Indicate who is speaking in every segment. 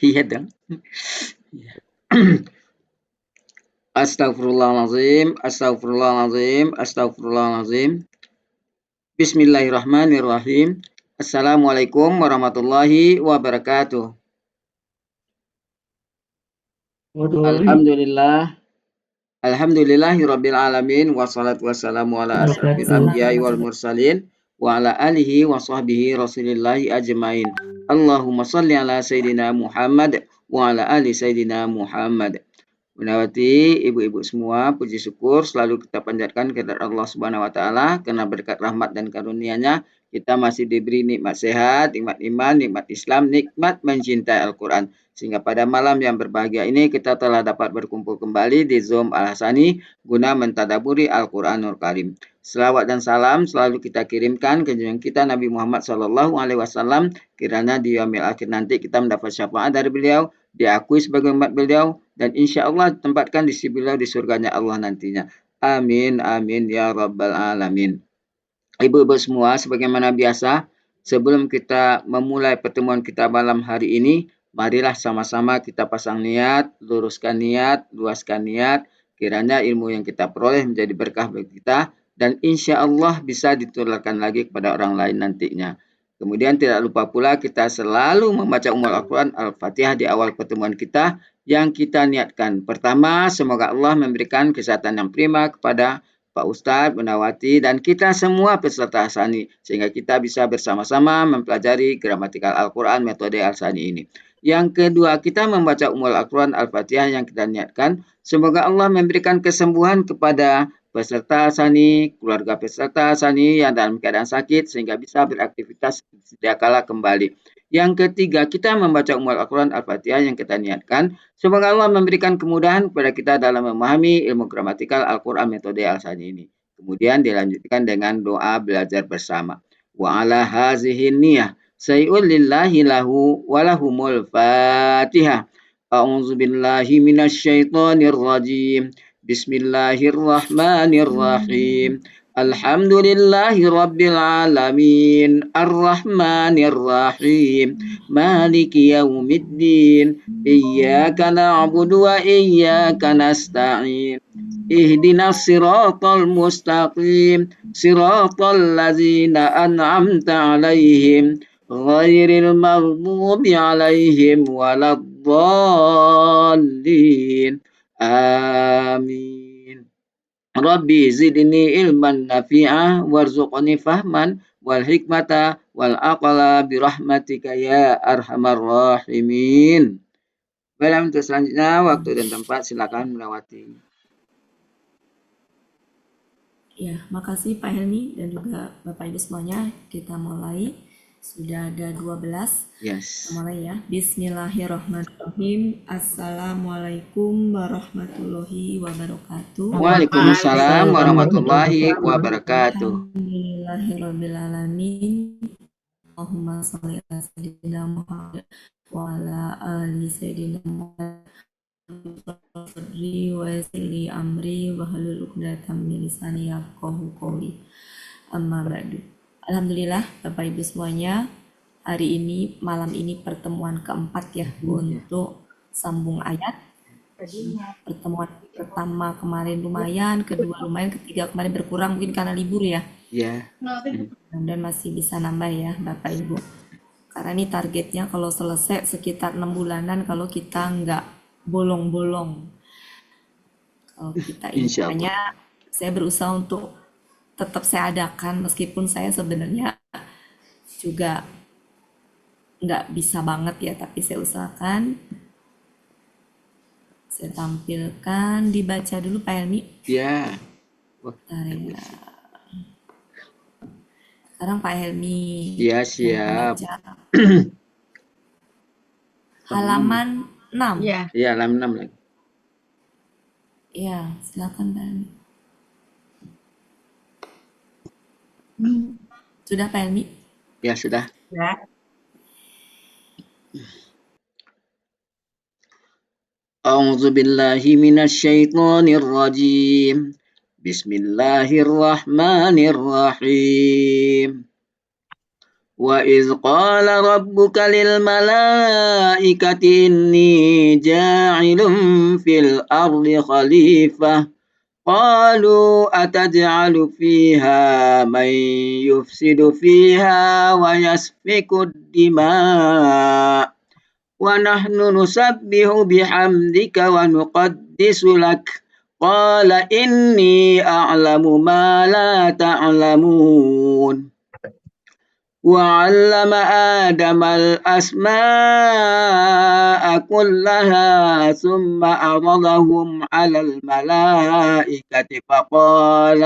Speaker 1: Iya dong. Astagfirullahalazim, astagfirullahalazim, astagfirullahalazim. Bismillahirrahmanirrahim. Assalamualaikum warahmatullahi wabarakatuh. Alhamdulillah. Alhamdulillahirabbil alamin wassalatu wassalamu ala asrofil anbiya'i wal mursalin wa ala alihi wa sahbihi rasulillahi ajmain. Allahumma salli ala sayyidina Muhammad wa ala ali sayyidina Muhammad. Munawati ibu-ibu semua, puji syukur selalu kita panjatkan kepada Allah Subhanahu wa taala karena berkat rahmat dan karunia-Nya kita masih diberi nikmat sehat, nikmat iman, nikmat Islam, nikmat mencintai Al-Qur'an. Sehingga pada malam yang berbahagia ini kita telah dapat berkumpul kembali di Zoom Al-Hasani guna mentadaburi Al-Qur'anul Karim. Selawat dan salam selalu kita kirimkan ke junjungan kita Nabi Muhammad SAW kiranya di yaumil akhir nanti kita mendapat syafaat dari beliau, diakui sebagai umat beliau, dan insya Allah tempatkan di sisi beliau di surganya Allah nantinya. Amin, amin, ya rabbal alamin. Ibu-ibu semua, sebagaimana biasa, sebelum kita memulai pertemuan kita malam hari ini, marilah sama-sama kita pasang niat, luruskan niat, luaskan niat, kiranya ilmu yang kita peroleh menjadi berkah bagi kita, dan insya Allah bisa ditularkan lagi kepada orang lain nantinya. Kemudian tidak lupa pula kita selalu membaca Ummul Al-Quran Al-Fatihah di awal pertemuan kita yang kita niatkan. Pertama, semoga Allah memberikan kesehatan yang prima kepada Pak Ustadz, Bu Nawati, dan kita semua peserta Al-Sani, sehingga kita bisa bersama-sama mempelajari gramatikal Al-Quran metode Al-Sani ini. Yang kedua, kita membaca Ummul Al-Quran Al-Fatihah yang kita niatkan. Semoga Allah memberikan kesembuhan kepada peserta Al-Sani, keluarga peserta Al-Sani yang dalam keadaan sakit, sehingga bisa beraktivitas sedia kala kembali. Yang ketiga, kita membaca Ummul Al-Quran Al-Fatihah yang kita niatkan. Semoga Allah memberikan kemudahan kepada kita dalam memahami ilmu gramatikal Al-Quran metode Al-Sani ini. Kemudian dilanjutkan dengan doa belajar bersama. Wa ala hazihin niyah say'ul lillahi lahu walahumul fatihah. A'udzu billahi minasyaitonir rajim. Bismillahirrahmanirrahim. Alhamdulillahi rabbil alamin. Ar-Rahmanir Rahim. Maliki yaumiddin. Iyyaka na'budu wa iyyaka nasta'in. Ihdinas siratal mustaqim. Siratal ladzina an'amta 'alaihim ghairil maghdubi 'alaihim waladdallin. Amin. Rabbi zidni ilman nafi'ah warzuqni fahman wal hikmata wal aqla birahmatika ya arhamar rahimin. Baiklah, untuk selanjutnya waktu dan tempat silakan melewati.
Speaker 2: Ya, makasih Pak Helmi dan juga Bapak Ibu semuanya. Kita mulai. Sudah ada 12.
Speaker 1: Yes.
Speaker 2: Kita mulai ya. Bismillahirrahmanirrahim. Assalamualaikum warahmatullahi wabarakatuh.
Speaker 1: Waalaikumsalam warahmatullahi wabarakatuh.
Speaker 2: Alhamdulillahirrabbilalamin. Allahumma sholli ala sayyidina Muhammad wa ala ali sayyidina Muhammad wa yassirli amri wa hlul 'uqdatam min lisani yafqahu qawli. Amma ba'du. Alhamdulillah Bapak Ibu semuanya, hari ini malam ini pertemuan keempat ya untuk sambung ayat. Pertemuan pertama kemarin lumayan, kedua lumayan, ketiga kemarin berkurang mungkin karena libur ya.
Speaker 1: Ya.
Speaker 2: Dan masih bisa nambah ya Bapak Ibu. Karena ini targetnya kalau selesai sekitar 6 bulanan kalau kita nggak bolong-bolong. Kalau kita ini hanya saya berusaha untuk tetap saya adakan meskipun saya sebenarnya juga nggak bisa banget ya, tapi saya usahakan. Saya tampilkan, dibaca dulu Pak Helmi.
Speaker 1: Ya.
Speaker 2: Ya. Sekarang Pak Helmi.
Speaker 1: Ya, siap.
Speaker 2: Halaman 6.
Speaker 1: Ya, halaman 6 lagi.
Speaker 2: Ya, silakan Pak Helmi. Sudah Pak Helmi?
Speaker 1: Ya, sudah.
Speaker 3: Ya.
Speaker 1: A'udzu billahi minasyaitonir rajim. Bismillahirrahmanirrahim. وإذ قال ربك للملائكة إني جاعل في الأرض خليفة قالوا أتجعل فيها من يفسد فيها ويسفك الدماء ونحن نسبح بحمدك ونقدس لك قال إني أعلم ما لا تعلمون وعلم آدم الأسماء كلها ثم عرضهم على الملائكة فقال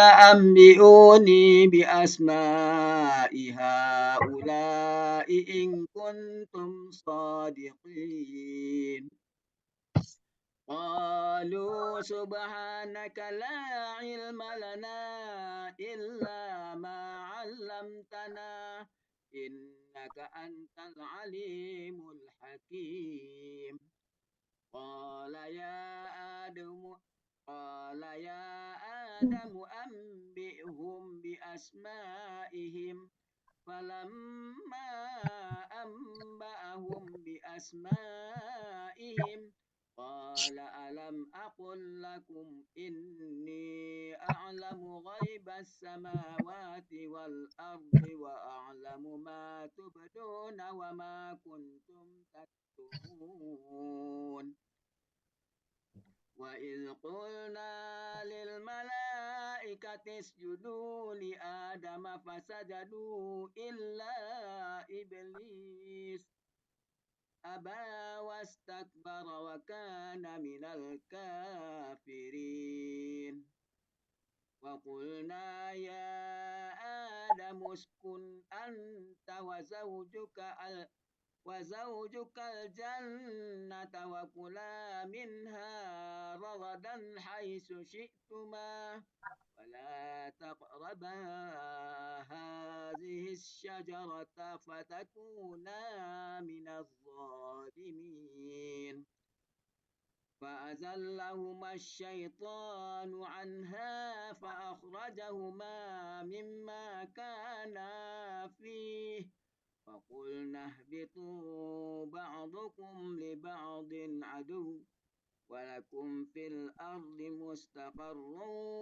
Speaker 1: أنبئوني بأسماء هؤلاء إن كنتم صادقين قالوا سبحانك لا علم لنا إلا ما علمتنا إنك أنت العليم الحكيم قال يا آدم أنبئهم بأسمائهم فلما أنبأهم بأسمائهم قال ألم أقل لكم إني أعلم غيب السماوات والأرض وأعلم ما تبدون وما كنتم تكتمون وإذ قلنا للملائكة اسجدوا لآدم فسجدوا إلا إبليس أبى واستكبر وكان من الكافرين وقلنا يا آدم اسكن أنت وزوجك الجنة وكلا منها رغدا حيث شئتما ولا تقربا هذه الشجرة فتكونا من الظالمين فأزلهما الشيطان عنها فأخرجهما مما كانا فيه فقلنا اهبطوا بعضكم لبعض عدو ولكم في الأرض مستقر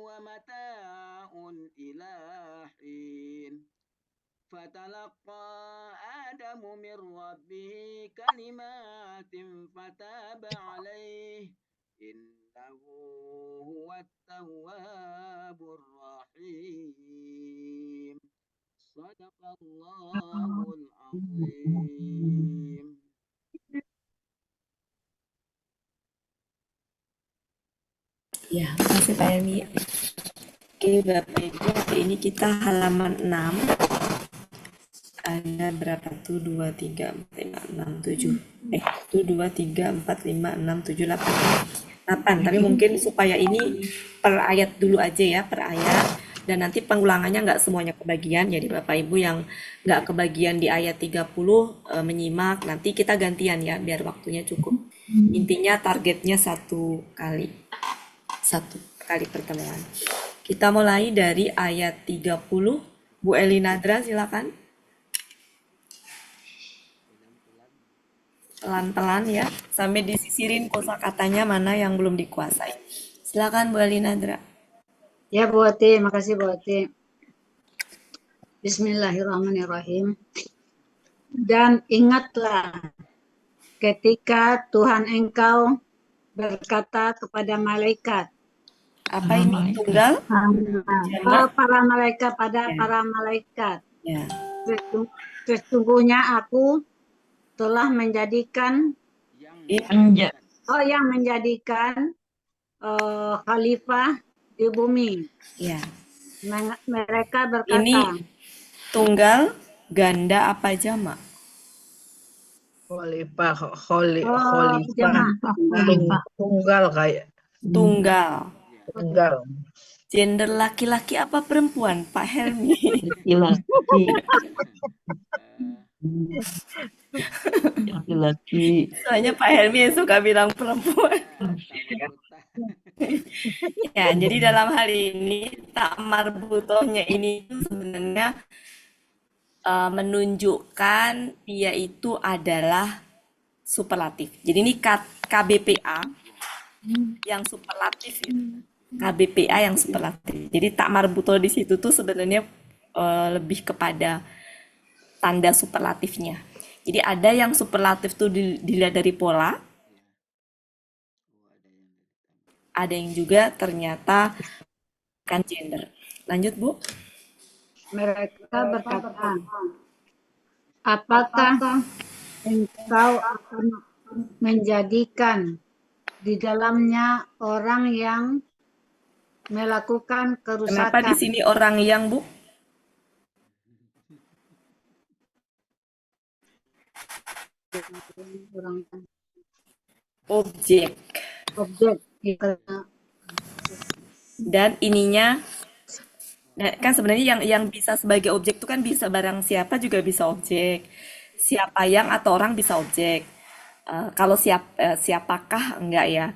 Speaker 1: ومتاع إلى حين فتلقى آدم من ربه كلمات فتاب عليه إنه هو التواب الرحيم صدق الله العظيم.
Speaker 2: Ya, makasih Pak Helmi. Oke, Bapak Ibu, hari ini kita halaman 6. Ada berapa tuh? 2, 3, 4, 5, 6, 7. Itu 2, 3, 4, 5, 6, 7, 8. 8, tapi mungkin supaya ini per ayat dulu aja ya, per ayat. Dan nanti pengulangannya nggak semuanya kebagian, jadi Bapak Ibu yang nggak kebagian di ayat 30 menyimak, nanti kita gantian ya, biar waktunya cukup. Intinya targetnya satu kali pertemuan. Kita mulai dari ayat 30. Bu Eli Nadra, silakan. Pelan-pelan ya, sampai disisirin kosakatanya mana yang belum dikuasai. Silakan Bu Eli Nadra.
Speaker 3: Ya Bu Ati, makasih Bu Ati. Bismillahirrahmanirrahim. Dan ingatlah ketika Tuhan engkau berkata kepada malaikat.
Speaker 2: Apa ini tunggal?
Speaker 3: Para malaikat.
Speaker 2: Ya.
Speaker 3: Sesungguhnya aku telah menjadikan yang menjadikan khalifah di bumi.
Speaker 2: Ya.
Speaker 3: Mereka berkata.
Speaker 2: Ini tunggal, ganda apa jamak?
Speaker 4: Khalifah.
Speaker 3: Tunggal
Speaker 4: kayak.
Speaker 2: Tunggal.
Speaker 4: Gender
Speaker 2: laki-laki apa perempuan, Pak Helmi?
Speaker 4: Laki-laki.
Speaker 2: Soalnya Pak Helmi yang suka bilang perempuan. Ya, jadi dalam hal ini tak marbutohnya ini tuh sebenarnya menunjukkan dia itu adalah superlatif. Jadi ini KBPA yang superlatif ya. KBPA yang superlatif. Jadi tak marbuto di situ tuh sebenarnya lebih kepada tanda superlatifnya. Jadi ada yang superlatif tuh dilihat dari pola, ada yang juga ternyata kan gender. Lanjut, Bu.
Speaker 3: Mereka berkata, apakah engkau akan menjadikan di dalamnya orang yang melakukan
Speaker 2: Kenapa di
Speaker 3: kerusakan?
Speaker 2: sini orang yang, Bu?
Speaker 3: Orang
Speaker 2: Objek.
Speaker 3: objek gitu.
Speaker 2: Dan ininya kan sebenarnya yang bisa sebagai objek itu kan bisa barang siapa juga bisa objek. Siapa yang atau orang bisa objek. Kalau siapakah enggak ya.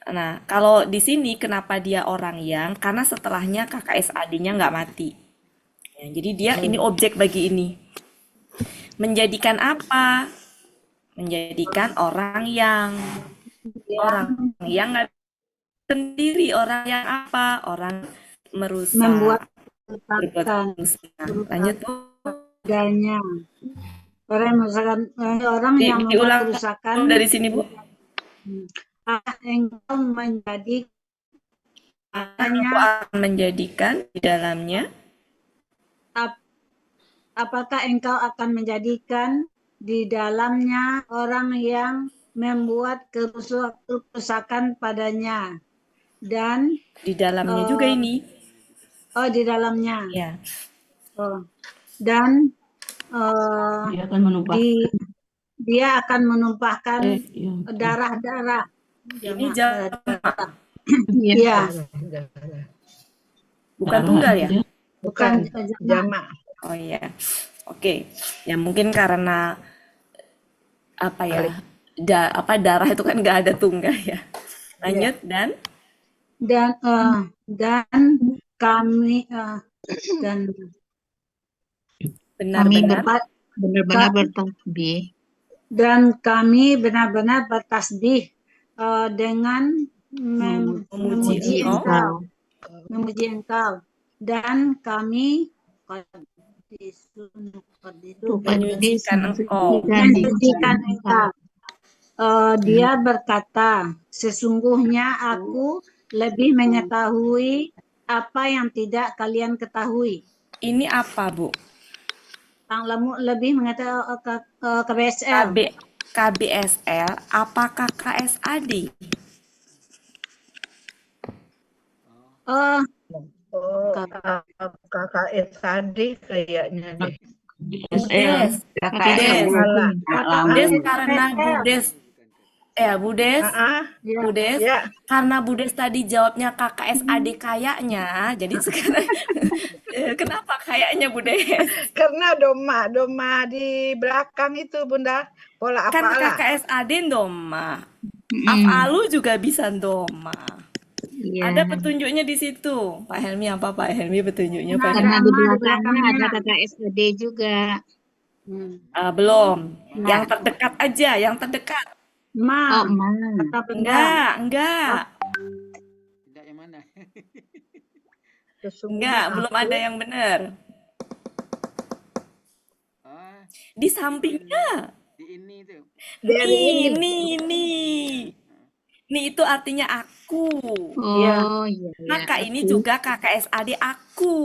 Speaker 2: Nah, kalau di sini kenapa dia orang yang? Karena setelahnya KKSAD-nya nggak mati. Ya, jadi dia ini objek bagi ini. Menjadikan apa? Menjadikan orang yang nggak sendiri, orang yang apa? Orang merusak,
Speaker 3: Membuat
Speaker 2: berbuat
Speaker 3: kerusakan
Speaker 2: kerusakan. Lanjut, Bu.
Speaker 3: padanya. Orang yang merusakan, orang yang membuat
Speaker 2: Diulang
Speaker 3: kerusakan.
Speaker 2: dari sini, Bu.
Speaker 3: Engkau menjadi
Speaker 2: Aku akan menjadikan di dalamnya
Speaker 3: apakah engkau akan menjadikan di dalamnya orang yang membuat kerusakan padanya dan
Speaker 2: di dalamnya juga ini.
Speaker 3: di dalamnya
Speaker 2: Ya,
Speaker 3: dan
Speaker 4: Dia akan menumpah.
Speaker 3: dia akan menumpahkan
Speaker 4: Iya.
Speaker 3: darah-darah.
Speaker 2: ini jamak,
Speaker 3: Iya,
Speaker 2: bukan tunggal ya?
Speaker 3: bukan jamak.
Speaker 2: Oh iya. Oke. Ya mungkin karena apa ya? Darah itu kan nggak ada tunggal ya. Lanjut dan
Speaker 3: Dan kami dan
Speaker 2: benar-benar
Speaker 3: benar-benar
Speaker 4: bertasbih.
Speaker 3: dan kami benar-benar bertasbih dengan
Speaker 2: memuji Engkau.
Speaker 3: memuji engkau dan kami
Speaker 2: Menyucikan Engkau.
Speaker 3: mensucikan engkau. Dia berkata, sesungguhnya aku lebih mengetahui apa yang tidak kalian ketahui.
Speaker 2: Ini apa, Bu?
Speaker 3: Yang lebih mengetahui KBSL.
Speaker 2: KBSL, apakah KSAD?
Speaker 3: Oh,
Speaker 4: KKSAD kayaknya deh.
Speaker 2: Budes. Budes karena Budes. Budes. Budes.
Speaker 4: Ya.
Speaker 2: Karena Budes tadi jawabnya KKSAD kayaknya. Jadi sekarang kenapa kayaknya Budes?
Speaker 4: Karena doma di belakang itu Bunda. Pola
Speaker 2: Kan
Speaker 4: apalah.
Speaker 2: KKSAD doma. Afalu juga bisa doma. Ada petunjuknya di situ. Pak Helmi apa Pak Helmi petunjuknya? Pak
Speaker 5: Karena di belakangnya ada KKSAD juga.
Speaker 2: Belum. Yang terdekat aja, yang terdekat.
Speaker 3: Ma.
Speaker 5: Ma.
Speaker 2: Enggak.
Speaker 1: Tidak yang mana?
Speaker 2: Enggak, belum ada yang benar. Di sampingnya.
Speaker 1: Di ini tuh.
Speaker 2: Ini. Ini itu artinya aku.
Speaker 5: Oh iya.
Speaker 2: Maka ini juga KKSAD aku.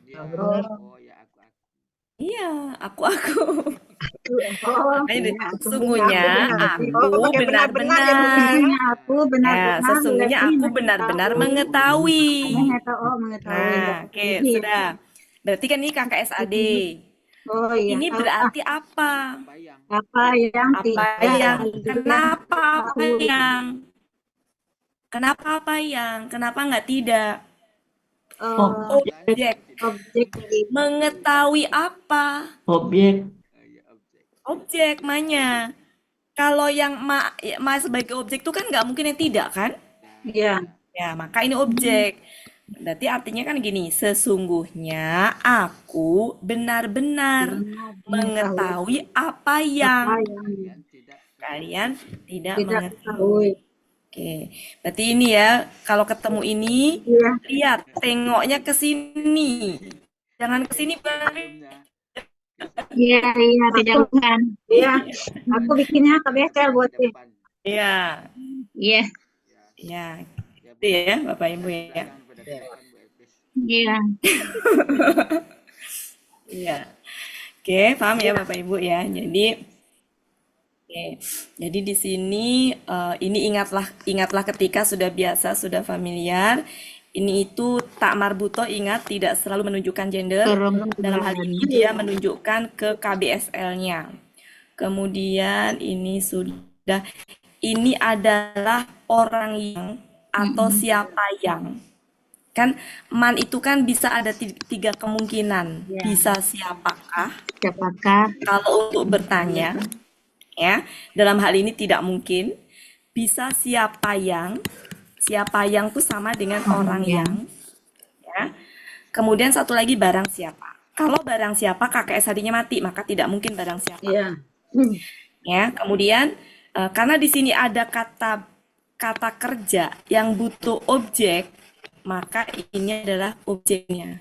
Speaker 1: Ya, oh ya aku.
Speaker 2: Iya, aku.
Speaker 3: Oh,
Speaker 2: Sesungguhnya aku benar-benar. Sesungguhnya aku benar-benar mengetahui.
Speaker 3: Mengetahui.
Speaker 2: Nah, oke, sudah. Berarti kan ini KKSAD.
Speaker 3: Oh iya.
Speaker 2: Ini berarti apa?
Speaker 3: Apa yang tidak?
Speaker 2: Kenapa apa yang? Kenapa nggak tidak? Objek. Mengetahui apa? Objek mana? Kalau yang ma sebagai objek itu kan nggak mungkin yang tidak kan?
Speaker 3: Iya.
Speaker 2: Ya, maka ini objek. Berarti artinya kan gini, sesungguhnya aku benar-benar mengetahui apa
Speaker 3: apa
Speaker 2: yang
Speaker 3: yang
Speaker 2: kalian tidak
Speaker 3: tidak
Speaker 2: mengetahui.
Speaker 3: ketahui.
Speaker 2: Oke, berarti ini ya, kalau ketemu ini,
Speaker 3: Iya,
Speaker 2: lihat, tengoknya ke sini. Jangan ke sini, Bang.
Speaker 5: Iya, iya, tidak
Speaker 3: aku,
Speaker 5: bukan.
Speaker 3: iya, aku bikinnya KBSL buat sih.
Speaker 2: Iya,
Speaker 5: Iya,
Speaker 2: ya, itu ya, Bapak Ibu ya.
Speaker 5: iya.
Speaker 2: Iya. Oke, paham ya Bapak Ibu ya. Jadi, oke. Jadi di sini ini ingatlah ketika sudah biasa, sudah familiar. Ini itu tak marbuto, ingat tidak selalu menunjukkan gender. Dalam hal ini dia menunjukkan ke KBSL-nya. Kemudian ini adalah orang yang atau siapa yang. Kan man itu kan bisa ada tiga kemungkinan. Bisa siapakah,
Speaker 5: Siapakah?
Speaker 2: kalau untuk bertanya, ya. Dalam hal ini tidak mungkin. Bisa siapa yang tuh sama dengan orang yang, ya. Kemudian satu lagi barang siapa. Kalau barang siapa KKS tadinya mati, maka tidak mungkin barang siapa.
Speaker 3: Iya.
Speaker 2: Ya, kemudian karena di sini ada kata kerja yang butuh objek, maka ini adalah objeknya.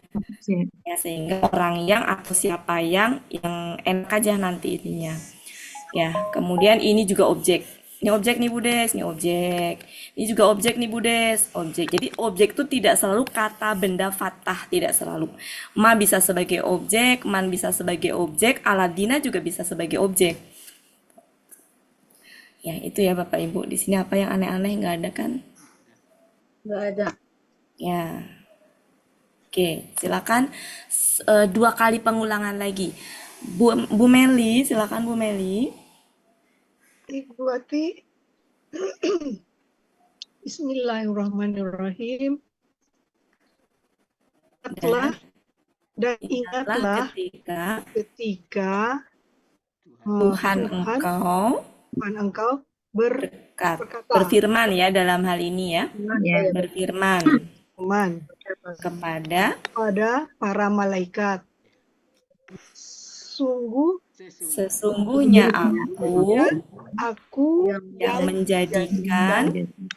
Speaker 2: Ya, sehingga orang yang atau siapa yang enak aja nanti intinya. Ya, kemudian ini juga objek. Ini objek nih Budes, ini objek. Ini juga objek nih Budes, objek. Jadi objek itu tidak selalu kata benda fatah, tidak selalu. Ma bisa sebagai objek, man bisa sebagai objek, Aladina juga bisa sebagai objek. Ya, itu ya Bapak Ibu. Di sini apa yang aneh-aneh nggak ada kan?
Speaker 3: Nggak ada.
Speaker 2: Ya. Oke, silakan 2 kali pengulangan lagi. Bu Meli, silakan Bu Meli.
Speaker 4: Ibu Ati, Bismillahirrahmanirrahim. Dan ingatlah ketika
Speaker 2: Tuhan
Speaker 4: engkau
Speaker 2: berfirman ya dalam hal ini ya. Berfirman kepada
Speaker 4: para malaikat.
Speaker 2: Sesungguhnya aku yang menjadikan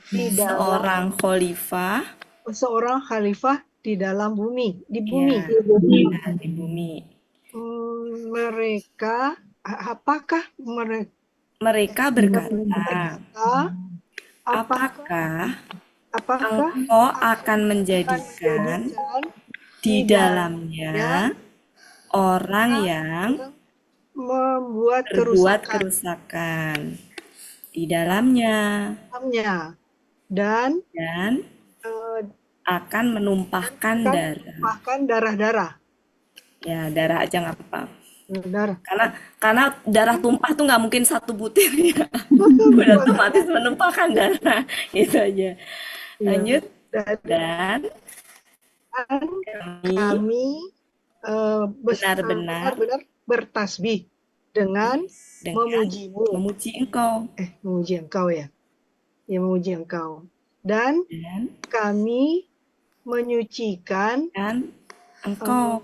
Speaker 4: seorang khalifah di dalam bumi, di bumi.
Speaker 2: Ya, di bumi.
Speaker 4: Apakah
Speaker 2: mereka berkata, apakah engkau akan menjadikan di dalamnya orang yang berbuat kerusakan di dalamnya dan akan menumpahkan darah. Ya, darah aja nggak apa-apa. Karena darah tumpah tuh nggak mungkin satu butir ya. Udah otomatis menumpahkan darah. Itu aja. Lanjut. Dan kami benar-benar
Speaker 4: bertasbih dengan memujimu.
Speaker 2: Memuji engkau.
Speaker 4: Memuji engkau ya. Ya, memuji engkau. Dan kami menyucikan engkau.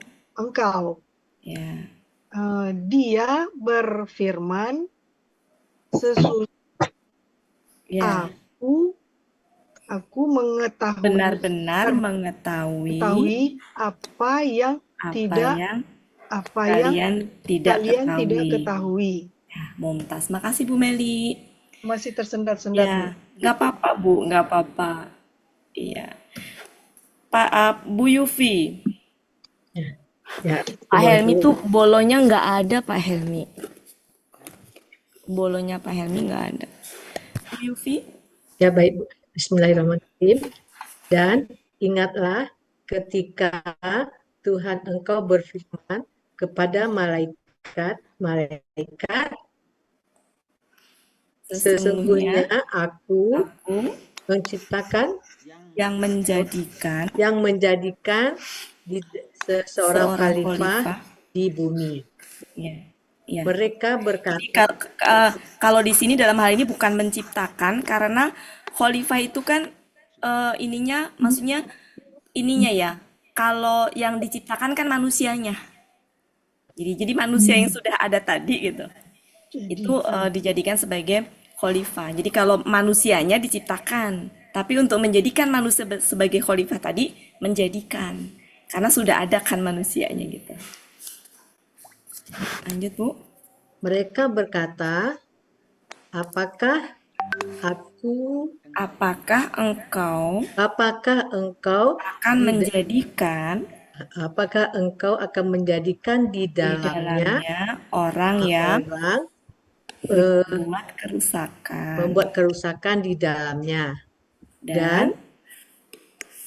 Speaker 2: Ya.
Speaker 4: Dia berfirman, sesungguhnya aku mengetahui,
Speaker 2: benar-benar mengetahui
Speaker 4: apa yang kalian tidak ketahui.
Speaker 2: Ya, mumtaz. Makasih Bu Meli.
Speaker 4: Masih tersendat-sendat.
Speaker 2: Ya, nggak apa-apa Bu, nggak apa-apa. Iya. Pak Bu Yufi.
Speaker 6: Ya,
Speaker 2: Pak Helmi tuh bolonya nggak ada Pak Helmi. Bolonya Pak Helmi nggak ada. Bu Yufi.
Speaker 6: Ya baik, Bismillahirrahmanirrahim. Dan ingatlah ketika Tuhan engkau berfirman kepada malaikat, sesungguhnya aku menciptakan
Speaker 2: yang menjadikan
Speaker 6: seorang khalifah di bumi.
Speaker 2: Ya.
Speaker 6: Mereka berkata,
Speaker 2: kalau di sini dalam hal ini bukan menciptakan, karena khalifah itu kan ininya maksudnya ininya ya, kalau yang diciptakan kan manusianya. Jadi manusia yang sudah ada tadi gitu, itu dijadikan sebagai khalifah. Jadi kalau manusianya diciptakan, tapi untuk menjadikan manusia sebagai khalifah tadi menjadikan, karena sudah ada kan manusianya gitu. Lanjut Bu.
Speaker 6: Mereka berkata, apakah aku,
Speaker 2: Apakah engkau
Speaker 6: apakah engkau
Speaker 2: akan
Speaker 6: di,
Speaker 2: menjadikan
Speaker 6: apakah engkau akan menjadikan di
Speaker 2: di
Speaker 6: dalamnya
Speaker 2: dalamnya orang yang
Speaker 6: orang
Speaker 2: membuat kerusakan
Speaker 6: membuat kerusakan di dalamnya
Speaker 2: dan
Speaker 6: dan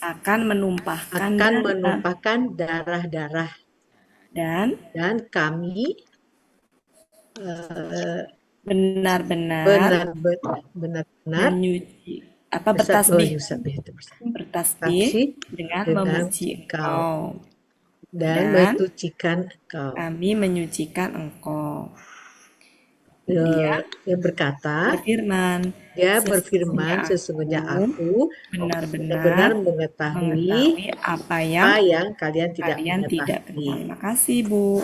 Speaker 2: akan menumpahkan
Speaker 6: akan
Speaker 2: darah
Speaker 6: menumpahkan darah-darah
Speaker 2: dan
Speaker 6: dan kami eh,
Speaker 2: benar-benar
Speaker 6: benar-benar
Speaker 2: menyuci bertasbih
Speaker 6: bertasbih
Speaker 2: dengan
Speaker 6: dengan
Speaker 2: memuji
Speaker 6: engkau
Speaker 2: engkau
Speaker 6: dan
Speaker 2: dan
Speaker 6: mensucikan engkau.
Speaker 2: kami menyucikan engkau.
Speaker 6: Dia berkata, dia berfirman, sesungguhnya aku benar-benar mengetahui
Speaker 2: apa
Speaker 6: apa yang kalian tidak
Speaker 2: kalian tidak
Speaker 6: mengetahui.
Speaker 2: ketahui. Terima kasih Bu.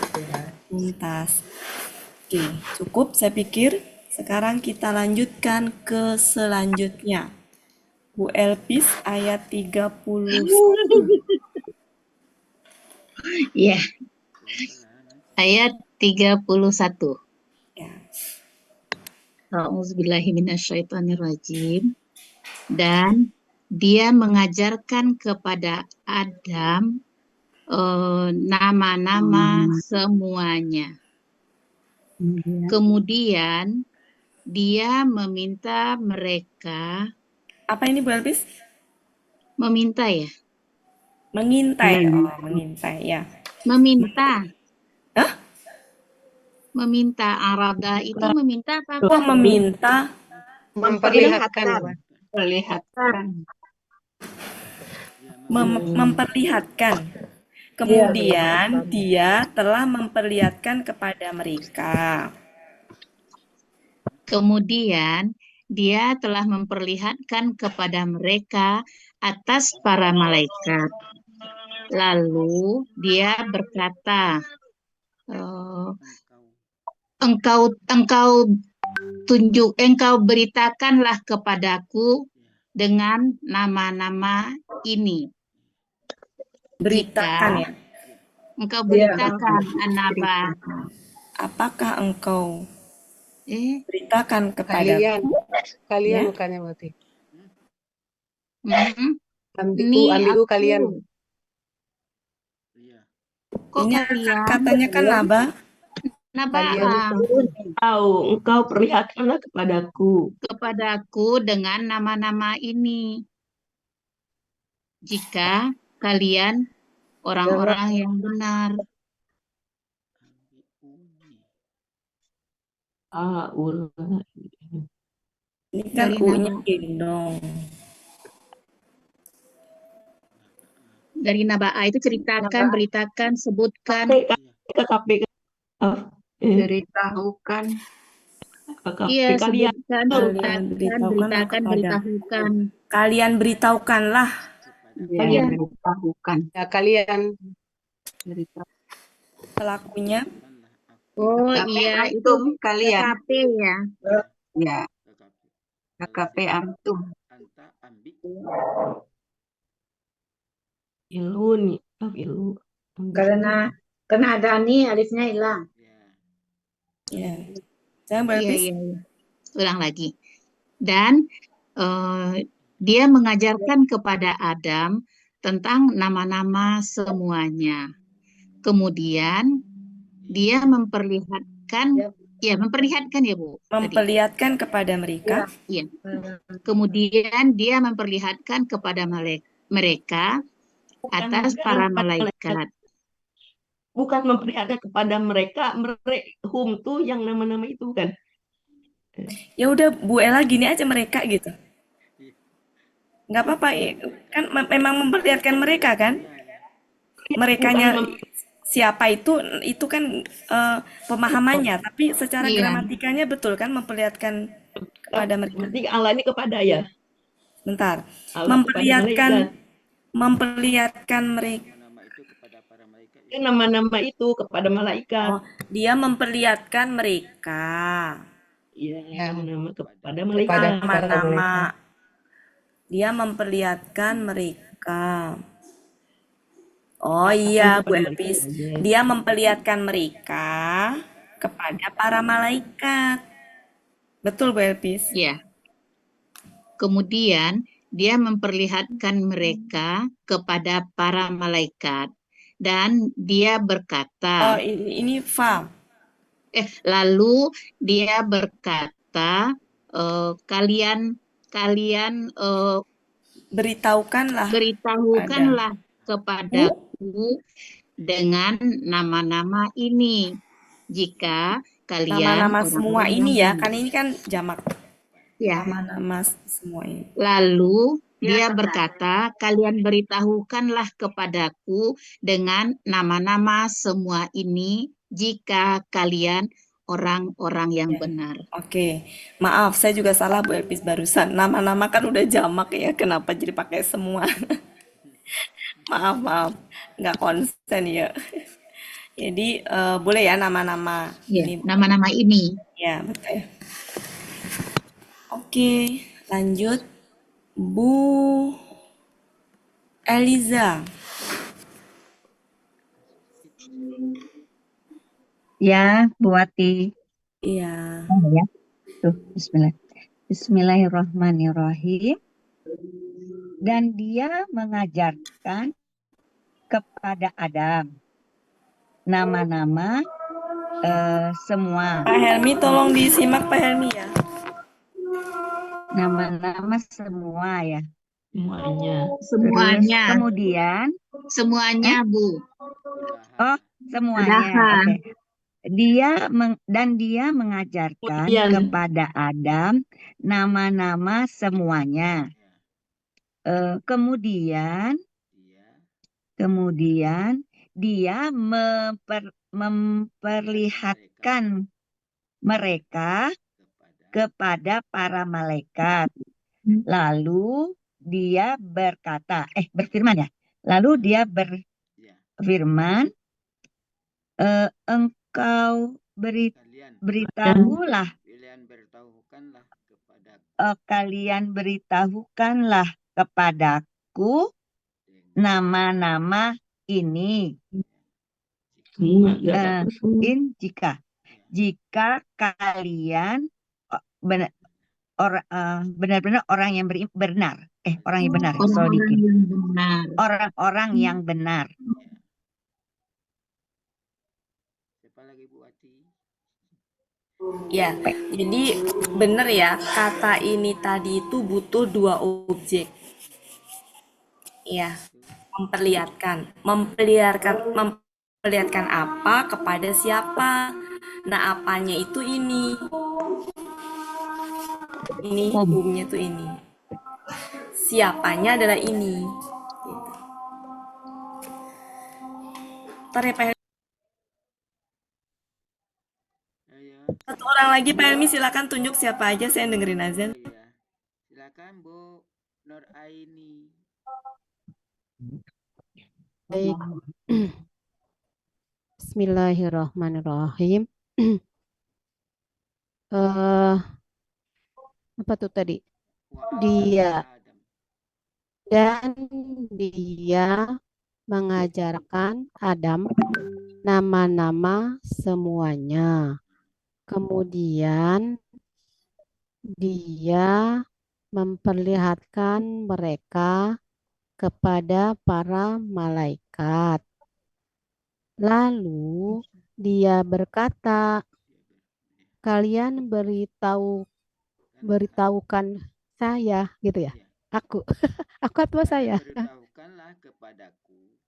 Speaker 2: Tuntas. Oke, cukup saya pikir. Sekarang kita lanjutkan ke selanjutnya. Bu Elpis ayat 30.
Speaker 5: Ya. Ayat 31.
Speaker 2: Ya.
Speaker 5: A'udzubillahiminasyaitonirrajim. Dan dia mengajarkan kepada Adam nama-nama semuanya. Kemudian dia meminta mereka.
Speaker 2: Apa ini Bu Elpis?
Speaker 5: Meminta ya?
Speaker 2: Mengintai. Oh, mengintai ya.
Speaker 5: Meminta.
Speaker 2: Hah?
Speaker 5: Meminta. Arada itu meminta apa?
Speaker 2: Oh, meminta.
Speaker 6: Memperlihatkan.
Speaker 2: Memperlihatkan. Kemudian dia telah memperlihatkan kepada mereka.
Speaker 5: Kemudian dia telah memperlihatkan kepada mereka atas para malaikat. Lalu dia berkata, engkau beritakanlah kepadaku dengan nama-nama ini.
Speaker 2: Beritakan ya.
Speaker 5: Engkau beritakan apa?
Speaker 2: Apakah engkau beritakan kepada
Speaker 6: kalian bukannya berarti.
Speaker 5: Ambigu
Speaker 6: kalian.
Speaker 5: Kok
Speaker 2: ini
Speaker 5: kalian?
Speaker 2: katanya kan naba.
Speaker 5: Naba
Speaker 7: engkau perlihatkanlah
Speaker 5: kepadaku dengan nama-nama ini. Jika kalian orang-orang yang benar.
Speaker 2: Ini kan U-nya gendong.
Speaker 5: Dari Naba'a itu ceritakan, beritakan, sebutkan.
Speaker 7: Beritahukan.
Speaker 5: Iya, sebutkan,
Speaker 2: beritahukan. Kalian beritahukanlah.
Speaker 7: Kalian beritahukan.
Speaker 6: Ya, kalian.
Speaker 2: Pelakunya.
Speaker 5: Oh iya, itu
Speaker 7: kalian.
Speaker 5: KKP ya.
Speaker 7: Ya. KKP antum.
Speaker 6: Ilu.
Speaker 3: Karena ada ani alifnya hilang.
Speaker 2: Ya. Saya berarti
Speaker 5: Ulang lagi. Dan dia mengajarkan kepada Adam tentang nama-nama semuanya. Kemudian dia memperlihatkan ya Bu.
Speaker 2: Memperlihatkan kepada mereka.
Speaker 5: Iya. Kemudian dia memperlihatkan kepada mereka atas para malaikat.
Speaker 7: Bukan memperlihatkan kepada mereka, hum tuh yang nama-nama itu kan.
Speaker 2: Ya udah Bu Ella gini aja mereka gitu. Nggak apa-apa kan memang memperlihatkan mereka kan. Merekanya siapa itu kan pemahamannya, tapi secara gramatikanya betul kan memperlihatkan kepada mereka.
Speaker 7: Berarti Allah ini kepada ya.
Speaker 2: Bentar.
Speaker 7: Allah memperlihatkan
Speaker 2: memperlihatkan mereka.
Speaker 1: Nama itu kepada para malaikat.
Speaker 7: Kan nama-nama itu kepada malaikat.
Speaker 2: Oh, dia memperlihatkan mereka.
Speaker 7: Iya,
Speaker 6: Ya,
Speaker 7: nama-nama kepada
Speaker 6: kepada
Speaker 7: malaikat.
Speaker 6: para
Speaker 2: Nama-nama.
Speaker 6: malaikat.
Speaker 2: Dia memperlihatkan mereka. Oh
Speaker 7: Tapi
Speaker 2: iya, Bu
Speaker 7: kepada malaikat
Speaker 2: Elpis.
Speaker 7: aja.
Speaker 2: Dia memperlihatkan mereka kepada para malaikat. Betul, Bu Elpis?
Speaker 5: Ya. Kemudian dia memperlihatkan mereka kepada para malaikat dan dia
Speaker 2: Oh,
Speaker 5: berkata,
Speaker 2: ini fa.
Speaker 5: lalu dia berkata, kalian
Speaker 2: Beritahukanlah
Speaker 5: beritahukanlah kepadaku dengan nama-nama ini jika kalian
Speaker 2: nama-nama semua
Speaker 5: orang-orang
Speaker 2: ini ya,
Speaker 5: yang
Speaker 2: kan ini kan jamak.
Speaker 5: ya.
Speaker 2: Nama-nama semua ini.
Speaker 5: Lalu dia berkata, kalian beritahukanlah kepadaku dengan nama-nama semua ini jika kalian orang-orang yang benar.
Speaker 2: Oke, maaf saya juga salah Bu Elpis barusan. Nama-nama kan udah jamak ya, kenapa jadi pakai semua? Maaf, nggak konsen ya. Jadi boleh ya nama-nama
Speaker 5: Ya,
Speaker 2: ini.
Speaker 5: nama-nama ini.
Speaker 2: Ya, betul. Oke, lanjut Bu Eliza.
Speaker 3: Ya, Bu Wati.
Speaker 2: Iya.
Speaker 3: Ya. Tuh, bismillah. Bismillahirrahmanirrahim. Dan dia mengajarkan kepada Adam nama-nama semua.
Speaker 2: Pak Helmi tolong disimak Pak Helmi ya.
Speaker 3: Nama-nama semua ya.
Speaker 7: Semuanya.
Speaker 5: Semuanya.
Speaker 3: Terus kemudian
Speaker 5: Semuanya, Bu.
Speaker 3: oh semuanya. Oke. Dia mengajarkan
Speaker 7: Kemudian.
Speaker 3: kepada Adam nama-nama semuanya. Kemudian dia memperlihatkan mereka kepada para malaikat. Lalu dia berfirman ya. Lalu dia berfirman, engkau beritahulah, kalian beritahukanlah kepadaku nama-nama ini. Jika kalian benar-benar orang yang benar. Orang yang benar. Orang-orang yang benar.
Speaker 1: Siapa lagi Bu Wati?
Speaker 2: Ya, jadi benar ya, kata ini tadi itu butuh dua objek. Ya, memperlihatkan apa kepada siapa. Nah, apanya itu ini. Ini hukumnya tuh ini. Siapanya adalah ini. Gitu. Ntar ya Pak Helmi. Satu orang lagi Pak Helmi, silakan tunjuk siapa aja, saya dengerin azan.
Speaker 1: Iya. Silakan Bu Nur Aini.
Speaker 8: Baik. Bismillahirrahmanirrahim. Apa tuh tadi? Dan dia mengajarkan Adam nama-nama semuanya. Kemudian dia memperlihatkan mereka kepada para malaikat. Lalu dia berkata, kalian beritahukan saya, gitu ya. Aku atau saya.
Speaker 1: Beritahukanlah kepadaku.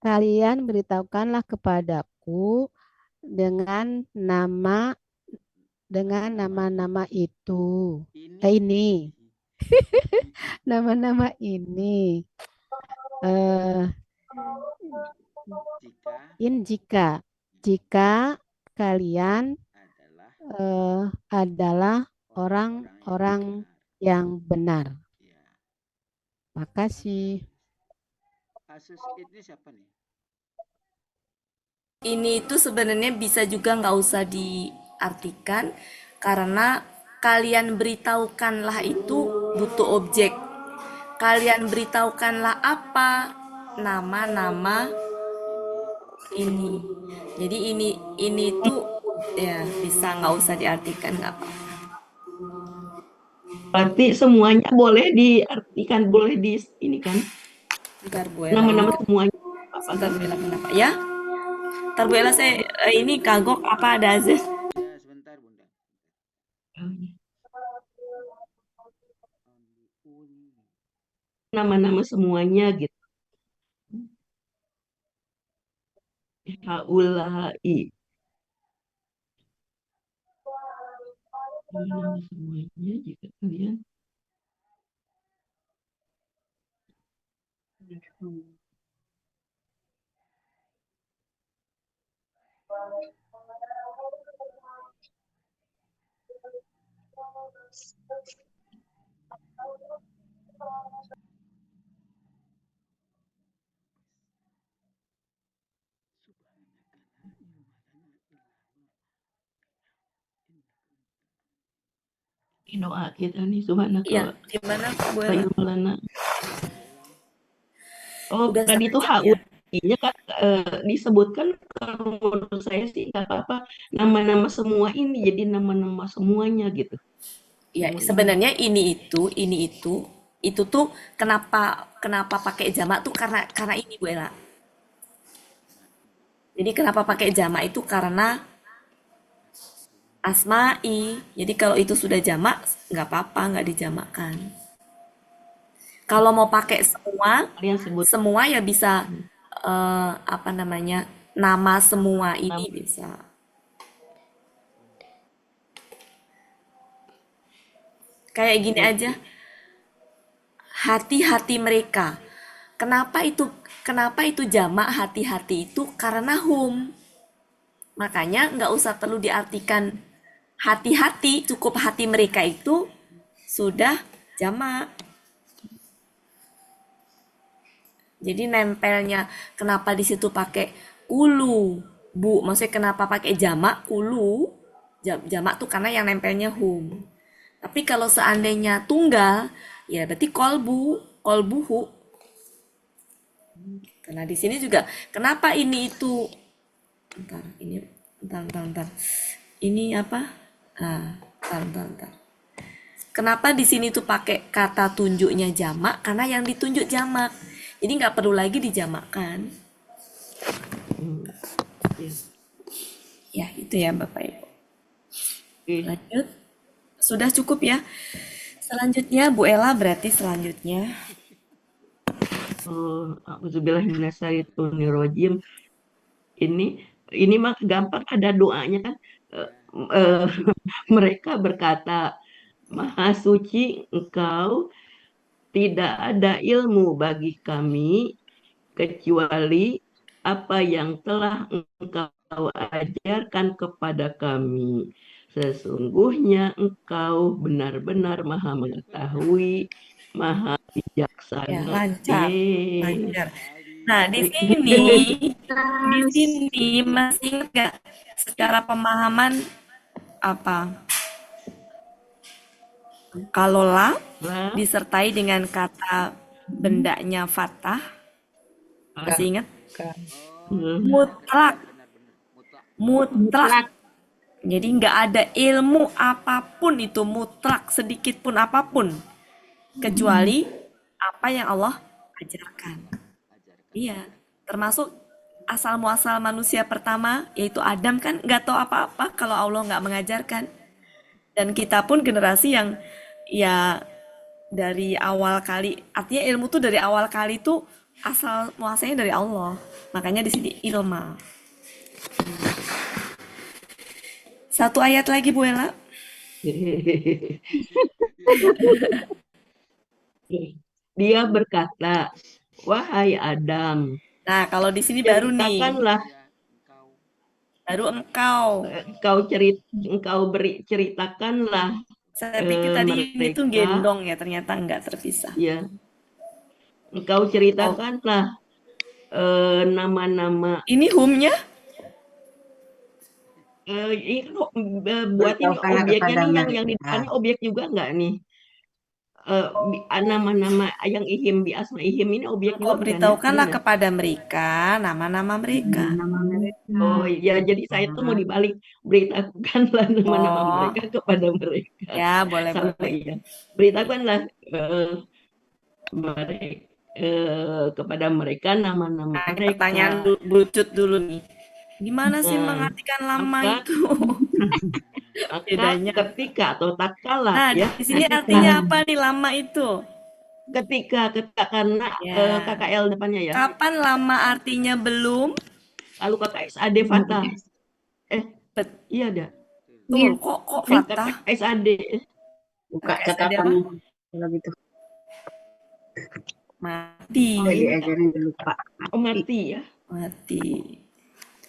Speaker 8: Kalian beritahukanlah kepadaku dengan nama-nama itu. Ini. Nama-nama ini. Jika kalian adalah orang-orang yang benar. Makasih.
Speaker 1: associate ini siapa nih?
Speaker 2: Ini itu sebenarnya bisa juga nggak usah diartikan karena kalian beritahukanlah itu butuh objek. Kalian beritahukanlah apa nama-nama ini. Jadi ini tuh ya bisa nggak usah diartikan nggak apa.
Speaker 7: Berarti semuanya boleh diartikan, boleh di ini kan?
Speaker 2: Bentar Bu Ella,
Speaker 7: Nama-nama semuanya.
Speaker 2: bentar Bu Ella, kenapa? Ya, bentar Bu Ella saya ini kagok apa ada azan?
Speaker 1: Ya, sebentar Bunda.
Speaker 7: Nama-nama semuanya gitu. Haulai. Nama-nama semuanya jika kalian doa kita nih subhanaka
Speaker 2: Iya, gimana Bu
Speaker 7: wa
Speaker 2: Ella?
Speaker 7: ilmalana. Oh,
Speaker 2: Udah
Speaker 7: tadi itu
Speaker 2: setengah jam ya?
Speaker 7: HUI-nya kan disebutkan, kalau menurut saya sih nggak apa-apa, nama-nama semua ini jadi nama-nama semuanya gitu.
Speaker 2: Ya,
Speaker 7: Semua ini.
Speaker 2: sebenarnya ini itu tuh kenapa pakai jamak tuh karena ini Bu Ella. Jadi kenapa pakai jamak itu karena asma'i. Jadi kalau itu sudah jamak nggak apa-apa nggak dijamakkan. Kalau mau pakai
Speaker 7: Kalian sebut
Speaker 2: semua ya bisa apa namanya nama semua ini
Speaker 7: nama.
Speaker 2: bisa. Kayak gini aja, hati-hati mereka. Kenapa itu jamak hati-hati itu karena hum. Makanya nggak usah perlu diartikan hati-hati, cukup hati mereka itu sudah jamak. Jadi nempelnya kenapa di situ pakai kulu, Bu? Maksudnya kenapa pakai jamak kulu? Jamak tuh karena yang nempelnya hum. Tapi kalau seandainya tunggal, ya berarti kolbuhu. Karena di sini juga kenapa ini itu bentar. Ini apa? Bentar. Kenapa di sini tuh pakai kata tunjuknya jamak? Karena yang ditunjuk jamak. Jadi nggak perlu lagi dijamakkan. Ya, itu ya Bapak Ibu. Lanjut. Sudah cukup ya. Selanjutnya Bu Ella berarti selanjutnya.
Speaker 7: Auzubillahiminasyaitonirrajim. Ini mah gampang, ada doanya kan. Mereka berkata, Maha suci Engkau, tidak ada ilmu bagi kami kecuali apa yang telah Engkau ajarkan kepada kami. Sesungguhnya Engkau benar-benar Maha mengetahui, Maha
Speaker 2: Ya,
Speaker 7: bijaksana.
Speaker 2: lancar. Nah, di
Speaker 3: Tas.
Speaker 2: sini masih ingat gak secara pemahaman apa? Kalau la
Speaker 7: Lah,
Speaker 2: disertai dengan kata bendanya fathah, masih ingat? Mutlak, mutlak. Jadi nggak ada ilmu apapun itu mutlak sedikit pun apapun kecuali apa yang Allah ajarkan. Iya, termasuk asal muasal manusia pertama yaitu Adam kan nggak tahu apa-apa kalau Allah nggak mengajarkan. Dan kita pun generasi yang ya dari awal kali, artinya ilmu tuh dari awal kali tuh asal muasalnya dari Allah. Makanya di sini ilma. Satu ayat lagi Bu Ella.
Speaker 7: Dia berkata, wahai Adam,
Speaker 2: Nah, kalau di sini baru nih,
Speaker 7: ceritakanlah,
Speaker 2: baru engkau.
Speaker 7: ceritakanlah
Speaker 2: Saya pikir tadi ini tuh
Speaker 7: mereka,
Speaker 2: gendong ya, ternyata nggak terpisah.
Speaker 7: ya, engkau ceritakanlah nama-nama
Speaker 2: Ini home-nya
Speaker 7: ini buat ini
Speaker 6: Beritahukanlah
Speaker 7: objeknya
Speaker 6: kepada
Speaker 7: nih yang
Speaker 6: mereka.
Speaker 7: di depannya objek juga nggak nih? Nama-nama yang ihim di asma ihim ini objek juga bukan ya?
Speaker 2: beritahukanlah
Speaker 7: Gimana?
Speaker 2: kepada mereka nama-nama mereka.
Speaker 3: Nama mereka.
Speaker 7: Oh ya, jadi saya tuh mau dibalik, beritahukanlah nama-nama
Speaker 2: Oh,
Speaker 7: mereka kepada mereka.
Speaker 2: ya boleh
Speaker 7: Sama
Speaker 2: boleh.
Speaker 7: iya, beritahukanlah kepada mereka nama-nama
Speaker 2: Nah, pertanyaan
Speaker 7: mereka.
Speaker 2: bucut dulu nih. Gimana sih
Speaker 7: Nah,
Speaker 2: mengartikan lama
Speaker 7: maka
Speaker 2: itu?
Speaker 7: maka
Speaker 2: Bedanya.
Speaker 7: ketika atau tak kala
Speaker 2: Nah,
Speaker 7: ya,
Speaker 2: di sini artinya apa nih lama itu?
Speaker 7: ketika karena
Speaker 2: Ya.
Speaker 7: KKL depannya ya.
Speaker 2: Kapan lama artinya belum?
Speaker 7: Lalu KKSAD Fatah. Iya dah.
Speaker 2: Betul. Kok Fatah?
Speaker 7: KKSAD.
Speaker 6: Buka
Speaker 2: KKSAD
Speaker 6: catatan
Speaker 2: apa?
Speaker 6: kalau gitu.
Speaker 2: Mati.
Speaker 6: Oh, diajarin lupa.
Speaker 7: Oh, mati ya.
Speaker 2: Mati.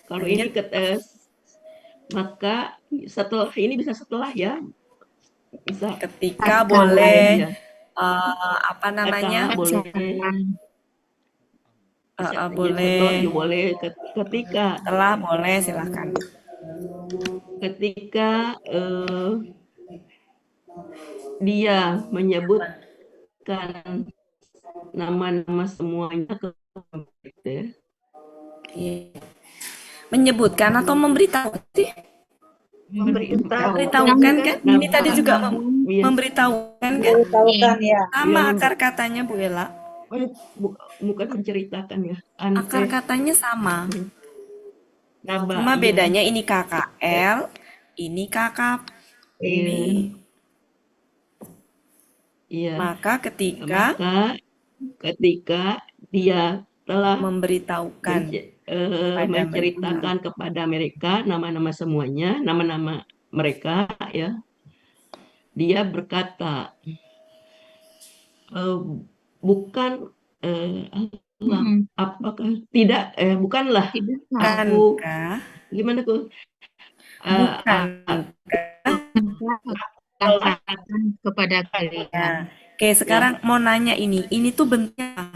Speaker 7: Kalau ini maka setelah ini bisa setelah ya. Bisa
Speaker 2: Ketika boleh
Speaker 7: ya.
Speaker 2: apa namanya?
Speaker 7: Boleh.
Speaker 2: Boleh.
Speaker 7: Boleh ketika.
Speaker 2: Setelah boleh silakan.
Speaker 7: Ketika dia menyebutkan nama-nama semuanya ke kita.
Speaker 2: Iya. Menyebutkan atau memberitahu sih? Memberitahukan kan? Ini tadi juga memberitahukan kan?
Speaker 3: Beritahukan ya.
Speaker 2: Sama akar katanya Bu Ella.
Speaker 7: Bukan menceritakan ya.
Speaker 2: Akar katanya sama.
Speaker 7: Naba,
Speaker 2: Cuma
Speaker 7: iya.
Speaker 2: bedanya ini KKL, ini KKP.
Speaker 7: Iya.
Speaker 2: Maka ketika
Speaker 7: dia telah
Speaker 2: memberitahukan
Speaker 7: menceritakan kepada mereka nama-nama semuanya, nama-nama mereka ya. Dia berkata, bukan apakah tidak bukanlah aku gimana tuh
Speaker 5: kepada kalian.
Speaker 2: Oke, sekarang mau nanya ini tuh bentuknya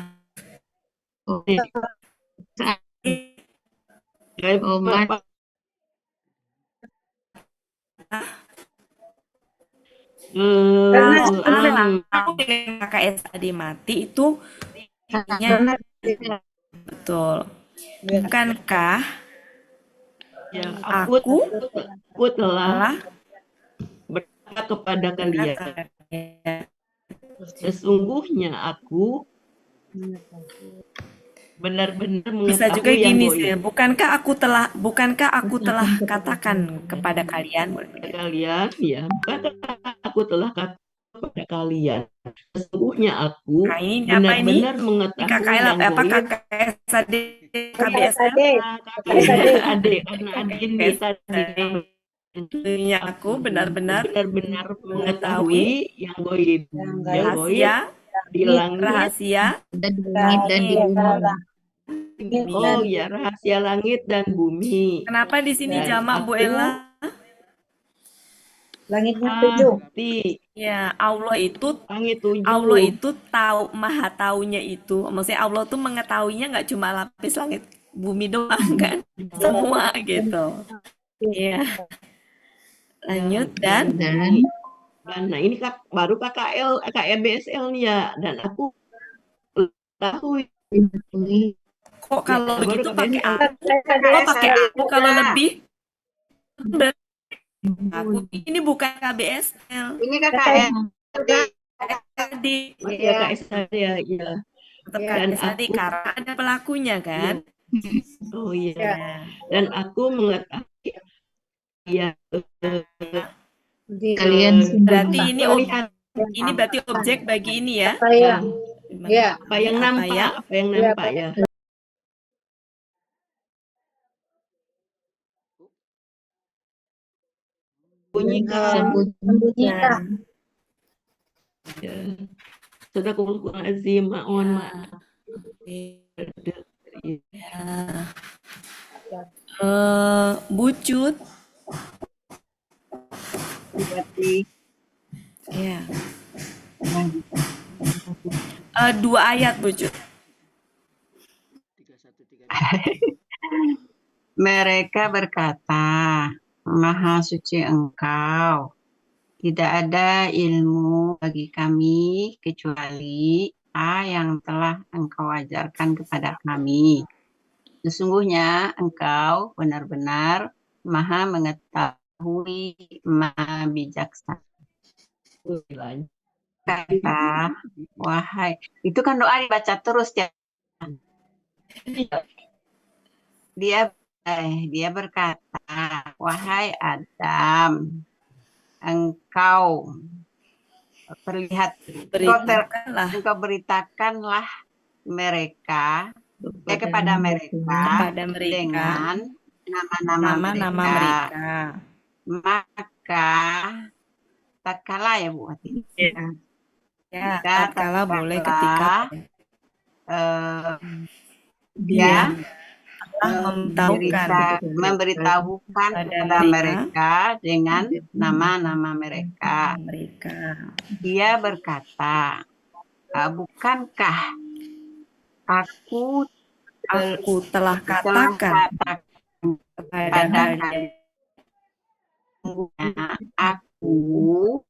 Speaker 2: KKSAD mati itu betul. Bukankah
Speaker 7: ya, aku telah berkata kepada kalian, sesungguhnya aku benar-benar
Speaker 2: bisa
Speaker 7: mengetahui
Speaker 2: juga
Speaker 7: yang
Speaker 2: gini
Speaker 7: goib.
Speaker 2: sih, bukankah aku telah katakan kepada kalian,
Speaker 7: ya, bukankah aku telah katakan kepada kalian, sesungguhnya aku
Speaker 2: nah, ini
Speaker 7: benar-benar
Speaker 2: apa
Speaker 7: mengetahui
Speaker 2: KKL
Speaker 7: yang
Speaker 2: apa
Speaker 7: goib.
Speaker 2: KKSAD KBSL
Speaker 7: Adik karena adik ini tadi
Speaker 2: aku benar-benar
Speaker 7: mengetahui yang goib,
Speaker 2: rahasia
Speaker 7: di langit,
Speaker 2: rahasia
Speaker 5: dan di bumi.
Speaker 7: Oh ya, rahasia langit dan bumi.
Speaker 2: Kenapa di sini
Speaker 7: Dan
Speaker 2: jamak Bu Ella?
Speaker 3: Langitnya 7.
Speaker 2: Ya, Allah itu
Speaker 7: langit 7.
Speaker 2: Allah itu tahu, maha taunya itu. Maksudnya Allah tuh mengetahuinya nggak cuma lapis langit bumi doang kan, semua gitu. Iya. Lanjut dan
Speaker 7: nah ini baru KKBSL nih ya, dan aku tahu
Speaker 2: kok kalau begitu pakai aku kalau lebih aku ini bukan KBSL.
Speaker 5: Ini KKL.
Speaker 2: Tadi
Speaker 7: ya KSAD ya, iya.
Speaker 2: tetap KBSD karena ada pelakunya kan.
Speaker 7: Oh iya. Dan aku mengetahui ya
Speaker 5: Kalian
Speaker 2: berarti ini berarti objek bagi ini ya.
Speaker 6: Ya,
Speaker 7: apa yang nampak ya.
Speaker 3: Sembunyikan.
Speaker 7: Ya. Sadaqallahul azim, mohon maaf.
Speaker 2: Bucut. Ya. 2 ayat Bucut.
Speaker 6: Mereka berkata, Maha suci Engkau, tidak ada ilmu bagi kami kecuali apa yang telah Engkau ajarkan kepada kami. Sesungguhnya Engkau benar-benar Maha mengetahui, Maha bijaksana. Kata, wahai, itu kan doa dibaca terus ya. Dia berkata, wahai Adam, engkau engkau beritakanlah mereka kepada mereka dengan nama-nama mereka. Maka tatkala ya Bu Ati.
Speaker 2: Ya, tatkala boleh ketika
Speaker 6: dia
Speaker 2: memberitahukan
Speaker 6: kepada mereka dengan nama-nama mereka. Dia berkata, bukankah aku
Speaker 2: telah katakan kepada kalian,
Speaker 6: aku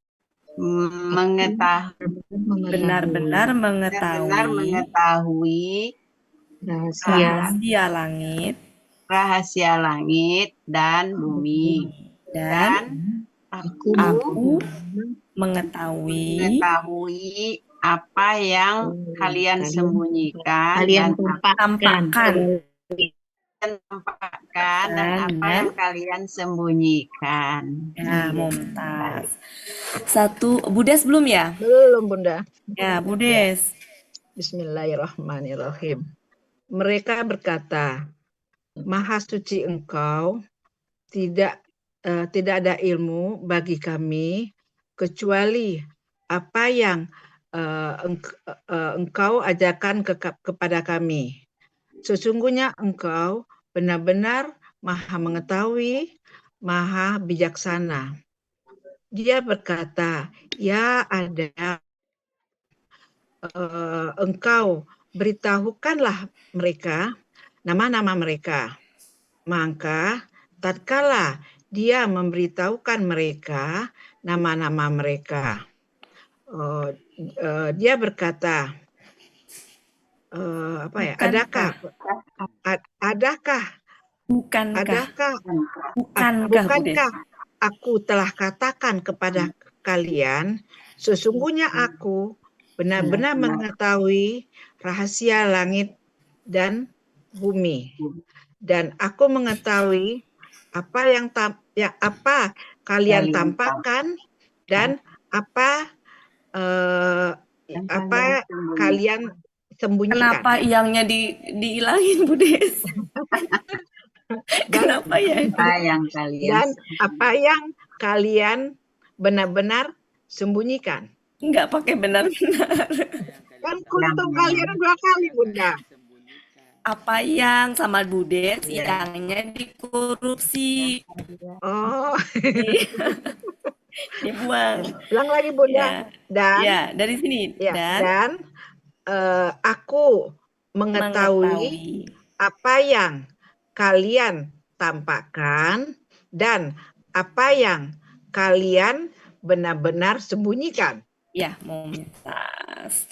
Speaker 2: benar-benar mengetahui rahasia langit dan bumi, dan aku mengetahui apa yang kalian sembunyikan dan tampakkan dan apa yang kalian sembunyikan. Ya, Mumtaz. Satu, Budes belum ya?
Speaker 4: Belum, Bunda.
Speaker 2: Ya, Budes.
Speaker 4: Bismillahirrahmanirrahim. Mereka berkata, Maha suci Engkau, tidak ada ilmu bagi kami kecuali apa yang Engkau ajarkan kepada kami. Sesungguhnya Engkau benar-benar Maha mengetahui, Maha bijaksana. Dia berkata, ya Adam, engkau beritahukanlah mereka nama-nama mereka. Maka tatkala dia memberitahukan mereka nama-nama mereka, dia berkata, bukankah aku telah katakan kepada kalian, sesungguhnya aku benar-benar mengetahui rahasia langit dan bumi, dan aku mengetahui apa kalian tampakkan dan apa kalian sembunyikan.
Speaker 2: Kenapa iyangnya dihilangin, Budes? Kenapa ya?
Speaker 4: Dan apa yang kalian benar-benar sembunyikan.
Speaker 2: Enggak pakai benar-benar.
Speaker 4: Kan kuntum kalian 2 kali, Bunda.
Speaker 2: Apa yang sama Budes, yangnya dikorupsi.
Speaker 4: Oh.
Speaker 2: Dibuang.
Speaker 4: Ulang lagi, Bunda.
Speaker 2: Dan dari sini.
Speaker 4: Dan aku mengetahui apa yang kalian tampakkan dan apa yang kalian benar-benar sembunyikan.
Speaker 2: Ya, Mumtaz.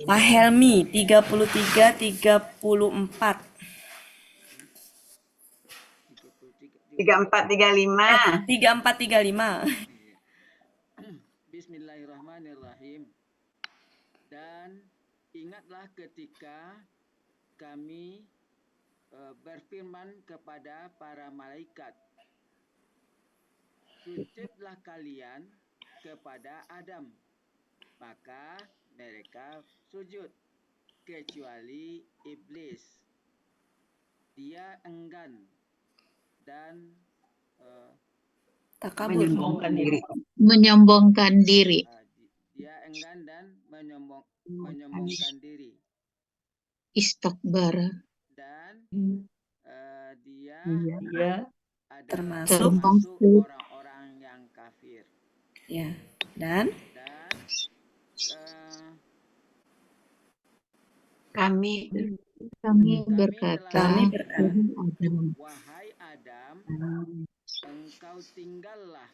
Speaker 2: Pak Helmi 33-34.
Speaker 6: 3435.
Speaker 2: 3435.
Speaker 1: Bismillahirrahmanirrahim. Dan ingatlah ketika kami berfirman kepada para malaikat, sujudlah kalian kepada Adam. Maka mereka sujud, kecuali iblis. Dia enggan dan
Speaker 2: takabur,
Speaker 5: menyombongkan diri.
Speaker 1: Dia enggan dan menyombongkan diri.
Speaker 5: Istakbara.
Speaker 1: Dan dia
Speaker 2: termasuk
Speaker 1: orang-orang yang kafir.
Speaker 2: Ya, dan
Speaker 6: kami
Speaker 5: Kami
Speaker 1: Kami
Speaker 5: berkata,
Speaker 1: telah
Speaker 2: Kami berkata,
Speaker 5: wahai Adam,
Speaker 1: wahai Adam, engkau tinggallah.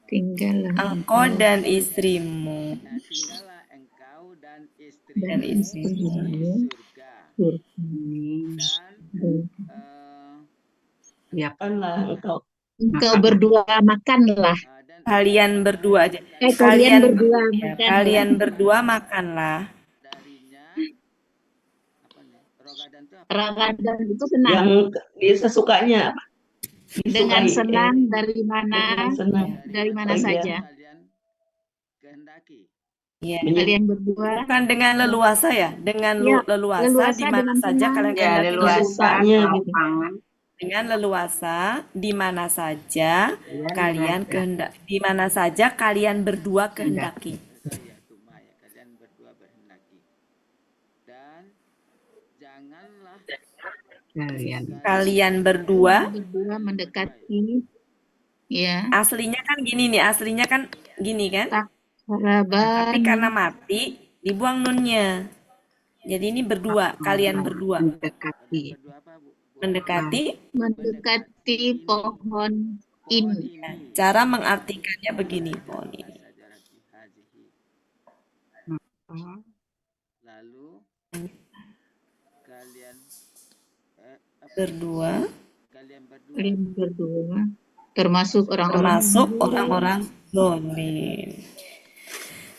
Speaker 5: tinggallah
Speaker 2: engkau
Speaker 5: engkau
Speaker 2: dan istrimu
Speaker 1: Nah, tinggallah engkau dan
Speaker 5: dan
Speaker 2: dan
Speaker 1: istrimu
Speaker 2: istrimu
Speaker 1: di
Speaker 5: istrimu
Speaker 1: surga.
Speaker 6: Amin.
Speaker 1: Dan
Speaker 5: dan
Speaker 6: Ya,
Speaker 7: Makanlah engkau.
Speaker 5: engkau
Speaker 6: makan.
Speaker 5: berdua makanlah.
Speaker 1: dan
Speaker 2: kalian berdua aja.
Speaker 5: Kalian
Speaker 2: Kalian
Speaker 5: berdua
Speaker 2: ya,
Speaker 5: makanlah.
Speaker 2: kalian berdua makanlah
Speaker 1: darinya apa nih? Rogadan itu apa?
Speaker 5: Ramadan itu senang.
Speaker 7: Yang sesukanya apa?
Speaker 5: Dengan
Speaker 7: Disukai.
Speaker 5: senang dari mana
Speaker 7: Dengan senang.
Speaker 5: dari mana
Speaker 7: Oh, iya.
Speaker 5: saja.
Speaker 1: Kalian kehendaki.
Speaker 2: ya.
Speaker 5: Kalian berdua
Speaker 2: Bukan dengan leluasa ya, dengan
Speaker 5: ya
Speaker 2: leluasa
Speaker 5: leluasa
Speaker 2: di mana
Speaker 5: dengan
Speaker 2: saja
Speaker 5: senang.
Speaker 2: kalian
Speaker 6: Ya,
Speaker 2: kehendaki.
Speaker 6: leluasa,
Speaker 7: Sesukanya gitu.
Speaker 6: lapangan.
Speaker 2: Dengan leluasa di mana saja kalian
Speaker 6: berada.
Speaker 2: kehendak, di mana saja kalian berdua kehendaki.
Speaker 1: Ya, tuma ya, kalian berdua berhendaki. Dan janganlah
Speaker 2: Kalian berdua
Speaker 5: mendekati ya
Speaker 2: aslinya kan gini nih, aslinya kan gini kan? Tapi karena mati dibuang nunnya. Jadi ini berdua, kalian berdua
Speaker 6: mendekati.
Speaker 1: berdua apa, Bu?
Speaker 2: mendekati
Speaker 5: pohon ini.
Speaker 2: cara mengartikannya begini, pohon ini.
Speaker 1: Lalu kalian
Speaker 2: Berdua
Speaker 5: Kalian berdua termasuk orang-orang
Speaker 2: zolim.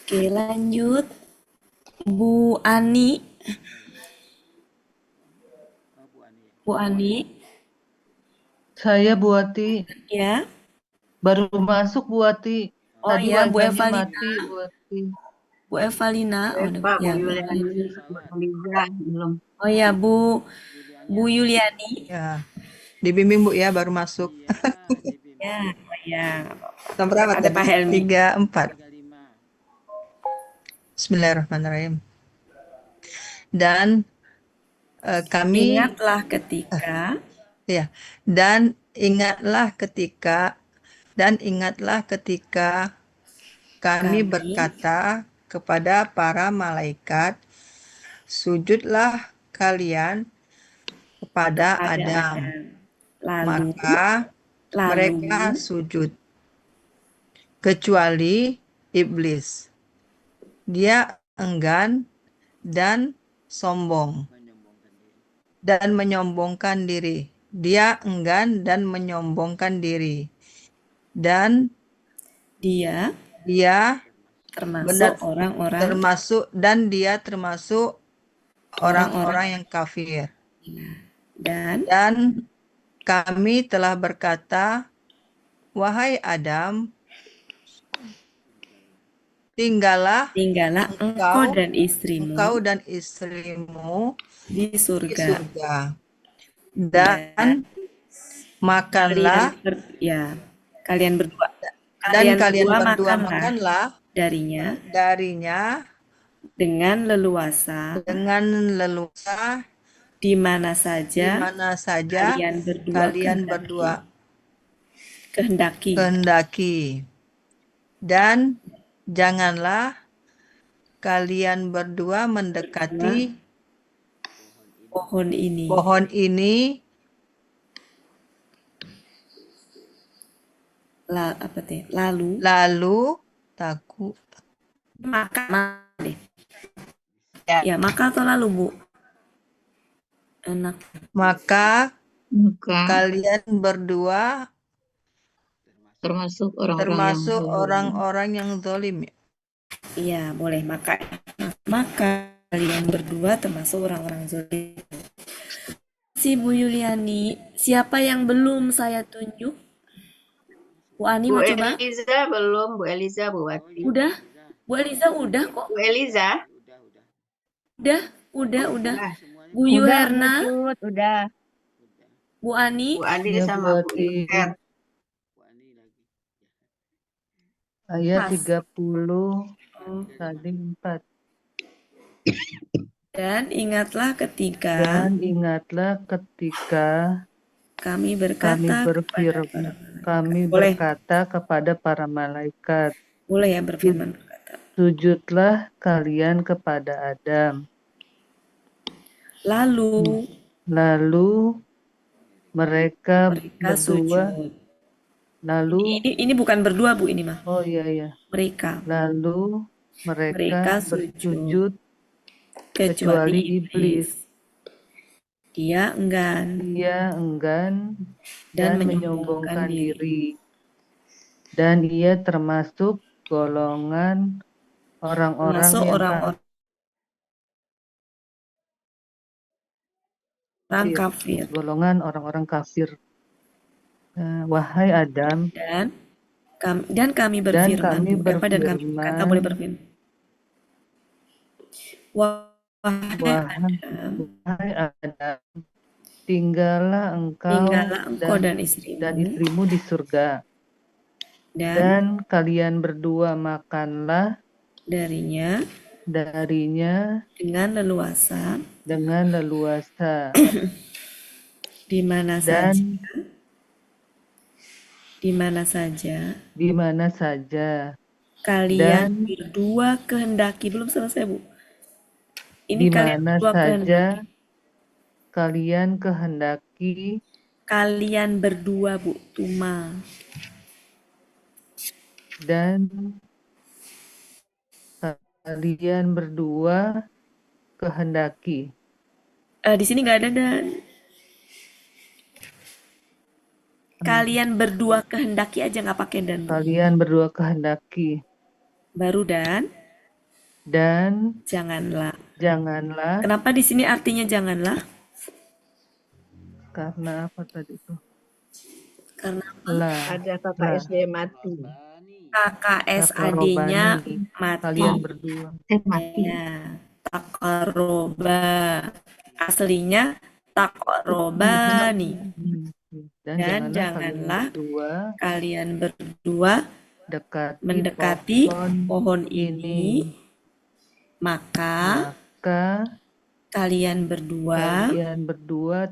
Speaker 2: Oke, lanjut Bu Ani. Bu Ani,
Speaker 9: Saya Bu Ati,
Speaker 2: ya.
Speaker 9: baru masuk Bu Ati.
Speaker 2: Oh
Speaker 9: Tadi
Speaker 2: iya, Bu
Speaker 9: wifi-nya
Speaker 2: Evalina.
Speaker 9: mati Bu Ati.
Speaker 2: Bu Evalina. Oh,
Speaker 6: Eva,
Speaker 2: ya,
Speaker 6: Bu
Speaker 2: Bu
Speaker 6: Yuliani,
Speaker 2: Evalina.
Speaker 6: Bu Liza, belum.
Speaker 2: Oh ya, Bu Yuliani.
Speaker 9: Ya, dibimbing Bu ya, baru masuk.
Speaker 2: Ya, ya.
Speaker 9: Nomor berapa
Speaker 2: Ada
Speaker 9: tadi?
Speaker 2: Pak Helmi.
Speaker 9: 34. Bismillahirrahmanirrahim. Dan kami
Speaker 2: Ingatlah ketika
Speaker 9: ya, dan ingatlah ketika kami berkata kepada para malaikat, sujudlah kalian kepada Adam. Maka mereka sujud, kecuali iblis. Dia enggan dan sombong dan menyombongkan diri. Dia enggan dan menyombongkan diri. Dan dia
Speaker 2: termasuk
Speaker 9: orang-orang yang kafir.
Speaker 2: Dan
Speaker 9: kami telah berkata, wahai Adam, tinggallah
Speaker 2: engkau dan
Speaker 9: istrimu
Speaker 2: di surga.
Speaker 9: Dan makanlah
Speaker 2: kalian berdua makanlah darinya dengan leluasa di mana saja kalian berdua kehendaki.
Speaker 9: Dan janganlah kalian berdua mendekati
Speaker 2: pohon ini. Lalu
Speaker 9: takut.
Speaker 2: Maka atau lalu Bu? Enak.
Speaker 9: Maka kalian berdua
Speaker 5: termasuk
Speaker 9: orang-orang yang zalim.
Speaker 2: Iya, boleh. Maka kalian berdua termasuk orang-orang zalim. Si Bu Yuliani, siapa yang belum saya tunjuk? Bu Ani mau coba?
Speaker 6: Bu Eliza belum, Bu Eliza, Bu Wati.
Speaker 2: Udah? Bu Eliza udah kok.
Speaker 6: Bu Eliza?
Speaker 2: Udah. Bu Yuherna?
Speaker 3: Udah.
Speaker 2: Bu Ani?
Speaker 6: Bu Ani sama Bu Yuher.
Speaker 9: Ayat 30 tadi 4.
Speaker 2: Dan ingatlah ketika kami
Speaker 9: berkata kepada para malaikat,
Speaker 2: boleh ya berfirman berkata,
Speaker 9: sujudlah kalian kepada Adam.
Speaker 2: Lalu
Speaker 9: mereka
Speaker 2: mereka
Speaker 9: berdua
Speaker 2: sujud.
Speaker 9: lalu
Speaker 2: Ini bukan berdua, Bu, ini mah.
Speaker 9: oh iya
Speaker 2: Mereka.
Speaker 9: lalu
Speaker 2: Mereka
Speaker 9: mereka
Speaker 2: sujud
Speaker 9: bersujud
Speaker 2: kecuali
Speaker 9: kecuali iblis.
Speaker 2: Dia enggan
Speaker 9: Ia enggan
Speaker 2: dan
Speaker 9: dan
Speaker 2: menyombongkan
Speaker 9: menyombongkan
Speaker 2: diri.
Speaker 9: diri, dan ia termasuk golongan orang-orang
Speaker 2: Termasuk
Speaker 9: yang
Speaker 2: orang-orang kafir.
Speaker 9: golongan orang-orang kafir. Wahai Adam,
Speaker 2: Dan kami berfirman,
Speaker 9: kami
Speaker 2: Bu. Dan kami kata boleh berfirman.
Speaker 9: Wahai Adam, tinggallah engkau
Speaker 2: dan
Speaker 9: istrimu di surga, dan kalian berdua makanlah darinya
Speaker 2: dengan leluasa di mana saja kalian berdua kehendaki. Belum selesai, Bu. Ini
Speaker 9: di mana saja kalian
Speaker 2: berdua, Bu, Tuma.
Speaker 9: Dan kalian berdua kehendaki.
Speaker 2: Di sini nggak ada dan. Kalian berdua kehendaki aja, nggak pakai dan.
Speaker 9: Kalian berdua kehendaki.
Speaker 2: Baru dan janganlah. Kenapa di sini artinya janganlah?
Speaker 9: Karena apa tadi itu?
Speaker 2: Karena
Speaker 4: ada kakak SD mati.
Speaker 2: KKS adiknya mati.
Speaker 9: Kalian berdua.
Speaker 2: Ya, taqarroba. Aslinya taqarrobani. Dan janganlah kalian berdua mendekati pohon ini, maka kalian berdua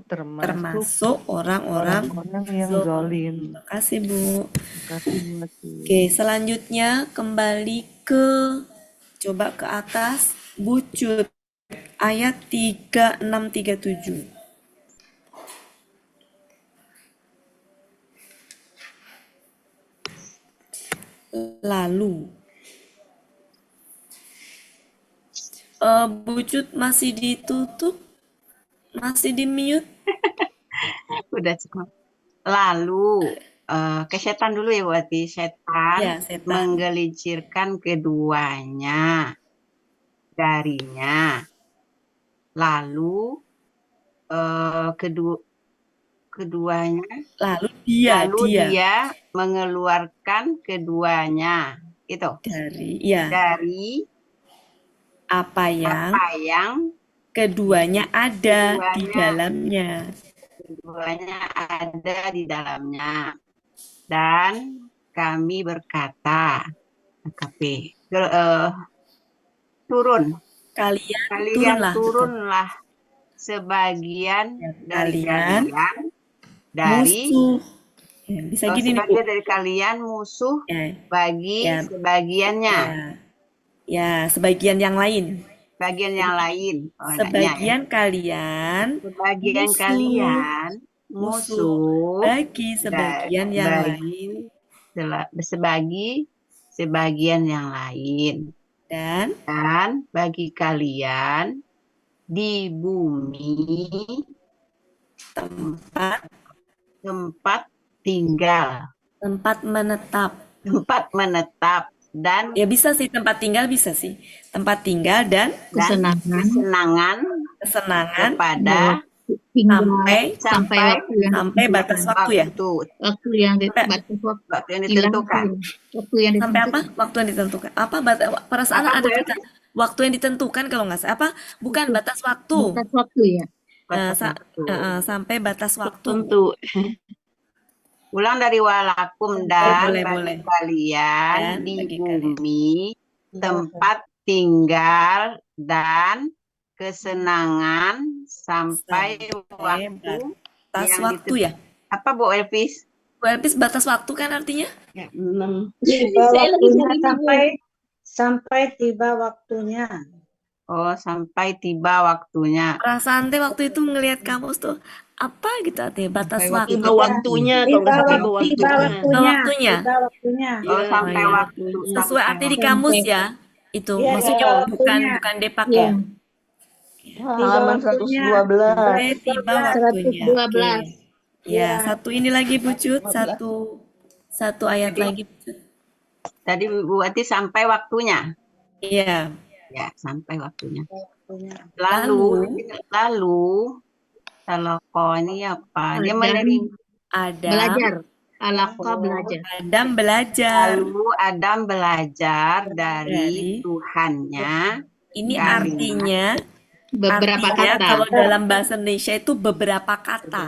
Speaker 2: termasuk orang-orang
Speaker 9: yang zalim.
Speaker 2: Terima kasih, Bu. Oke, selanjutnya kembali coba ke atas, Bucut ayat 3637. Lalu Bucut masih ditutup, masih di mute.
Speaker 6: Udah cukup. Lalu ke setan dulu ya, berarti setan menggelincirkan keduanya darinya. Lalu keduanya. Lalu dia mengeluarkan keduanya. Itu. Dari
Speaker 2: apa yang keduanya ada di dalamnya.
Speaker 6: Keduanya ada di dalamnya. Dan kami berkata, turunlah sebagian dari kalian dari
Speaker 2: musuh. Bisa gini nih, Bu.
Speaker 6: dari kalian musuh bagi sebagiannya.
Speaker 2: Ya, sebagian yang lain.
Speaker 6: Sebagian yang lain.
Speaker 2: Sebagian kalian musuh bagi sebagian yang lain.
Speaker 6: Sebagian yang lain. Dan bagi kalian di bumi tempat tinggal, tempat menetap dan
Speaker 2: ya bisa sih tempat tinggal, bisa sih tempat tinggal dan
Speaker 6: kesenangan kepada
Speaker 5: sampai
Speaker 2: batas waktu ya.
Speaker 5: Waktu yang ditentukan.
Speaker 2: Sampai apa? Waktu yang ditentukan. Apa perasaan ada waktu yang ditentukan kalau nggak salah. Apa? Bukan batas waktu.
Speaker 5: Batas waktu ya.
Speaker 2: Sampai batas waktu.
Speaker 6: Tentu. Ulang dari walakum dan bagi kalian di bumi tempat tinggal dan kesenangan sampai waktu
Speaker 2: batas waktu ya.
Speaker 6: Apa Bu Elvis?
Speaker 2: Bu Elvis, batas waktu kan artinya?
Speaker 3: Ya, tiba waktunya sampai tiba waktunya.
Speaker 6: Oh, sampai tiba waktunya.
Speaker 2: Perasaan teh waktu itu ngelihat kamus tuh apa gitu artinya batas
Speaker 9: Sampai waktu
Speaker 7: Tiba
Speaker 2: waktu.
Speaker 7: waktunya, kalau nggak salah tiba
Speaker 3: Tiba
Speaker 7: waktunya.
Speaker 2: Waktunya.
Speaker 3: tiba waktunya.
Speaker 6: Oh,
Speaker 7: Iya,
Speaker 6: sampai
Speaker 2: iya.
Speaker 6: waktu,
Speaker 7: waktunya.
Speaker 2: Sesuai
Speaker 6: sampai
Speaker 2: arti di
Speaker 6: waktu.
Speaker 2: kamus
Speaker 5: Sampai.
Speaker 2: ya. Itu
Speaker 3: Iya,
Speaker 2: maksudnya
Speaker 3: tiba
Speaker 2: bukan
Speaker 3: waktunya.
Speaker 2: depak
Speaker 5: Iya,
Speaker 2: ya.
Speaker 3: Tiba
Speaker 7: Halaman
Speaker 3: waktunya.
Speaker 7: 112.
Speaker 2: Tiba
Speaker 3: 112.
Speaker 2: waktunya. Oke.
Speaker 5: 112.
Speaker 2: Ya,
Speaker 3: Ya,
Speaker 2: satu ini lagi Bu Cut,
Speaker 7: 15.
Speaker 2: satu ayat
Speaker 6: Jadi
Speaker 2: lagi Bu Cut.
Speaker 6: tadi Bu Ati sampai waktunya.
Speaker 2: Iya.
Speaker 6: Ya, sampai waktunya.
Speaker 3: waktunya.
Speaker 6: Lalu kalau kau ini apa? Dia
Speaker 5: Adam
Speaker 6: menerima.
Speaker 2: Adam,
Speaker 5: belajar. Alaka belajar.
Speaker 2: Adam belajar
Speaker 6: Lalu Adam belajar dari
Speaker 2: dari
Speaker 6: Tuhannya
Speaker 2: ini
Speaker 6: kalimat.
Speaker 2: artinya
Speaker 5: Beberapa
Speaker 2: artinya
Speaker 5: kata.
Speaker 2: kalau dalam bahasa Indonesia itu beberapa kata,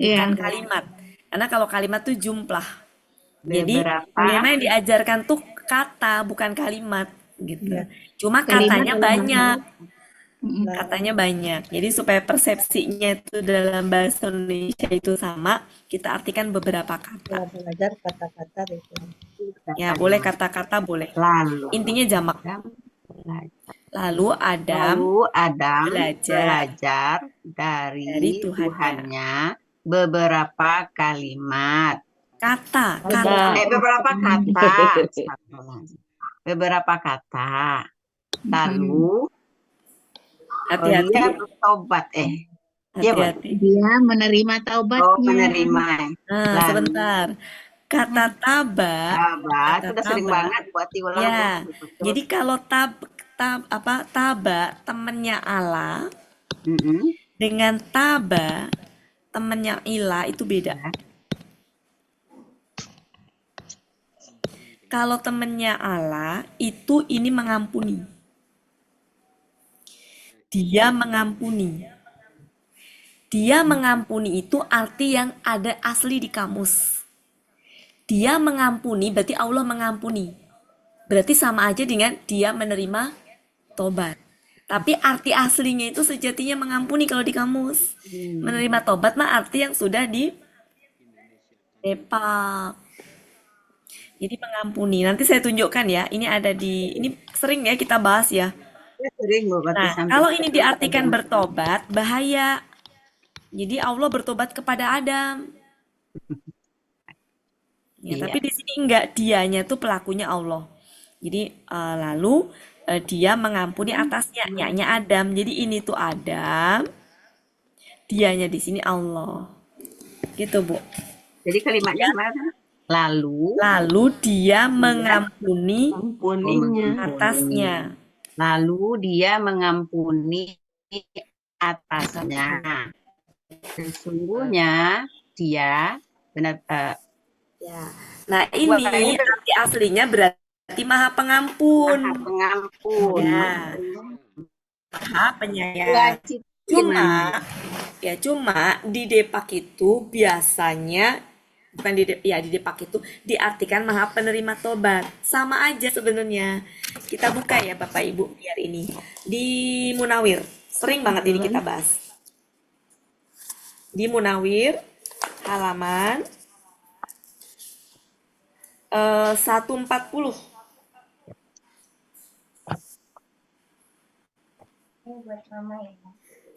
Speaker 2: bukan
Speaker 5: Iya.
Speaker 2: kalimat. Karena kalau kalimat tuh jumlah. Jadi
Speaker 6: Beberapa
Speaker 2: memang yang diajarkan tuh kata, bukan kalimat gitu.
Speaker 3: Iya.
Speaker 2: Cuma
Speaker 5: Kalimat
Speaker 2: katanya
Speaker 5: dalam
Speaker 2: banyak.
Speaker 5: Mm-mm.
Speaker 2: Katanya banyak. Jadi supaya persepsinya itu dalam bahasa Indonesia itu sama, kita artikan beberapa kata.
Speaker 3: Setelah belajar kata-kata itu.
Speaker 2: Ya, boleh kata-kata boleh.
Speaker 6: lalu
Speaker 2: Intinya jamak.
Speaker 6: Adam belajar.
Speaker 2: Lalu Adam
Speaker 6: Lalu Adam
Speaker 2: belajar
Speaker 6: belajar
Speaker 2: dari
Speaker 6: dari
Speaker 2: Tuhannya.
Speaker 6: Tuhannya beberapa kalimat.
Speaker 2: Kata.
Speaker 6: Beberapa kata. Beberapa kata. Lalu
Speaker 2: Hati-hati.
Speaker 6: dia bertobat. Dia
Speaker 2: Hati-hati.
Speaker 5: Dia menerima taubatnya.
Speaker 6: menerima.
Speaker 2: Nah,
Speaker 6: Lalu
Speaker 2: sebentar. Kata taba,
Speaker 6: Sahabat,
Speaker 2: kata
Speaker 6: udah sering
Speaker 2: taba.
Speaker 6: banget buat diulang.
Speaker 2: Ya.
Speaker 6: Betul.
Speaker 2: Jadi kalau taba temennya Allah
Speaker 6: Mm-mm.
Speaker 2: dengan taba temennya ilah itu beda. Kalau temennya Allah itu ini mengampuni. Dia mengampuni. Dia mengampuni itu arti yang ada asli di kamus. Dia mengampuni berarti Allah mengampuni. Berarti sama aja dengan dia menerima tobat. Tapi arti aslinya itu sejatinya mengampuni kalau di kamus. Menerima tobat mah arti yang sudah di depak. Jadi mengampuni. Nanti saya tunjukkan ya. Ini ada ini sering ya kita bahas ya.
Speaker 6: Sering Bu, berarti
Speaker 2: Nah,
Speaker 6: sampai
Speaker 2: kalau ini diartikan bertobat, bahaya. Jadi Allah bertobat kepada Adam. Ya,
Speaker 6: Iya.
Speaker 2: tapi di sini enggak, dianya tuh pelakunya Allah. Jadi lalu dia mengampuni atasnya, nya Adam. Jadi ini tuh Adam, dianya di sini Allah. Gitu, Bu.
Speaker 6: Jadi kalimatnya gimana?
Speaker 2: Lalu dia mengampuni
Speaker 7: Ampuninya.
Speaker 2: atasnya.
Speaker 6: Lalu dia mengampuni atasnya. Sesungguhnya dia benar.
Speaker 2: Ya. Nah, ini arti aslinya berarti Maha Pengampun.
Speaker 6: Maha Pengampun.
Speaker 2: Ya. Maha Penyayang. Cuma di depak itu biasanya bukan di depak itu diartikan Maha Penerima Tobat. Sama aja sebenarnya. Kita buka ya Bapak Ibu biar ini. Di Munawir. Sering banget ini kita bahas. Di Munawir halaman 140.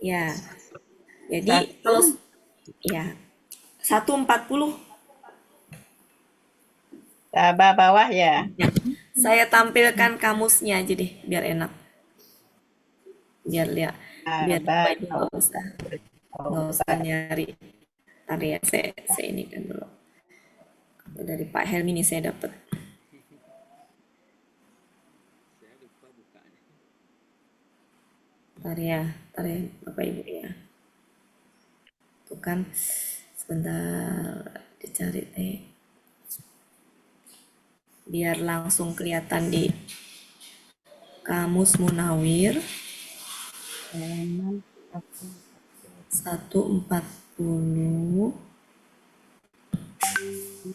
Speaker 2: Ya. Jadi kalau ya 140
Speaker 6: bawah ya.
Speaker 2: saya tampilkan kamusnya aja deh biar enak. Biar lihat biar Bapak Ibu nggak usah nyari. Ntar ya saya ini kan dulu. Dari Pak Helmi ini saya dapat. Ntar ya Bapak Ibu ya. Tuh kan sebentar dicari biar langsung kelihatan di Kamus Munawir 140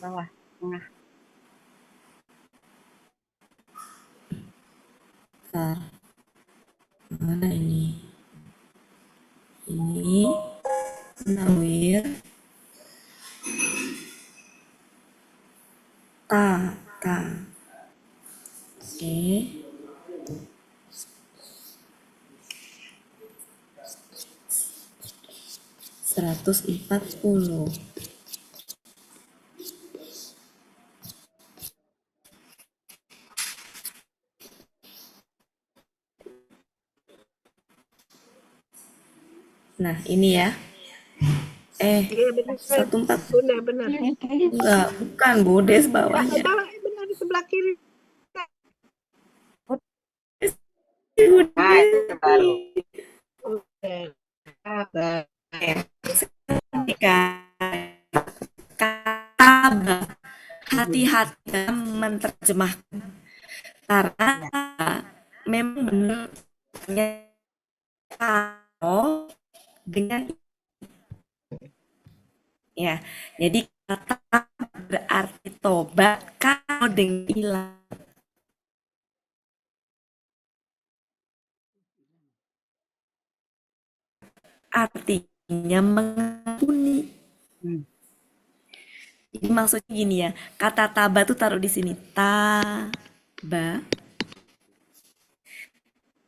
Speaker 6: Bawah tengah.
Speaker 2: Mana ini? Ini Munawir ta. Oke. 140. Nah, ini ya.
Speaker 4: Iya benar,
Speaker 2: 14.
Speaker 4: Bunda benar.
Speaker 2: Enggak, bukan Bu, Des bawahnya.
Speaker 4: Bawah benar di sebelah kiri.
Speaker 6: Nah, itu baru.
Speaker 2: Kata hati-hati dalam menerjemahkan karena memang benar kalau dengan ya, jadi kata berarti tobat kalau dengan hilang artinya mengampuni. Jadi maksudnya gini ya, kata taba tuh taruh di sini. Taba.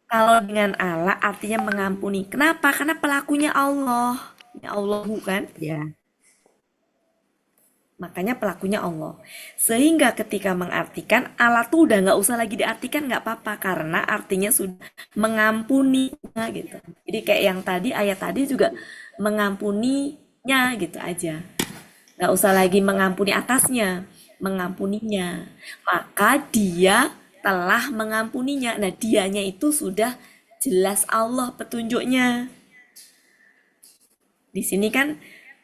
Speaker 2: Kalau dengan Allah artinya mengampuni. Kenapa? Karena pelakunya Allah. Ya Allah bukan?
Speaker 6: Ya.
Speaker 2: Makanya pelakunya Allah. Sehingga ketika mengartikan Allah tuh udah nggak usah lagi diartikan nggak apa-apa karena artinya sudah mengampuni gitu. Jadi kayak yang tadi ayat tadi juga mengampuninya gitu aja. Nggak usah lagi mengampuni atasnya, mengampuninya. Maka dia telah mengampuninya. Nah, dianya itu sudah jelas Allah petunjuknya. Di sini kan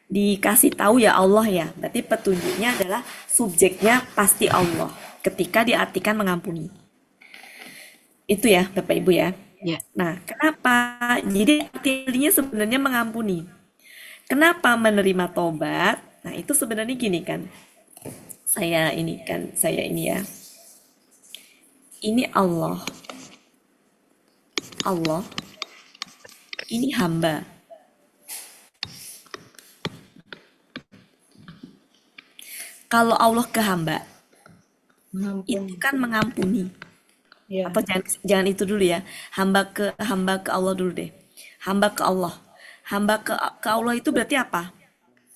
Speaker 2: dikasih tahu ya Allah ya. Berarti petunjuknya adalah subjeknya pasti Allah ketika diartikan mengampuni. Itu ya, Bapak Ibu ya.
Speaker 6: Ya.
Speaker 2: Nah, kenapa? Jadi artinya sebenarnya mengampuni. Kenapa menerima tobat? Nah, itu sebenarnya gini kan. Saya ini ya. Ini Allah. Allah. Ini hamba. Kalau Allah ke hamba, itu kan mengampuni.
Speaker 4: Ya.
Speaker 2: Atau jangan itu dulu ya. Hamba ke Allah dulu deh. Hamba ke Allah. Hamba ke Allah itu berarti apa?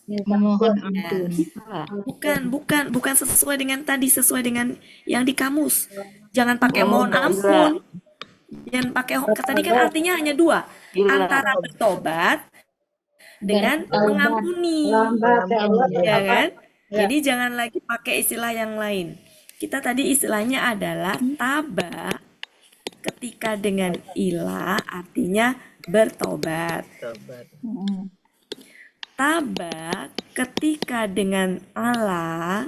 Speaker 5: Memohon ampun.
Speaker 2: Bukan sesuai dengan tadi, sesuai dengan yang di kamus. Jangan pakai mohon ampun. Jangan pakai tadi kan artinya hanya dua, antara bertobat dengan mengampuni, ya kan? Jadi jangan lagi pakai istilah yang lain. Kita tadi istilahnya adalah taba ketika dengan ilah artinya bertobat. Taba ketika dengan Allah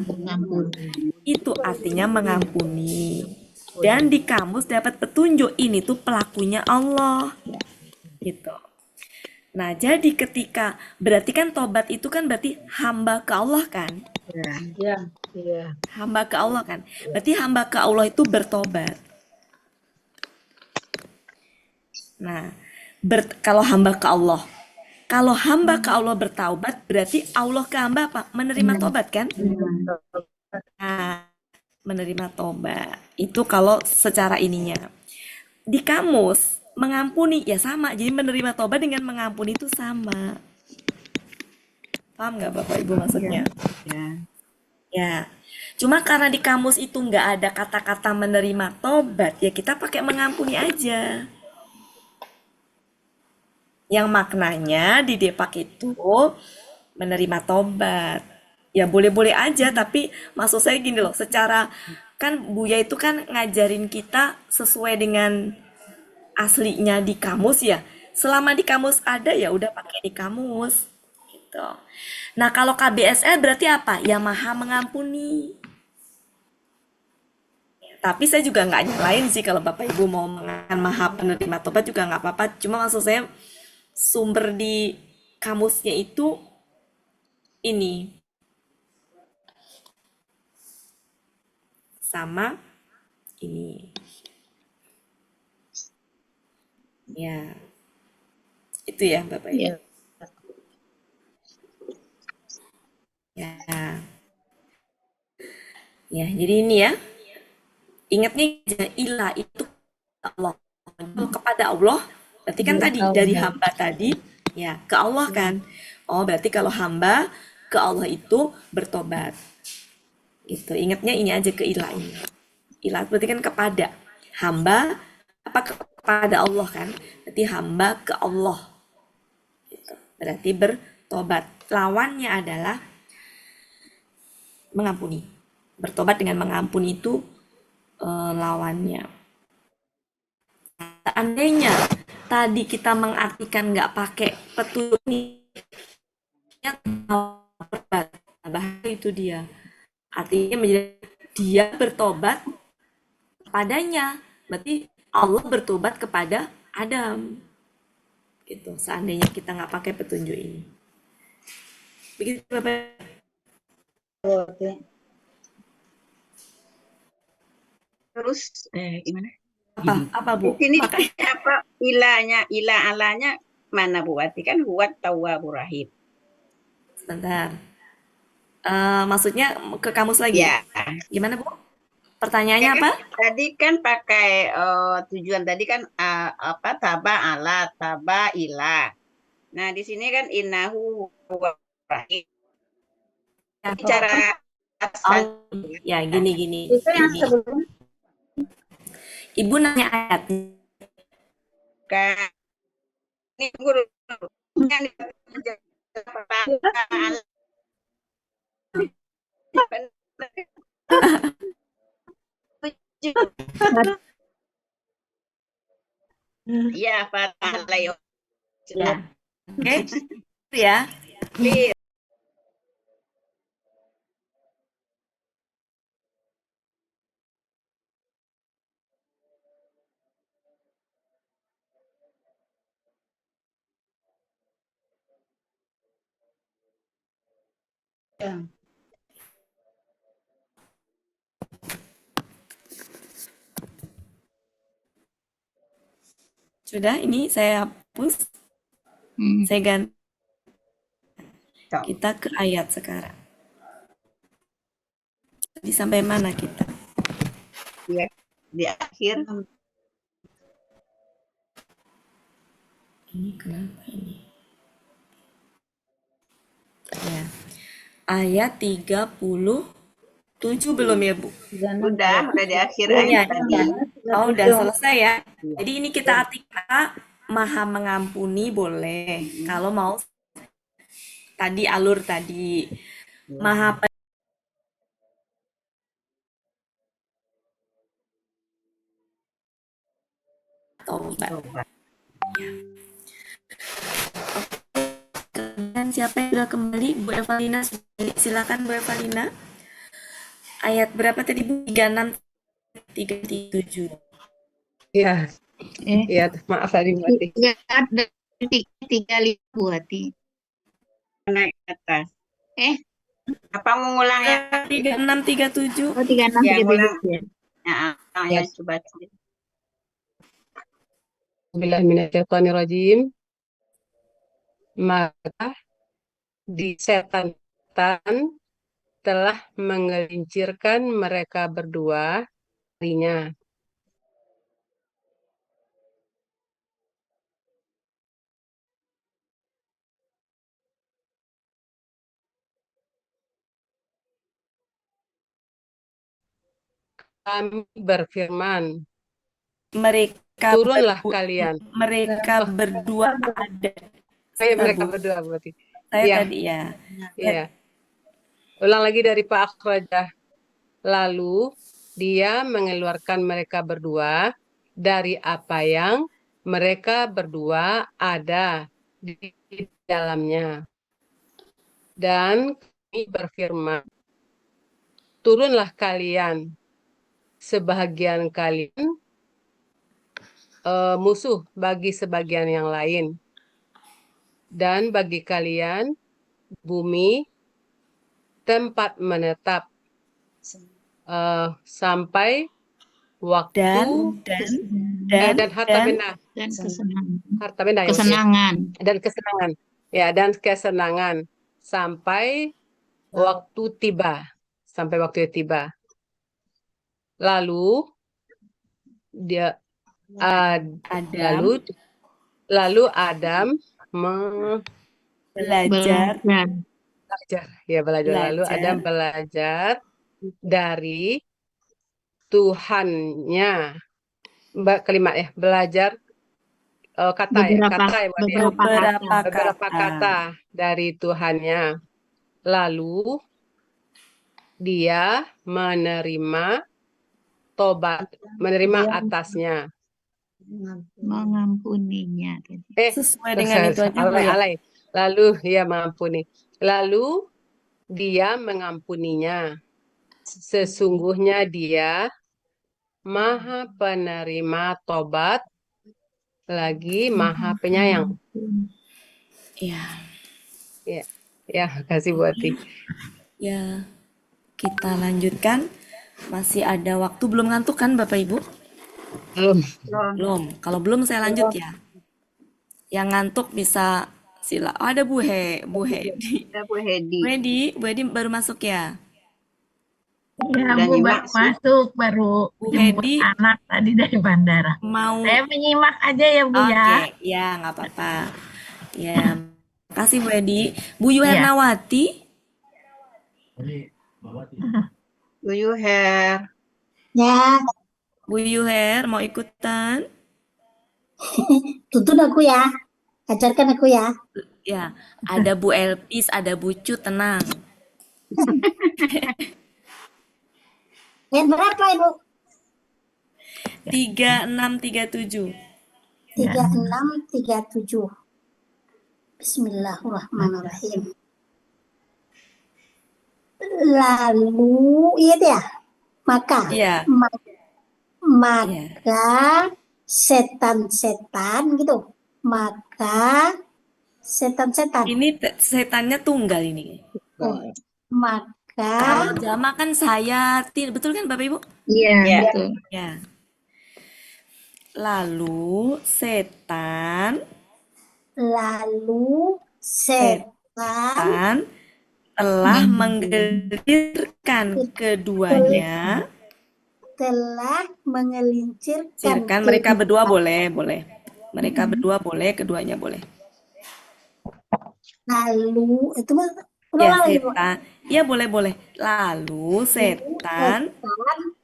Speaker 2: itu artinya mengampuni. Dan di kamus dapat petunjuk ini tuh pelakunya Allah. Gitu. Nah, jadi ketika berarti kan tobat itu kan berarti hamba ke Allah kan?
Speaker 4: Iya.
Speaker 2: Hamba ke Allah kan? Berarti hamba ke Allah itu bertobat. Nah, kalau hamba ke Allah. Kalau hamba ke Allah bertaubat, berarti Allah ke hamba apa? Menerima tobat kan? Nah, menerima tobat. Itu kalau secara ininya. Di kamus, mengampuni ya sama. Jadi menerima tobat dengan mengampuni itu sama. Paham nggak Bapak Ibu maksudnya? Ya. Cuma karena di kamus itu nggak ada kata-kata menerima tobat, ya kita pakai mengampuni aja. Yang maknanya di Depak itu menerima tobat. Ya boleh-boleh aja, tapi maksud saya gini loh, secara kan Buya itu kan ngajarin kita sesuai dengan aslinya di kamus ya. Selama di kamus ada ya udah pakai di kamus gitu. Nah, kalau KBSL berarti apa? Ya Maha Mengampuni. Tapi saya juga nggak nyalain sih kalau Bapak Ibu mau mengatakan Maha Penerima Tobat juga nggak apa-apa. Cuma maksud saya sumber di kamusnya itu ini sama ini. Ya. Itu ya Bapak Ibu. Ya. Ya, jadi ini ya. Ingatnya ilah itu Allah. Kepada Allah, berarti kan tadi dari hamba tadi ya ke Allah kan. Oh, berarti kalau hamba ke Allah itu bertobat. Gitu. Ingatnya ini aja ke ilah ini. Ilah berarti kan kepada. Hamba apa kepada Allah kan? Berarti hamba ke Allah. Gitu. Berarti bertobat. Lawannya adalah mengampuni. Bertobat dengan mengampuni itu lawannya. Seandainya tadi kita mengartikan nggak pakai petunjuk ini, bahaya itu dia. Artinya menjadi dia bertobat padanya. Berarti Allah bertobat kepada Adam. Gitu. Seandainya kita nggak pakai petunjuk ini. Begitu Bapak.
Speaker 3: Oke.
Speaker 5: Terus gimana?
Speaker 2: Apa Bu?
Speaker 5: Di sini
Speaker 2: Makanya
Speaker 5: apa ilahnya, ilah alanya mana Bu? Berarti kan huwat tawwabur rahim.
Speaker 2: sebentar. Maksudnya ke kamus lagi?
Speaker 5: Ya.
Speaker 2: Gimana Bu? Pertanyaannya
Speaker 5: Ya kan,
Speaker 2: apa?
Speaker 5: tadi kan pakai tujuan tadi kan apa taba ala, taba ilah. Nah, di sini kan innahu huwa rahim. Cara
Speaker 2: Oh, ya gini.
Speaker 3: Itu yang sebelum
Speaker 2: Ibu nanya ayat.
Speaker 5: kan ini guru yang ya fatah layo.
Speaker 2: Ya. Oke. Ya. Sudah, ini saya hapus. Saya ganti. Kita ke ayat sekarang. Di sampai mana kita?
Speaker 5: Ya, di akhir.
Speaker 2: Ini kenapa ini? Ya. Ayat 37 belum ya, Bu?
Speaker 5: Udah di akhir
Speaker 2: Oh,
Speaker 5: ayat
Speaker 2: ya.
Speaker 5: tadi.
Speaker 2: Oh, udah selesai ya. Jadi ini kita artikan maha mengampuni boleh. Kalau mau tadi alur tadi. Maha taubat. Ya. Kemudian siapa yang sudah kembali? Bu Evalina, silakan Bu Evalina. Ayat berapa tadi Bu? 36 37.
Speaker 10: Ya, ya, maaf tadi mati.
Speaker 5: Ya, ada 35 buati. Naik ke atas. Apa mau ngulang ya?
Speaker 2: 36 37.
Speaker 5: Oh, 36 Ya, 37
Speaker 10: ngulang.
Speaker 5: ya. Ya, coba.
Speaker 10: Bismillahirrahmanirrahim. Maka di setan telah menggelincirkan mereka berdua darinya. Kami berfirman, turunlah kalian.
Speaker 2: Mereka berdua ada.
Speaker 10: Mereka berdua berarti.
Speaker 2: Saya
Speaker 10: Ya.
Speaker 2: tadi ya.
Speaker 10: Iya. Ulang lagi dari Pak Akhrajah. Lalu dia mengeluarkan mereka berdua dari apa yang mereka berdua ada di dalamnya. Dan kami berfirman, turunlah kalian, sebahagian kalian musuh bagi sebagian yang lain. Dan bagi kalian, bumi tempat menetap sampai waktu dan harta benda
Speaker 5: Dan kesenangan.
Speaker 10: harta benda
Speaker 5: Kesenangan.
Speaker 10: dan kesenangan ya dan kesenangan sampai waktu tiba lalu dia lalu Adam
Speaker 2: Belajar.
Speaker 10: Belajar. Ya, belajar. Lalu ada belajar dari Tuhannya. Kalimat ya, belajar kata ya, kata ya berarti ya. Beberapa kata dari Tuhannya. Lalu dia menerima tobat, menerima atasnya.
Speaker 6: Mengampuninya.
Speaker 2: Sesuai dengan itu aja, Bu, ya?
Speaker 10: alay. Lalu dia mengampuni. Lalu dia mengampuninya. Sesungguhnya dia Maha penerima tobat, lagi Maha penyayang.
Speaker 2: Iya.
Speaker 10: Ya, kasih Bu Ati.
Speaker 2: Ya, kita lanjutkan. Masih ada waktu, belum ngantuk kan Bapak Ibu? Belum. Kalau belum saya lanjut ya. Yang ngantuk bisa sila. Oh, ada Bu Hedi.
Speaker 6: Bu Hedi.
Speaker 2: Bu Hedi baru masuk ya?
Speaker 6: Ya,
Speaker 5: Udah
Speaker 6: Bu
Speaker 5: nyimak
Speaker 6: baru
Speaker 5: sih.
Speaker 6: masuk, baru
Speaker 2: Bu
Speaker 6: jemput
Speaker 2: Hedi
Speaker 6: anak tadi dari bandara.
Speaker 2: mau.
Speaker 6: Saya menyimak aja ya Bu ya.
Speaker 2: Oke, ya nggak apa-apa. Ya, makasih Bu Hedi. Bu Yuhernawati.
Speaker 5: Do you have?
Speaker 3: Ya,
Speaker 2: Bu Yuher mau ikutan?
Speaker 3: tuntun aku ya. Ajarkan aku ya.
Speaker 2: Ya, ada Bu Elpis, ada Bu Cut, tenang.
Speaker 3: Ayat berapa Ibu?
Speaker 2: 3637.
Speaker 3: 3637. Bismillahirrahmanirrahim. Lalu, iya itu ya? Maka,
Speaker 2: Iya.
Speaker 3: maka setan-setan gitu. Maka setan-setan.
Speaker 2: Ini setannya tunggal ini.
Speaker 3: Maka
Speaker 2: Kalau jama kan saya, betul kan Bapak Ibu?
Speaker 6: Iya, betul.
Speaker 2: Ya. Lalu setan telah menggelincirkan keduanya.
Speaker 3: Telah menggelincirkan
Speaker 2: Mereka berdua boleh. Mereka berdua boleh, keduanya boleh.
Speaker 3: Lalu itu mah
Speaker 2: Ya, setan. Ya, boleh. Lalu setan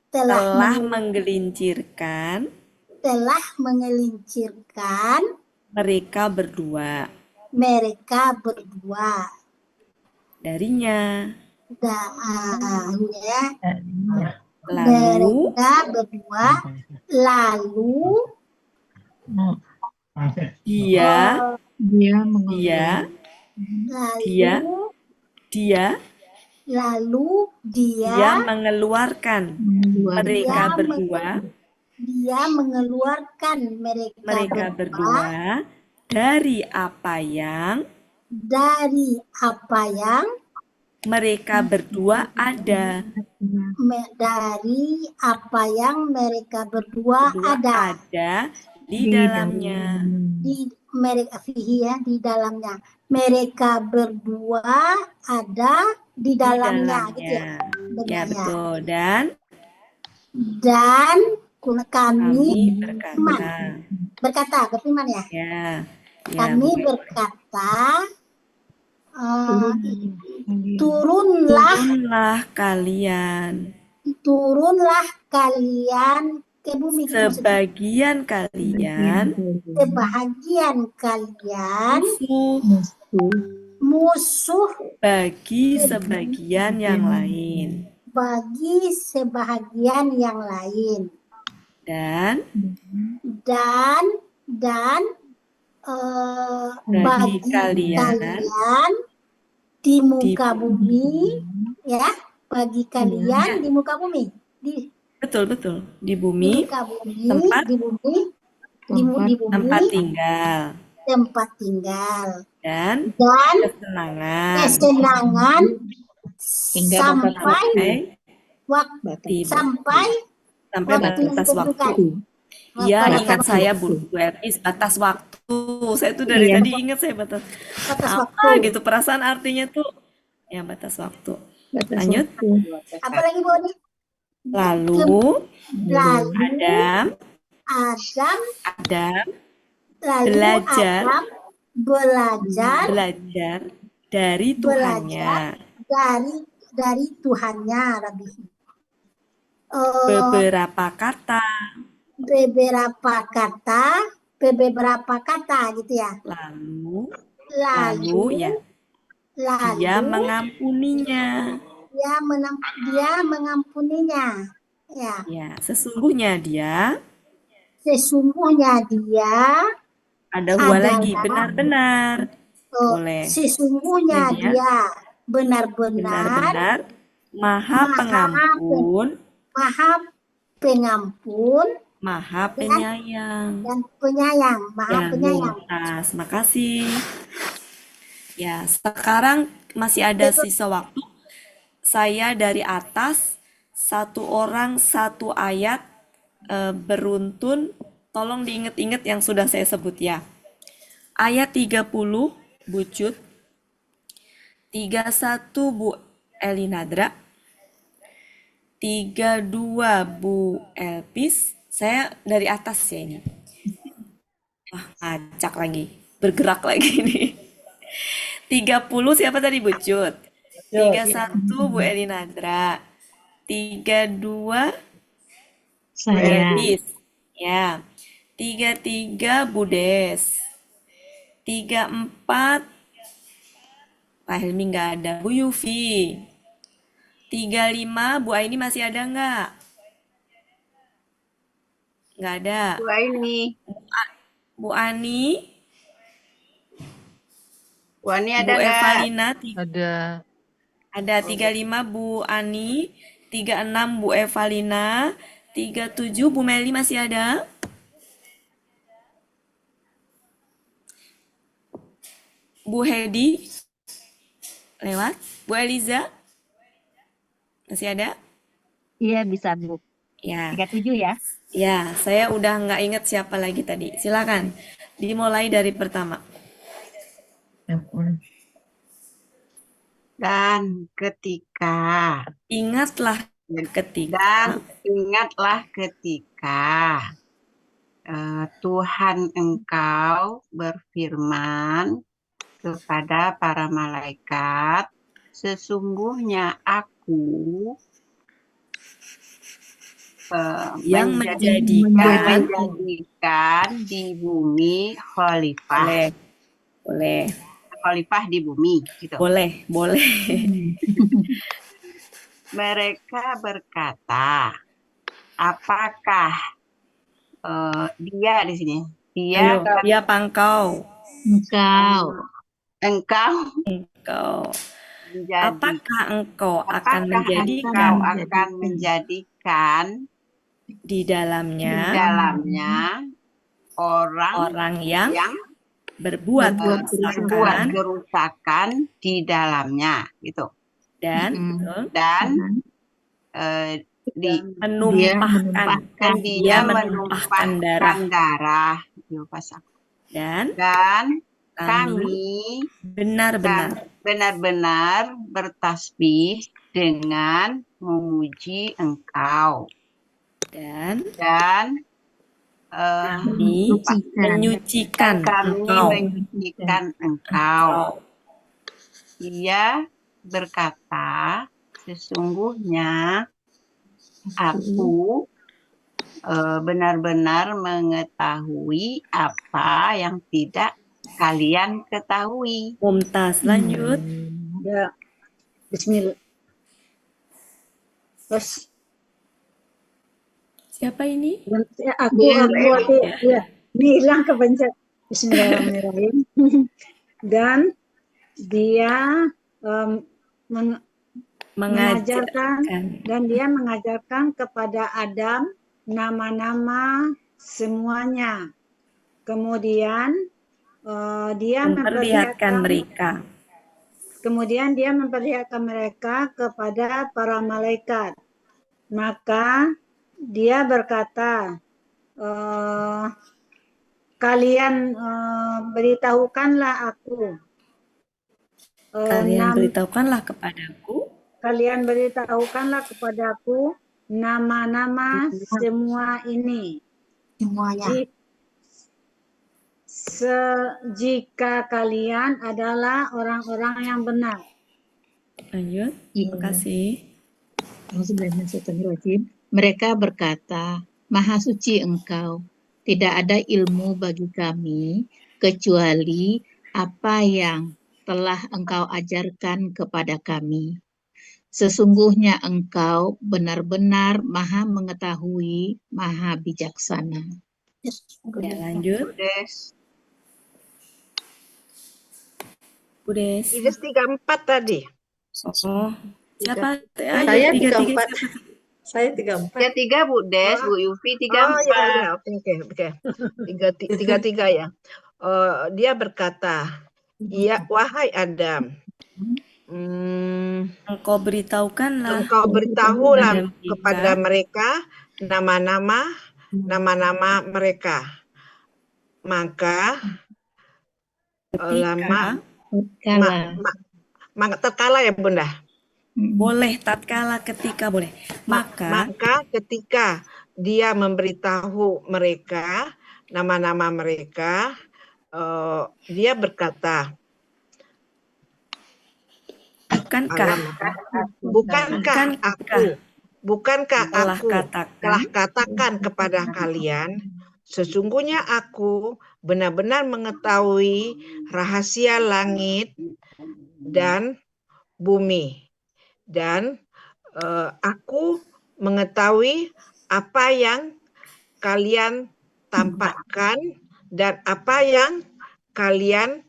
Speaker 2: telah menggelincirkan
Speaker 3: mereka berdua
Speaker 2: darinya.
Speaker 3: Mereka berdua lalu dia mengeluarkan mereka berdua dari apa yang mereka berdua ada. Di dalamnya. Di dalamnya. Mereka berdua ada di dalamnya. Gitu ya. Ya, betul. Dan kami berfirman ya. Kami berkata, turunlah kalian ke bumi. Sebagian kalian musuh bagi sebagian yang lain. Dan bagi kalian di muka bumi, ya, bagi kalian di muka bumi. Betul. Di bumi, tempat tinggal. Dan kesenangan sampai batas waktu. Iya, ingat saya Bu Eris, batas waktu. Saya tuh dari tadi ingat saya batas waktu. Gitu, perasaan artinya tuh ya batas waktu. Lanjut. Apa lagi Bu? Lalu Adam belajar belajar dari
Speaker 11: belajar
Speaker 3: Tuhannya.
Speaker 11: dari Tuhannya, Rabbi.
Speaker 3: Beberapa kata.
Speaker 11: Beberapa kata gitu ya.
Speaker 3: Lalu
Speaker 11: Lalu
Speaker 3: dia mengampuninya.
Speaker 11: dia mengampuninya.
Speaker 3: Ya, sesungguhnya dia ada lagi benar-benar. Boleh.
Speaker 11: Sesungguhnya dia benar-benar
Speaker 3: Maha Pengampun, Maha Penyayang.
Speaker 11: dan penyayang, Maha Penyayang.
Speaker 3: Mumtaz. Makasih. Ya, sekarang masih ada sisa waktu. Saya dari atas, satu orang satu ayat beruntun. Tolong diingat-ingat yang sudah saya sebut ya. Ayat 30 Bu Cut, 31 Bu Elinadra, 32 Bu Elpis. Saya dari atas ya ini. Wah, ngacak lagi. Bergerak lagi nih. 30 siapa tadi Bu Cut? 31 Bu Elinadra. 32 Bu Elpis. Ya. 33 Bu Des. 34 Pak Helmi nggak ada. Bu Yufi. 35 Bu Aini masih ada nggak? Nggak ada.
Speaker 5: Bu Aini.
Speaker 3: Bu Ani.
Speaker 5: Bu Ani ada
Speaker 3: Bu
Speaker 5: nggak?
Speaker 3: Evalina.
Speaker 9: Ada.
Speaker 3: Ada 35 Bu Ani. 36 Bu Evalina. 37 Bu Meli masih ada? Bu Hedi lewat. Bu Eliza masih ada?
Speaker 6: Iya bisa Bu.
Speaker 3: Ya.
Speaker 6: 37 ya.
Speaker 3: Ya, saya udah nggak ingat siapa lagi tadi. Silakan dimulai dari pertama.
Speaker 5: Dan ketika.
Speaker 3: Ingatlah ketika.
Speaker 5: Dan ingatlah ketika Tuhan engkau berfirman kepada para malaikat, sesungguhnya aku
Speaker 3: yang menjadikan
Speaker 5: di bumi khalifah.
Speaker 3: Boleh.
Speaker 5: Khalifah di bumi gitu.
Speaker 3: Boleh.
Speaker 5: Mereka berkata, apakah dia di sini? Dia
Speaker 3: apa engkau?
Speaker 5: Engkau.
Speaker 3: Apakah engkau akan
Speaker 5: menjadikan
Speaker 3: di dalamnya orang yang berbuat
Speaker 5: kerusakan di dalamnya gitu.
Speaker 3: Dan menumpahkan darah. Dan kami
Speaker 5: benar-benar bertasbih dengan memuji engkau. Dan
Speaker 3: menyucikan engkau.
Speaker 5: Ia berkata, sesungguhnya aku benar-benar mengetahui apa yang tidak kalian ketahui.
Speaker 3: Mumtaz, lanjut.
Speaker 12: Ya, Bismillah. Terus
Speaker 3: siapa ini?
Speaker 12: Aku ya. Ini hilang kepencet. Bismillahirrahmanirrahim. Dan dia mengajarkan kepada Adam nama-nama semuanya. Kemudian dia memperlihatkan mereka kepada para malaikat. Maka dia berkata, kalian beritahukanlah aku. Kalian beritahukanlah kepadaku nama-nama semua ini. jika kalian adalah orang-orang yang benar.
Speaker 3: Lanjut.
Speaker 13: Iya.
Speaker 3: Terima kasih.
Speaker 13: Bismillahirrahmanirrahim. Mereka berkata, Maha suci Engkau, tidak ada ilmu bagi kami kecuali apa yang telah Engkau ajarkan kepada kami. Sesungguhnya Engkau benar-benar Maha mengetahui, Maha bijaksana.
Speaker 3: Ya, lanjut. Budes.
Speaker 4: Ides 34 tadi.
Speaker 3: Oh, siapa? Ayo,
Speaker 10: Saya
Speaker 3: 33
Speaker 10: 34.
Speaker 3: siapa?
Speaker 10: Saya 34.
Speaker 5: 33 Bu Des, Bu Yufi 34.
Speaker 4: Oh ya, oke. 33 ya. Dia berkata, ya wahai Adam,
Speaker 3: Engkau beritahukanlah
Speaker 4: beritahulah kepada mereka nama-nama mereka. Maka terkala ya Bunda.
Speaker 3: Boleh, tatkala, ketika boleh. Maka
Speaker 4: ketika dia memberitahu mereka nama-nama mereka, dia berkata, bukankah aku telah katakan kepada kalian, sesungguhnya aku benar-benar mengetahui rahasia langit dan bumi, dan aku mengetahui apa yang kalian tampakkan dan apa yang kalian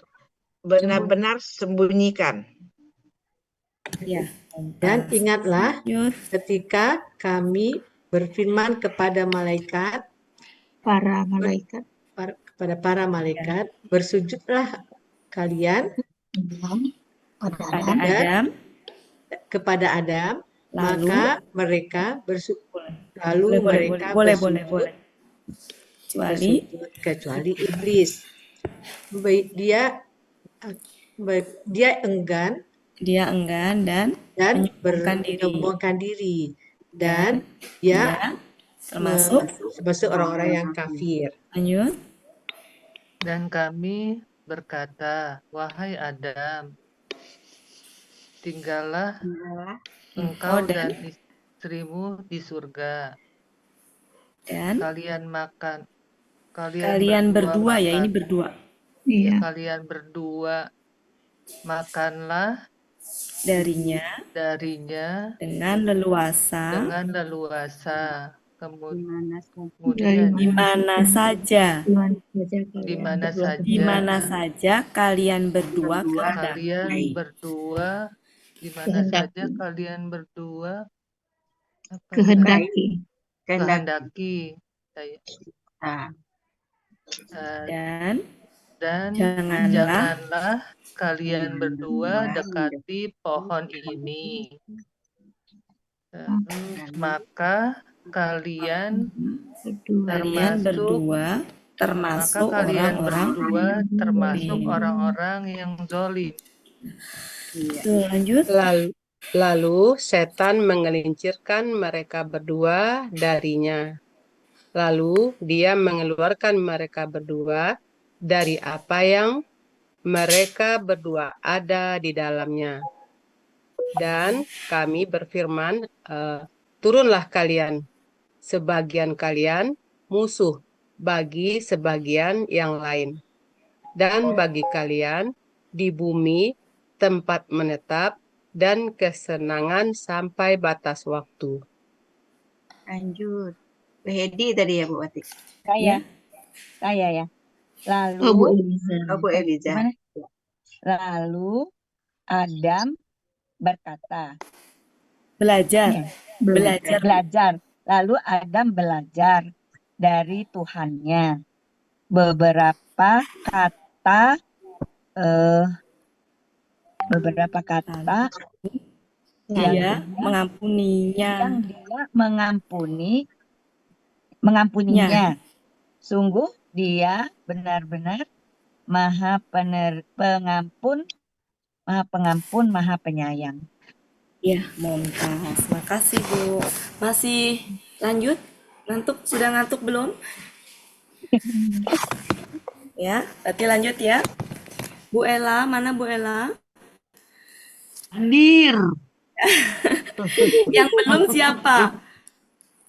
Speaker 4: benar-benar sembunyikan.
Speaker 3: Ya.
Speaker 10: Dan ingatlah ketika kami berfirman kepada kepada para malaikat, bersujudlah kalian kepada Adam, maka mereka bersujud. Lalu mereka bersujud kecuali iblis. Dia enggan dan menyombongkan diri, dan dia termasuk orang-orang yang kafir.
Speaker 3: Lanjut.
Speaker 9: Dan kami berkata, wahai Adam, tinggallah engkau dan istrimu di surga.
Speaker 3: Dan
Speaker 9: kalian berdua
Speaker 3: ya, ini berdua.
Speaker 9: Iya. Kalian berdua makanlah
Speaker 3: darinya dengan leluasa. Kemudian di mana saja kalian berdua
Speaker 13: kehendaki.
Speaker 9: Dan janganlah kalian berdua dekati pohon ini. Maka kalian berdua termasuk orang-orang yang zalim.
Speaker 3: Lanjut.
Speaker 10: Lalu setan mengelincirkan mereka berdua darinya. Lalu dia mengeluarkan mereka berdua dari apa yang mereka berdua ada di dalamnya. Dan kami berfirman, turunlah kalian, sebagian kalian musuh bagi sebagian yang lain. Dan bagi kalian di bumi tempat menetap dan kesenangan sampai batas waktu.
Speaker 5: Lanjut. Bu Hedi tadi ya Bu Wati.
Speaker 14: Saya ya. Lalu
Speaker 5: Bu Eliza.
Speaker 14: Lalu Adam berkata,
Speaker 3: belajar.
Speaker 14: Lalu Adam belajar dari Tuhannya beberapa kata
Speaker 3: dia mengampuninya.
Speaker 14: Yang dia mengampuninya. Sungguh dia benar-benar Maha Pengampun, Maha Penyayang.
Speaker 3: Ya, mumtaz. Makasih Bu. Masih lanjut? Sudah ngantuk belum? Ya, berarti lanjut ya. Bu Ella, mana Bu Ella?
Speaker 7: Hadir.
Speaker 3: Yang belum siapa?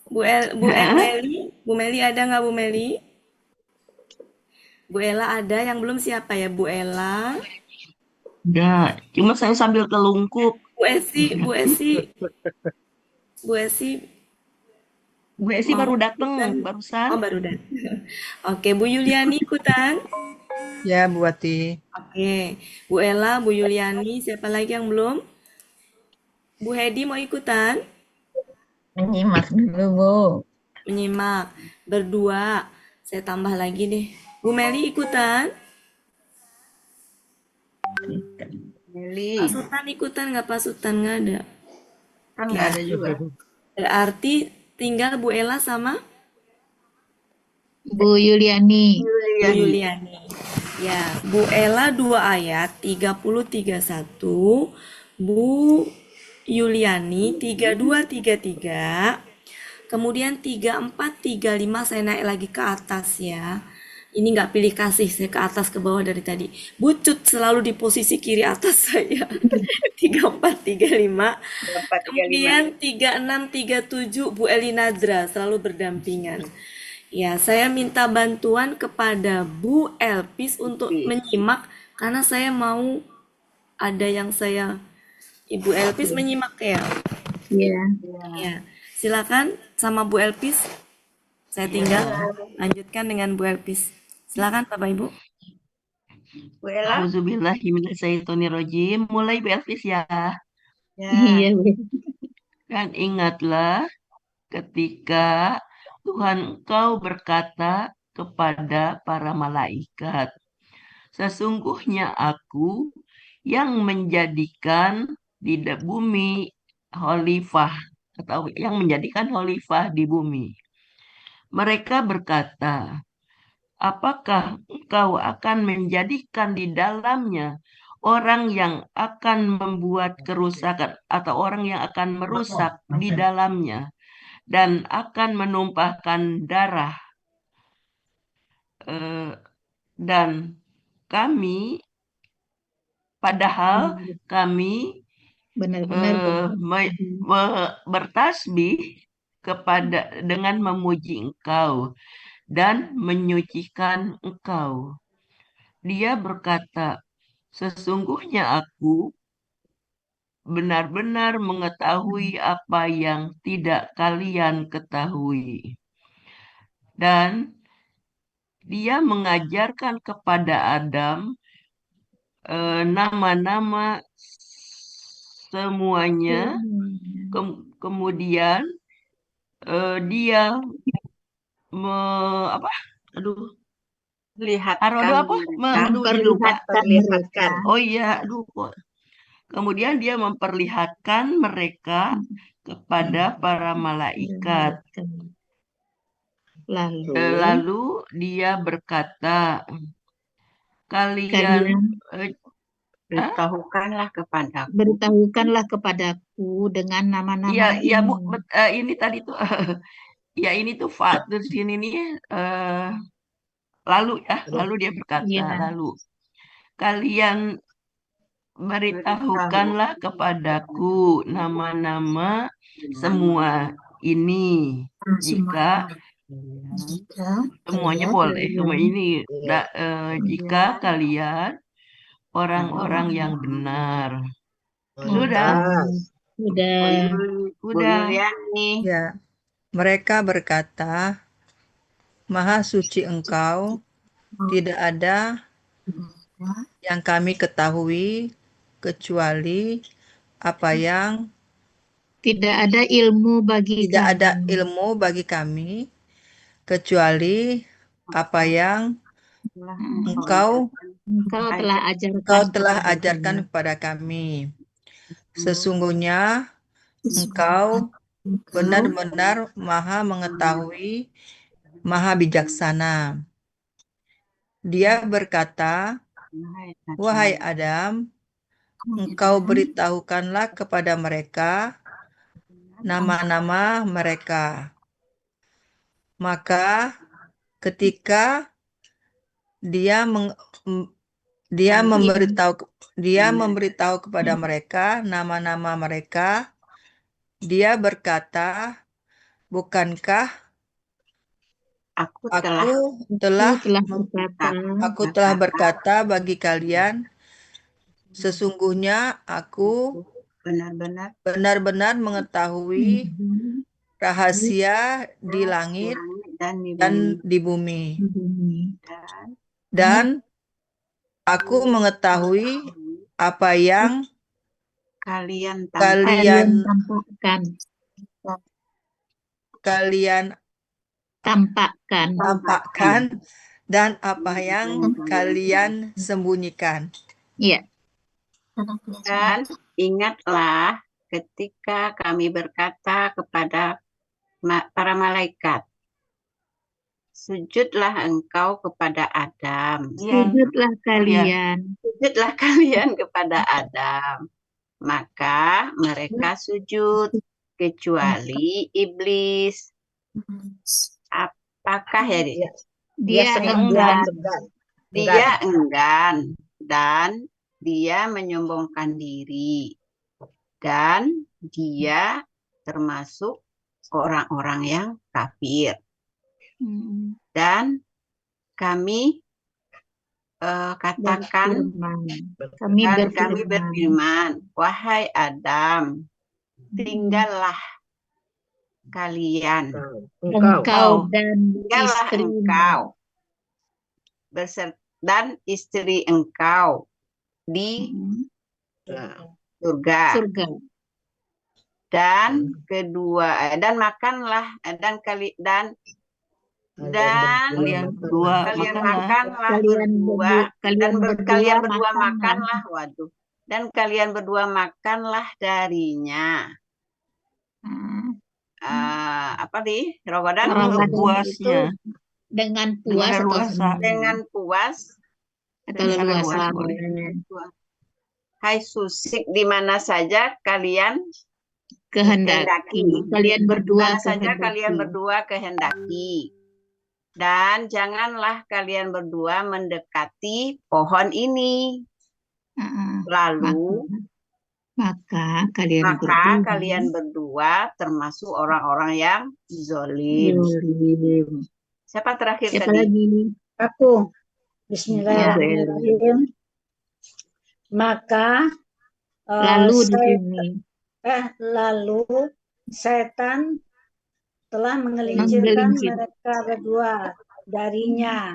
Speaker 3: Bu Meli, Bu Meli ada nggak Bu Meli? Bu Ella ada, yang belum siapa ya Bu Ella?
Speaker 7: Enggak, cuma saya sambil telungkup.
Speaker 3: Bu Esi, Bu Esi, Bu Esi
Speaker 7: Bu Esi
Speaker 3: mau
Speaker 7: baru datang
Speaker 3: ikutan?
Speaker 7: barusan.
Speaker 3: Oh baru datang. Oke, Bu Yuliani ikutan.
Speaker 9: Ya, Bu Wati.
Speaker 3: Oke, Bu Ella, Bu Yuliani, siapa lagi yang belum? Bu Hedi mau ikutan?
Speaker 14: Menyimak dulu, Bu.
Speaker 3: Menyimak. Berdua. Saya tambah lagi deh. Bu Meli ikutan?
Speaker 5: Meli.
Speaker 3: Pak Sultan ikutan nggak Pak Sultan? Nggak ada.
Speaker 5: Kan nggak ada juga.
Speaker 3: Berarti tinggal Bu Ella sama
Speaker 13: Bu Yuliani.
Speaker 3: Bu Yuliani. Ya, Bu Ella 2 ayat 30-31, Bu Yuliani 32-33, kemudian 34-35 saya naik lagi ke atas ya. Ini nggak pilih kasih, saya ke atas ke bawah dari tadi. Bucut selalu di posisi kiri atas saya. 34-35. Kemudian 36-37 Bu Eli Nadra selalu berdampingan. Ya, saya minta bantuan kepada Bu Elpis untuk menyimak karena saya mau ada yang saya Ibu Elpis menyimak ya.
Speaker 13: Iya.
Speaker 3: Ya, silakan sama Bu Elpis. Saya tinggal lanjutkan dengan Bu Elpis. Silakan Bapak Ibu.
Speaker 5: Bu Ella.
Speaker 7: Auzubillahiminasyaitonirrajim. Mulai Bu Elvis ya.
Speaker 13: Iya, Bu.
Speaker 7: Dan ingatlah ketika Tuhan engkau berkata kepada para malaikat, sesungguhnya aku yang menjadikan di bumi khalifah atau yang menjadikan khalifah di bumi. Mereka berkata, apakah engkau akan menjadikan di dalamnya orang yang akan membuat kerusakan atau orang yang akan merusak di dalamnya dan akan menumpahkan darah? Dan kami, padahal kami
Speaker 13: Benar-benar
Speaker 7: bertasbih dengan memuji engkau dan menyucikan engkau. Dia berkata, sesungguhnya aku benar-benar mengetahui apa yang tidak kalian ketahui. Dan dia mengajarkan kepada Adam nama-nama semuanya. Kemudian dia
Speaker 5: memperlihatkan.
Speaker 7: Oh iya, aduh kok. Kemudian dia memperlihatkan mereka kepada para malaikat. Lalu dia berkata, kalian
Speaker 13: beritahukanlah kepadaku dengan nama-nama ini.
Speaker 7: Ya Bu, ini tadi tuh ya ini tuh di sini nih lalu dia berkata, lalu kalian beritahukanlah kepadaku nama-nama semua ini jika semuanya boleh. Ini jika kalian orang-orang yang benar. Sudah.
Speaker 9: Ya, mereka berkata, Maha suci Engkau, tidak ada yang kami ketahui kecuali apa yang
Speaker 13: tidak ada ilmu
Speaker 9: bagi kami kecuali apa yang Engkau telah ajarkan kepada kami. Sesungguhnya Engkau benar-benar Maha mengetahui, Maha bijaksana. Dia berkata, wahai Adam, engkau beritahukanlah kepada mereka nama-nama mereka. Maka ketika dia meng- m- dia memberitahu kepada mereka nama-nama mereka. Dia berkata, bukankah
Speaker 6: Aku telah
Speaker 9: aku telah berkata bagi kalian, sesungguhnya aku
Speaker 6: benar-benar
Speaker 9: benar-benar mengetahui rahasia di langit
Speaker 6: dan di
Speaker 9: dan
Speaker 6: bumi.
Speaker 9: di bumi.
Speaker 6: Dan
Speaker 9: Dan aku mengetahui apa yang
Speaker 6: kalian
Speaker 13: tampakkan.
Speaker 9: dan apa yang kalian sembunyikan.
Speaker 13: Iya.
Speaker 6: Dan ingatlah ketika kami berkata kepada para malaikat, sujudlah engkau kepada Adam.
Speaker 13: Sujudlah kalian.
Speaker 6: Sujudlah kalian kepada Adam. Maka mereka sujud, kecuali iblis. Apakah ya dia?
Speaker 13: Dia
Speaker 6: enggan. Dia enggan dan dia menyombongkan diri. Dan dia termasuk orang-orang yang kafir. Dan kami katakan
Speaker 13: kami
Speaker 6: berfirman, wahai Adam, tinggallah kalian,
Speaker 13: engkau dan
Speaker 6: tinggallah engkau dan istri engkau di surga. Dan makanlah dan kalian berdua makanlah, dan kalian berdua makanlah darinya. Apa di Ramadan
Speaker 13: puasnya dengan puas atau leluasa.
Speaker 6: Hai susik di mana saja kalian
Speaker 13: kehendaki. Kalian berdua
Speaker 6: kehendaki. Dan janganlah kalian berdua mendekati pohon ini. Lalu
Speaker 13: maka
Speaker 6: kalian berdua termasuk orang-orang yang zalim. Siapa terakhir
Speaker 12: Siapa
Speaker 6: tadi?
Speaker 12: lagi? Aku. Bismillahirrahmanirrahim. Maka lalu setan telah menggelincirkan mereka berdua darinya.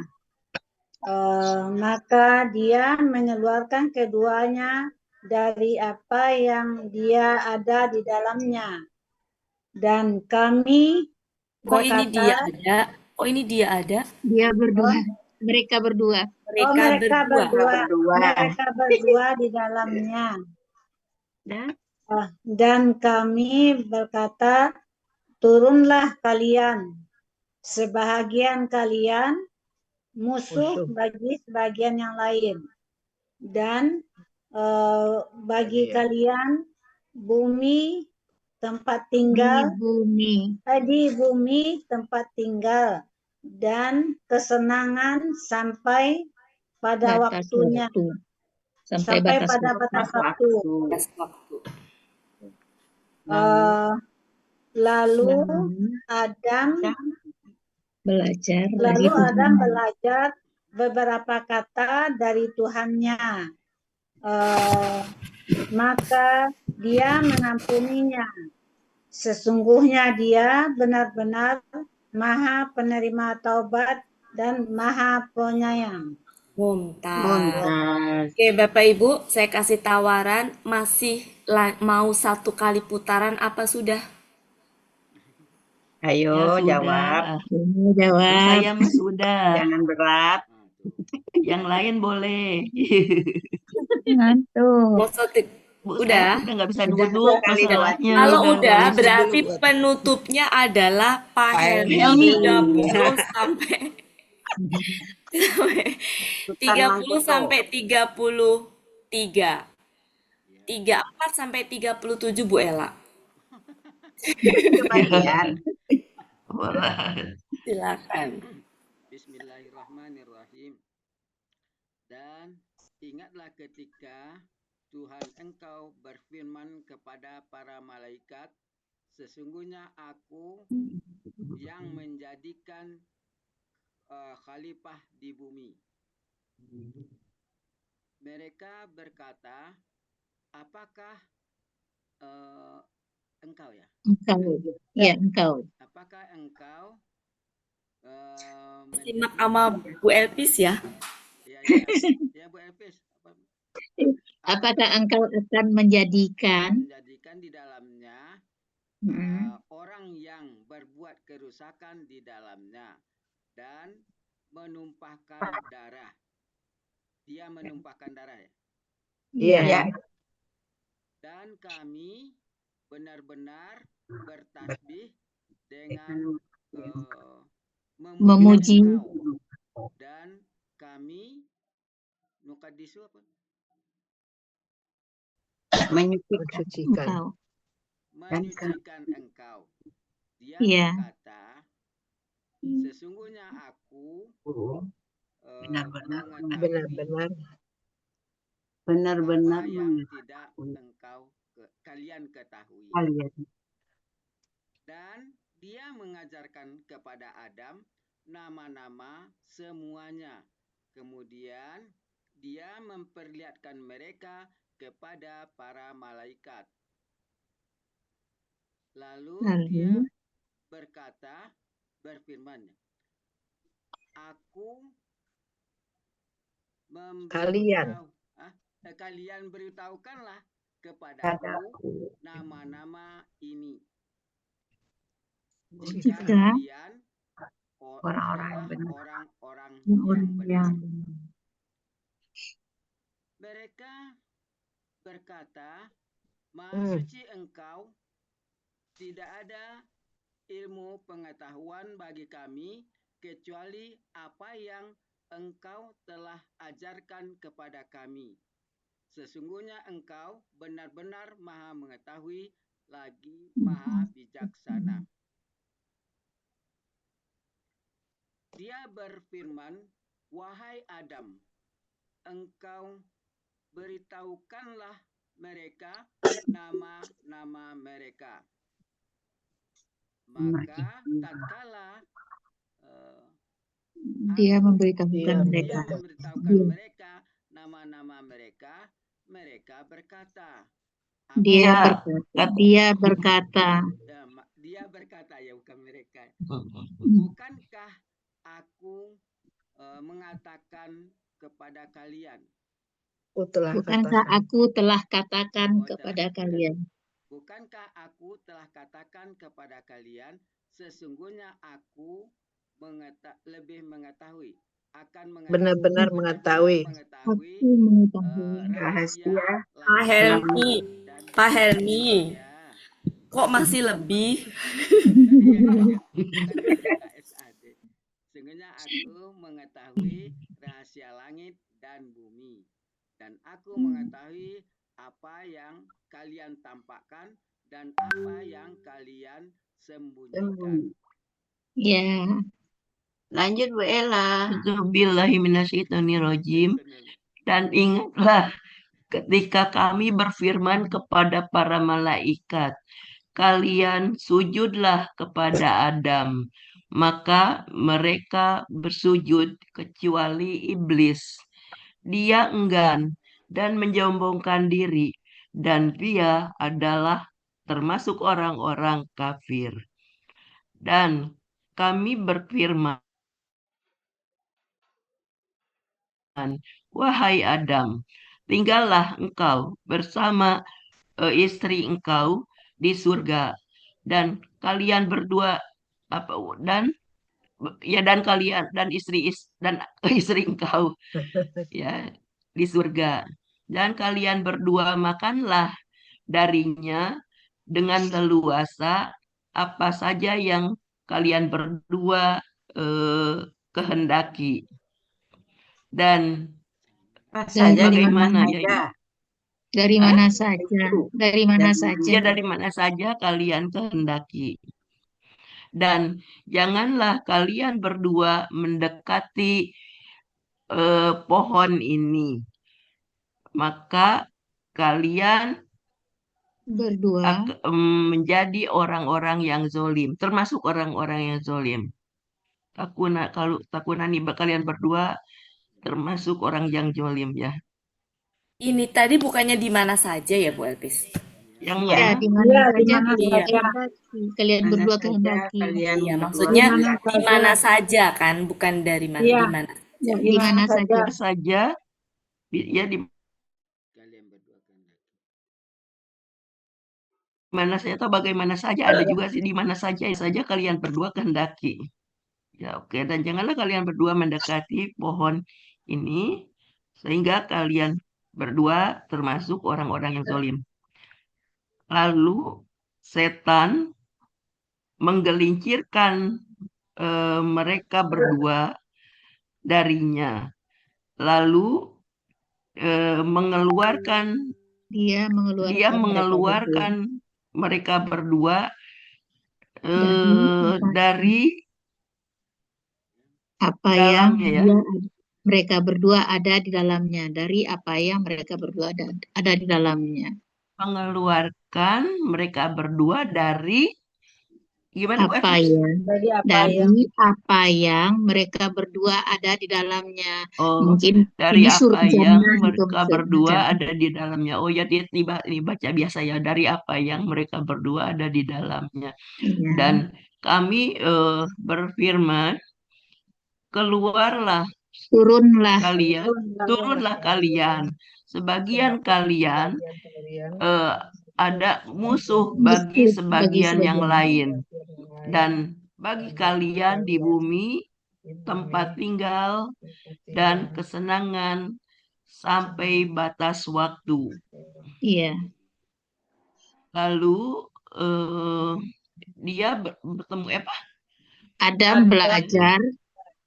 Speaker 12: Maka dia mengeluarkan keduanya dari apa yang dia ada di dalamnya. Dan kami berkata,
Speaker 13: Dia berdua. Mereka berdua.
Speaker 12: Mereka berdua di dalamnya. Dan kami berkata, turunlah kalian, sebahagian kalian musuh bagi sebagian yang lain, dan bagi kalian bumi tempat tinggal, di bumi tempat tinggal, dan kesenangan sampai pada waktunya, sampai pada batas waktu. Lalu Adam belajar beberapa kata dari Tuhannya. Maka dia mengampuninya. Sesungguhnya dia benar-benar Maha penerima taubat dan Maha penyayang.
Speaker 3: Mumtaz. Oke, Bapak Ibu, saya kasih tawaran, masih mau 1 kali putaran apa sudah?
Speaker 6: Ayo jawab.
Speaker 7: Saya mah sudah.
Speaker 6: Jangan berat.
Speaker 7: Yang lain boleh.
Speaker 13: Ngantuk.
Speaker 3: Udah
Speaker 7: nggak bisa duduk masalahnya.
Speaker 3: Kalau udah berarti penutupnya adalah Pak Helmi 30 sampai 33. 34 sampai 37 Bu Ella.
Speaker 6: Kebagian.
Speaker 3: Silakan.
Speaker 1: Bismillahirrahmanirrahim. Dan ingatlah ketika Tuhan engkau berfirman kepada para malaikat, sesungguhnya aku yang menjadikan khalifah di bumi. Mereka berkata, apakah engkau ya?
Speaker 13: Engkau. Ya, engkau.
Speaker 1: Apakah engkau
Speaker 3: Simak sama Bu Elpis ya.
Speaker 1: Ya Bu Elpis.
Speaker 13: Apakah engkau akan menjadikan
Speaker 1: di dalamnya orang yang berbuat kerusakan di dalamnya dan menumpahkan darah. Dia menumpahkan darah ya?
Speaker 6: Iya.
Speaker 1: Dan kami benar-benar bertasbih dengan
Speaker 13: memuji
Speaker 1: engkau. Dan kami nukadisu apa?
Speaker 6: Menyucikan.
Speaker 1: Menyucikan engkau. Dia
Speaker 13: Iya.
Speaker 1: berkata, sesungguhnya aku
Speaker 6: benar-benar
Speaker 1: yang tidak kalian ketahui. Dan dia mengajarkan kepada Adam nama-nama semuanya. Kemudian dia memperlihatkan mereka kepada para malaikat. Lalu dia berfirman, aku kalian beritahukanlah kepadaku nama-nama ini. Jika kalian orang-orang yang benar. Mereka berkata, Maha suci engkau, tidak ada ilmu pengetahuan bagi kami kecuali apa yang engkau telah ajarkan kepada kami. Sesungguhnya engkau benar-benar maha mengetahui lagi maha bijaksana. Dia berfirman, wahai Adam, engkau beritahukanlah mereka nama-nama mereka. Maka tatkala
Speaker 13: dia memberitahukan mereka
Speaker 1: nama-nama mereka, mereka berkata.
Speaker 13: Dia berkata
Speaker 1: ya, bukan mereka. Bukankah aku mengatakan kepada kalian?
Speaker 13: Bukankah aku telah katakan kepada kalian?
Speaker 1: Bukankah aku telah katakan kepada kalian, sesungguhnya aku lebih mengetahui, akan
Speaker 6: benar-benar mengetahui
Speaker 1: rahasia
Speaker 3: Pak Helmi, kok masih lebih?
Speaker 1: Sesungguhnya aku mengetahui rahasia langit dan bumi, dan aku mengetahui apa yang kalian tampakkan dan apa yang kalian sembunyikan.
Speaker 13: Ya.
Speaker 6: Lanjut Bu Ella.
Speaker 7: Billahiminasyaitonirrajim. Dan ingatlah ketika kami berfirman kepada para malaikat, kalian sujudlah kepada Adam. Maka mereka bersujud kecuali iblis. Dia enggan dan menyombongkan diri, dan dia adalah termasuk orang-orang kafir. Dan kami berfirman, wahai Adam, tinggallah engkau bersama istri engkau di surga, dan kalian berdua dan kalian dan istri engkau ya di surga, dan kalian berdua makanlah darinya dengan leluasa apa saja yang kalian berdua kehendaki. Dan bagaimana ya?
Speaker 13: Dari mana saja? Dari mana saja?
Speaker 7: Ya, dari mana saja kalian kehendaki. Dan janganlah kalian berdua mendekati pohon ini, maka kalian
Speaker 13: Berdua.
Speaker 7: menjadi orang-orang yang zolim, termasuk orang-orang yang zolim. Kalau takunani kalian berdua termasuk orang yang zolim ya.
Speaker 3: Ini tadi bukannya di mana saja ya Bu Elpis?
Speaker 7: Yang
Speaker 13: Ya, di mana saja kalian berdua kehendaki.
Speaker 3: Iya, maksudnya di mana saja kan, bukan dari mana, di mana.
Speaker 13: Ya, di mana
Speaker 7: saja. Ya di mana saja atau bagaimana saja, ada juga sih di mana saja kalian berdua kehendaki. Ya oke, dan janganlah kalian berdua mendekati pohon ini sehingga kalian berdua termasuk orang-orang yang zalim. Lalu setan menggelincirkan mereka berdua darinya. Lalu dia mengeluarkan mereka berdua dari
Speaker 13: apa yang mereka berdua ada di dalamnya, dari apa yang mereka berdua ada di dalamnya.
Speaker 7: Mengeluarkan mereka berdua dari gimana Bu?
Speaker 13: Dari apa yang mereka berdua ada di dalamnya.
Speaker 7: Mungkin dari apa yang mereka berdua ada di dalamnya. Oh ya, dia dibaca biasa ya, dari apa yang mereka berdua ada di dalamnya. Dan kami berfirman, turunlah kalian. Sebagian kalian ada musuh bagi sebagian yang lain, dan bagi kalian di bumi tempat tinggal dan kesenangan sampai batas waktu.
Speaker 13: Iya.
Speaker 7: Lalu dia bertemu apa?
Speaker 13: Adam belajar.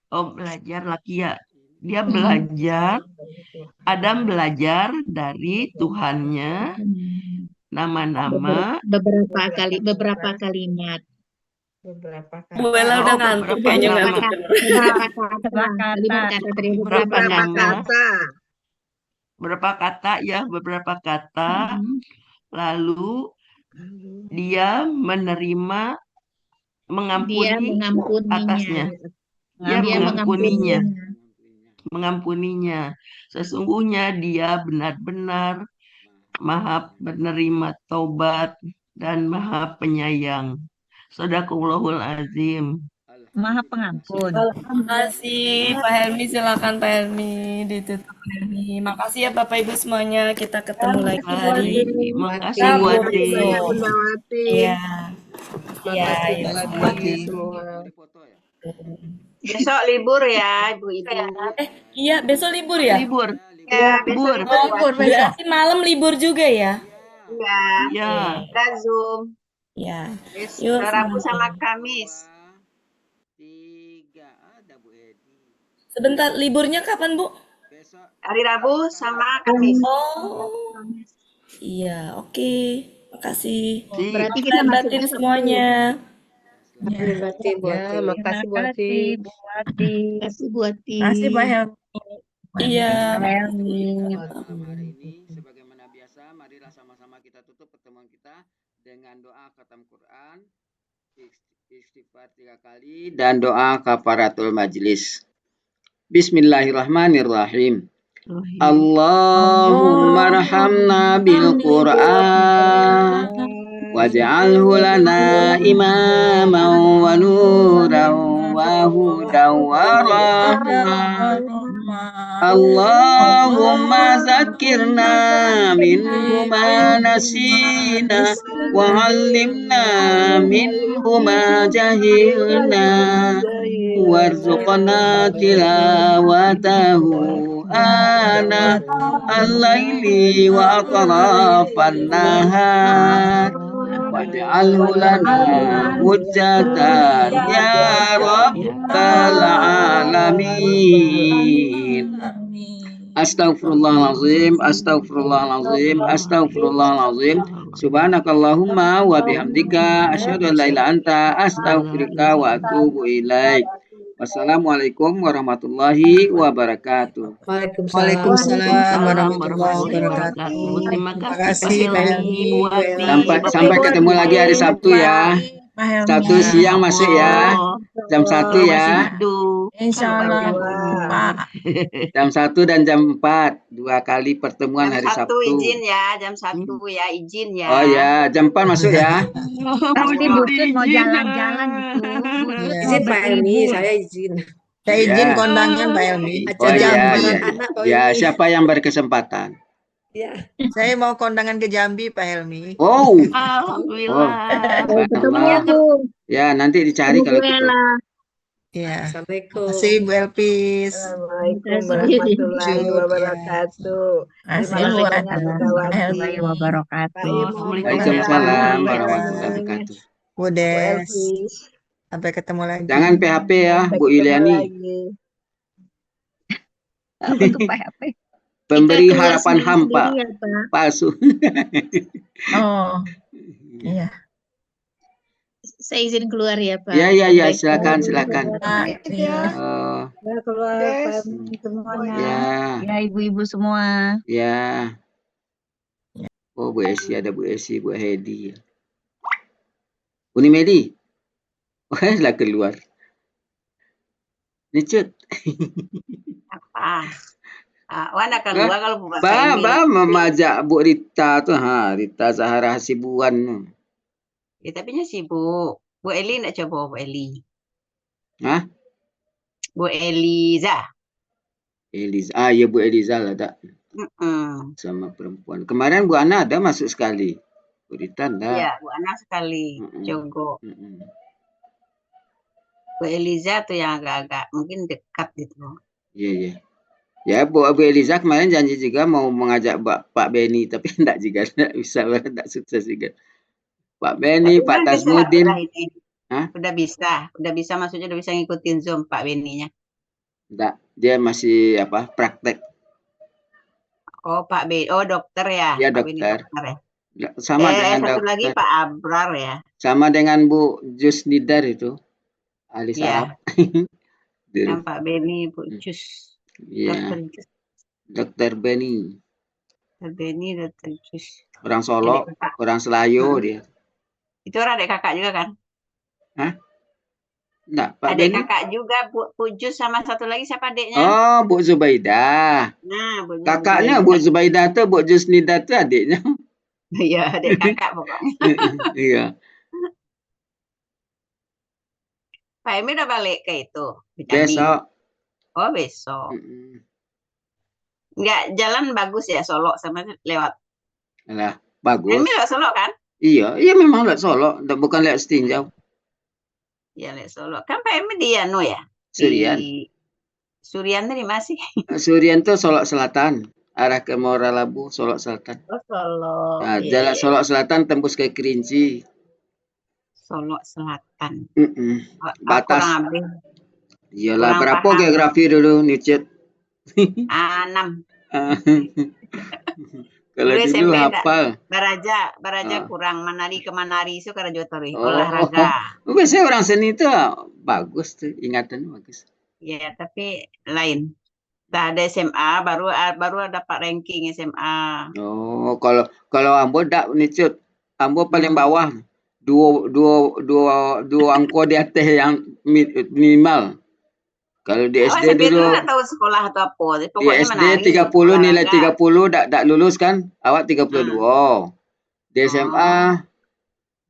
Speaker 7: Belajar laki ya. Dia belajar. Adam belajar dari Tuhannya nama-nama
Speaker 13: beberapa kalimat.
Speaker 3: Bu Ella udah ngantuk kayaknya nggak mau
Speaker 7: beberapa kata. Lalu dia mengampuni atasnya. Dia mengampuninya. Sesungguhnya dia benar-benar Maha penerima taubat dan Maha penyayang. Shadaqallahul azim.
Speaker 14: Maha pengampun.
Speaker 3: Terima kasih Pak Helmi, silakan Pak Helmi ditutup Pak Helmi. Makasih ya Bapak Ibu semuanya, kita ketemu lagi hari
Speaker 7: Makasih Wati.
Speaker 3: Iya.
Speaker 5: Besok libur ya Ibu-ibu.
Speaker 3: Iya, besok libur ya?
Speaker 5: Libur. Ya, besok libur.
Speaker 3: Berarti malam libur juga ya?
Speaker 5: Iya. Kita Zoom.
Speaker 3: Ya.
Speaker 5: Rabu sama Kamis.
Speaker 3: Sebentar, liburnya kapan, Bu?
Speaker 5: Hari Rabu sama Kamis.
Speaker 3: Oh. Iya, oke. Makasih.
Speaker 13: Berarti kita
Speaker 3: batin semuanya.
Speaker 10: Makasih Bu Ati.
Speaker 13: Makasih Bu Ati.
Speaker 14: Makasih Pak Helmi.
Speaker 3: Iya.
Speaker 1: Hari ini sebagaimana biasa, marilah sama-sama kita tutup pertemuan kita dengan doa khatam Quran, istighfar 3 kali, dan doa kafaratul majlis. Bismillahirrahmanirrahim. Allahumma rahamna bil Quran waj'alhu lana imaman wa nuran wa hudan wa rahmah. Allahumma zakirna minhu ma nasina wa 'allimna minhu ma jahilna warzuqna tilawatahu ana al-laili wa atrafan nahar waj'alhu lana hujjatan ya rabbal alamin. Astaghfirullahalazim, astaghfirullahalazim, astaghfirullahalazim. Subhanakallahumma wa bihamdika asyhadu an la ilaha illa anta astaghfiruka wa atubu ilaik. Wassalamualaikum warahmatullahi wabarakatuh.
Speaker 10: Waalaikumsalam
Speaker 9: Waalaikumsalam
Speaker 7: warahmatullahi
Speaker 9: warahmatullahi
Speaker 7: wabarakatuh.
Speaker 9: wabarakatuh.
Speaker 7: Terima
Speaker 9: Terima
Speaker 7: kasih Pak
Speaker 9: kasih Pak
Speaker 7: Helmi,
Speaker 9: Helmi,
Speaker 7: Bu
Speaker 9: Bu
Speaker 7: Ati,
Speaker 9: Eli.
Speaker 1: Sampai
Speaker 7: Bapak
Speaker 1: sampai
Speaker 7: Ibu
Speaker 1: ketemu lagi hari
Speaker 7: sekalian.
Speaker 1: Sabtu ya.
Speaker 14: Pak Helmi.
Speaker 1: Sabtu siang masuk ya.
Speaker 7: Oh,
Speaker 1: Jam 1
Speaker 7: masih
Speaker 1: ya.
Speaker 7: hidup.
Speaker 14: Insya
Speaker 7: Panjang
Speaker 14: Allah,
Speaker 7: umur.
Speaker 14: Pak.
Speaker 1: Jam 1 dan jam 4. 2 kali pertemuan
Speaker 5: Jam
Speaker 1: hari
Speaker 5: 1
Speaker 1: Sabtu.
Speaker 5: izin ya, jam 1 ya, izin ya.
Speaker 1: Oh ya, jam 4 masuk ya.
Speaker 14: Pasti
Speaker 7: Bu
Speaker 14: Bu Tut mau
Speaker 7: izin.
Speaker 14: jalan-jalan itu. Bu Tut mau
Speaker 10: izin Pak Helmi,
Speaker 14: berlibur.
Speaker 10: saya izin.
Speaker 9: Saya izin
Speaker 1: Ya.
Speaker 9: kondangan Pak Helmi.
Speaker 1: Oh
Speaker 10: Acara
Speaker 1: ya,
Speaker 10: hubungan
Speaker 1: ya.
Speaker 10: anak Pak
Speaker 1: Ya,
Speaker 10: Helmi.
Speaker 1: siapa yang berkesempatan?
Speaker 10: Ya.
Speaker 9: Saya mau kondangan ke Jambi Pak Helmi.
Speaker 1: Oh.
Speaker 7: Alhamdulillah.
Speaker 11: Ketemu ya,
Speaker 1: Barakallah.
Speaker 11: Bu.
Speaker 1: Ya, nanti dicari
Speaker 11: Ketemu Bu
Speaker 1: kalau gitu.
Speaker 11: Ella.
Speaker 9: Ya.
Speaker 10: Assalamualaikum.
Speaker 9: Makasih Bu Elpis.
Speaker 4: Assalamualaikum
Speaker 11: Terima kasih.
Speaker 4: warahmatullahi
Speaker 9: Jud, ya.
Speaker 4: wabarakatuh. Terima kasih banyak Bu
Speaker 14: Assalamualaikum
Speaker 4: Kawati,
Speaker 14: warahmatullahi
Speaker 4: Pak
Speaker 14: wabarakatuh.
Speaker 4: Imam, Bu
Speaker 1: Waalaikumsalam
Speaker 4: Ella,
Speaker 1: warahmatullahi wabarakatuh.
Speaker 9: Bu
Speaker 4: Bu
Speaker 9: Des.
Speaker 4: Elvis.
Speaker 9: Sampai ketemu lagi.
Speaker 1: Jangan PHP ya,
Speaker 4: Sampai
Speaker 1: Bu
Speaker 4: ketemu
Speaker 1: Iliani.
Speaker 4: lagi.
Speaker 14: Apa tuh Pak HP?
Speaker 1: Pemberi
Speaker 11: Kita keluar
Speaker 1: harapan hampa.
Speaker 11: sendiri-sendiri ya, Pak.
Speaker 1: Palsu.
Speaker 14: Oh, iya.
Speaker 11: Saya izin keluar ya, Pak.
Speaker 1: Ya, ya, ya,
Speaker 11: Assalamualaikum.
Speaker 1: silakan, silakan.
Speaker 4: Pamit ya.
Speaker 1: Oh,
Speaker 4: Ya keluar
Speaker 5: Des.
Speaker 4: pamit semuanya.
Speaker 1: ya,
Speaker 14: Ya, ibu-ibu semua.
Speaker 1: ya. Oh, Bu Esi, ada Bu Esi, Bu Hedi. Uni Medi. Oh, lah keluar. Nicut.
Speaker 5: Apa? Wana keluar kalau Bu
Speaker 1: Ba,
Speaker 5: Emil.
Speaker 1: ba, memajak Bu Rita tuh, Rita Zahara Hasibuan.
Speaker 5: Ya, tapi nya sibuk. Bu Eli nak coba Bu Eli.
Speaker 1: Hah?
Speaker 5: Bu Eliza.
Speaker 1: Eliza. Ah, ya Bu Eliza lah tak. Sama perempuan. Kemarin Bu Ana ada masuk sekali. Bu Rita enggak.
Speaker 5: Iya, Bu Ana sekali. Jogo. Bu Eliza tuh yang agak-agak mungkin dekat gitu.
Speaker 1: Iya, iya. Ya, Bu Eliza kemarin janji juga mau mengajak Pak Beni, tapi enggak juga, enggak bisa, enggak sukses juga. Pak Beni,
Speaker 5: Tapi
Speaker 1: Pak
Speaker 5: kan bisa,
Speaker 1: Tasmudin.
Speaker 5: udah ini.
Speaker 1: Hah?
Speaker 5: Udah bisa maksudnya udah bisa ngikutin Zoom Pak Beninya.
Speaker 1: Enggak, dia masih praktek.
Speaker 5: Oh, Pak Beni, oh dokter ya.
Speaker 1: Dia
Speaker 5: Pak Beni
Speaker 1: dokter.
Speaker 5: dokter ya.
Speaker 1: Sama dengan
Speaker 5: satu
Speaker 1: dokter.
Speaker 5: lagi Pak Abrar ya.
Speaker 1: Sama dengan Bu Jusnidar itu. Ahli saraf.
Speaker 5: Yang Pak Beni, Bu Jus.
Speaker 1: Iya. Dokter Beni.
Speaker 5: Dokter Beni, Dokter Jus.
Speaker 1: Orang Solo, orang Selayo dia.
Speaker 5: Itu orang adik kakak juga kan?
Speaker 1: Hah? Enggak, Pak
Speaker 5: Adik
Speaker 1: Beni.
Speaker 5: kakak juga, Bu Jus sama satu lagi siapa adiknya?
Speaker 1: Oh, Bu Zubaidah.
Speaker 5: Nah, Bu
Speaker 1: Kakaknya Bu Zubaidah tuh, Bu Jusnida tuh adiknya.
Speaker 5: Iya, adik kakak pokoknya.
Speaker 1: Iya.
Speaker 5: Pak Emil udah balik ke itu?
Speaker 1: Besok.
Speaker 5: Oh, besok. Enggak, jalan bagus ya Solo sama lewat.
Speaker 1: Alah, bagus.
Speaker 5: Emil lewat Solo kan?
Speaker 1: Iya, iya memang lewat Solo, bukan lewat Setinjau.
Speaker 5: Iya, lewat Solo. Kan Pak Emil di Anu ya?
Speaker 1: Surian.
Speaker 5: Surian tadi masih.
Speaker 1: Surian tuh Solo Selatan, arah ke Muara Labu, Solo Selatan.
Speaker 5: Oh, Solo.
Speaker 1: Nah, jalan Solo Selatan tembus ke Kerinci.
Speaker 5: Solo Selatan.
Speaker 1: Batas. Iyalah,
Speaker 5: Kurang
Speaker 1: berapa
Speaker 5: paham.
Speaker 1: geografi dulu, Nicet?
Speaker 5: 6.
Speaker 1: Kalau
Speaker 5: Dulu
Speaker 1: dulu
Speaker 5: SMP
Speaker 1: hafal.
Speaker 5: Baraja kurang manari ke manari itu karena Jotori
Speaker 1: Oh,
Speaker 5: olahraga.
Speaker 1: biasanya orang seni itu bagus tuh, ingatannya bagus.
Speaker 5: Ya, tapi lain. Tak ada SMA, baru dapat ranking SMA.
Speaker 1: Oh, kalau Ambo dak Nicet. Ambo paling bawah. Dua angko di atas yang minimal. Kalau di SD
Speaker 5: SMP
Speaker 1: dulu,
Speaker 5: itu nggak tahu sekolah atau apa.
Speaker 1: di
Speaker 5: Pokoknya
Speaker 1: SD
Speaker 5: menari,
Speaker 1: 30 nilai
Speaker 5: olahraga.
Speaker 1: 30 tak lulus kan? Awak 32. Di SMA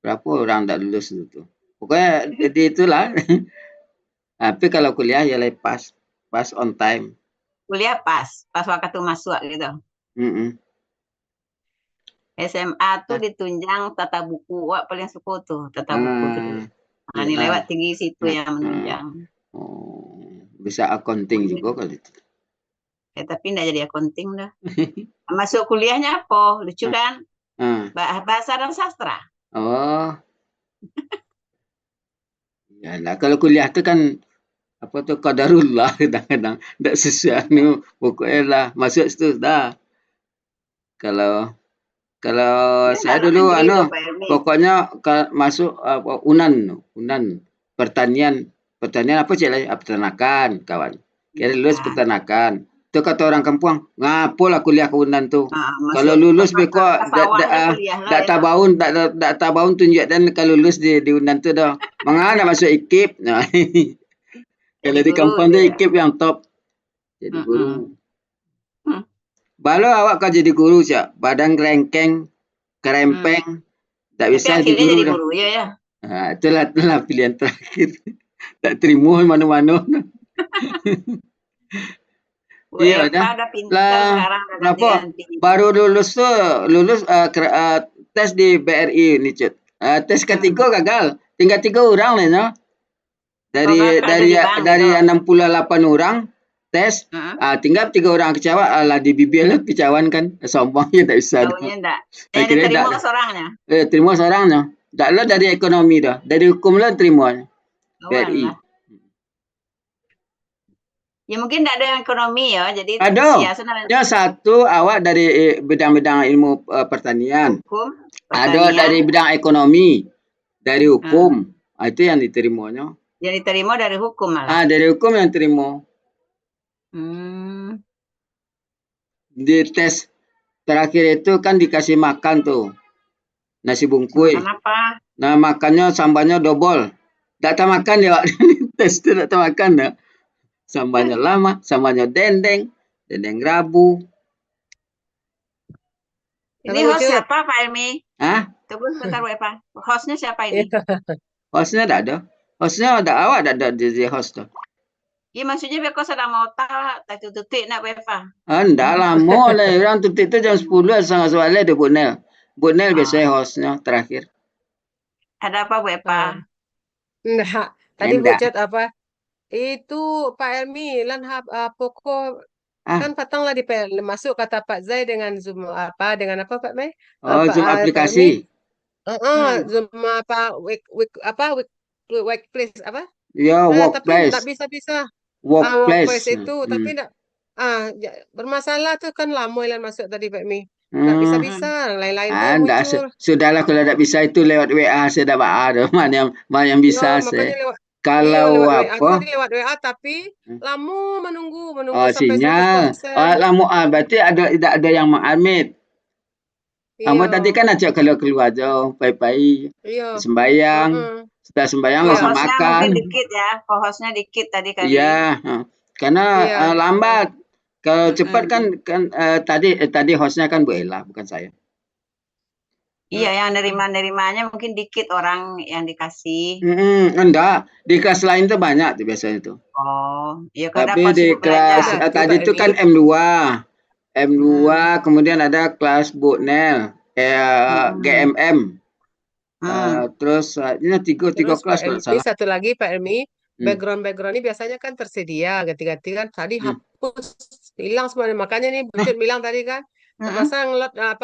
Speaker 1: berapa orang tak lulus itu? Pokoknya di itulah. Tapi kalau kuliah ya lepas, pas on time.
Speaker 5: Kuliah pas waktu masuk gitu. SMA tuh ditunjang tata buku. Wah, paling suka tuh tata buku tuh. Nah, ini lewat tinggi situ yang menunjang.
Speaker 1: Bisa accounting juga kali itu.
Speaker 5: Tapi enggak jadi accounting dah. Masuk kuliahnya apa? Lucu kan? Bahasa dan sastra.
Speaker 1: Oh. Ya lah, kalau kuliah itu kan apa tuh qadarullah kadang-kadang enggak sesuai pokoknya lah masuk situ dah. Kalau saya dulu pokoknya masuk Unan pertanian Pertanian apa cik lagi? Peternakan, kawan. Kira lulus peternakan. Itu kata orang kampung, ngapalah kuliah ke Unan tu. Kalau lulus beko dak tabaun tunjuk dan kalau lulus di Unan tu dah. Mangana masuk ikip. Nah. Kalau di kampung tu ikip yang top. Jadi guru. Baru awak kau jadi guru siap. Badan kerengkeng, kerempeng. Tak bisa jadi guru dah.
Speaker 5: Guru ya.
Speaker 1: Itulah pilihan terakhir. Tak terima mana-mana. Iya dah. Kenapa? Baru lulus tu, tes di BRI ni cut. Tes ketiga gagal. Tinggal 3 orang lah no. Dari 68 orang tes, tinggal 3 orang kecewa. Alah di bibir lah kecewaan kan. Sombongnya tak bisa.
Speaker 5: Tahunya tak. Yang diterima seorangnya.
Speaker 1: Terima seorangnya. Tak lah dari ekonomi dah. Dari hukum lah terima. BRI.
Speaker 5: Ya mungkin tidak ada yang ekonomi ya, jadi
Speaker 1: ada. Yang satu awak dari bidang-bidang ilmu pertanian.
Speaker 5: Hukum,
Speaker 1: ada dari bidang ekonomi, dari hukum. Itu yang diterimanya.
Speaker 5: Yang diterima dari hukum malah.
Speaker 1: Dari hukum yang terima. Di tes terakhir itu kan dikasih makan tuh nasi bungkus.
Speaker 5: Kenapa?
Speaker 1: Nah makannya sambalnya double. Tak tahu makan ya, tes itu tak tahu makan dah. Sambalnya lama, sambalnya dendeng rabu.
Speaker 5: Ini host siapa Pak Elmi? Tunggu sebentar Pak. Hostnya siapa ini?
Speaker 1: Hostnya tak ada. Hostnya ada awak ada jadi host tu.
Speaker 5: Iya maksudnya Beko sedang mau tahu tak tutik nak Beva.
Speaker 1: Enggak lama lah. Orang tutik tu jam 10 sangat soalnya ada Bu Nel. Bu Nel biasanya hostnya terakhir.
Speaker 5: Ada apa Bu Eva?
Speaker 10: Enggak. Tadi Bu chat apa? Itu Pak Elmi lan pokok kan patanglah masuk kata Pak Zai dengan Zoom dengan apa Pak Mei?
Speaker 1: Zoom aplikasi.
Speaker 10: Zoom workplace apa?
Speaker 1: Ya, workplace.
Speaker 10: Tapi tak bisa.
Speaker 1: Workplace
Speaker 10: itu tapi tak bermasalah tu kan lama yang masuk tadi Pak Mei. Tak bisa lain-lain muncul.
Speaker 1: Sudahlah kalau tak bisa itu lewat WA saya dah ada. Mana yang bisa saya. Kalau apa?
Speaker 10: Lewat WA tapi lama menunggu
Speaker 1: sampai sinyal. Lama berarti tidak ada yang mengadmit. Kamu tadi kan ajak kalau keluar jauh, pai-pai, sembayang, setelah sembayang langsung makan.
Speaker 5: Mungkin dikit ya, hostnya dikit tadi kan.
Speaker 1: Iya, karena lambat. Kalau cepat kan tadi hostnya kan Bu Ella, bukan saya.
Speaker 5: Iya, yang nerimanya mungkin dikit orang yang dikasih.
Speaker 1: Enggak, di kelas lain tuh banyak tuh biasanya tuh.
Speaker 5: Oh, iya.
Speaker 1: Tapi di kelas tadi itu kan M2, kemudian ada kelas Bu Nel, GMM. Terus ini tiga kelas kalau salah.
Speaker 10: Satu lagi Pak Elmi, background ini biasanya kan tersedia ganti-ganti kan. Tadi hapus, hilang semuanya. Makanya nih Bu bilang tadi kan, masa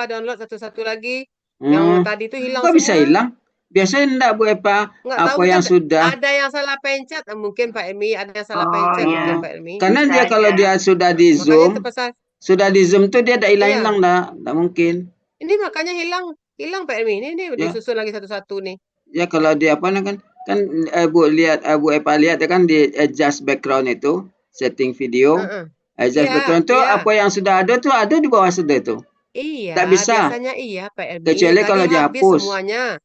Speaker 10: download satu-satu lagi. Yang tadi itu hilang semua.
Speaker 1: Kok bisa hilang? Biasanya enggak Bu Epa. Apa yang sudah?
Speaker 10: Ada yang salah pencet mungkin Pak Elmi, ada yang salah pencet mungkin Pak Elmi.
Speaker 1: Karena dia kalau dia sudah di Zoom, tuh dia tidak hilang dah, enggak mungkin.
Speaker 10: Ini makanya hilang Pak Elmi. Ini disusun lagi satu-satu nih.
Speaker 1: Ya kalau dia apa kan Bu Epa lihat kan di adjust background itu, setting video. Adjust background itu apa yang sudah ada tuh ada di bawah sudah itu.
Speaker 10: Iya,
Speaker 1: tak bisa.
Speaker 10: Biasanya iya Pak Elmi.
Speaker 1: Kecuali kalau dihapus
Speaker 10: semuanya.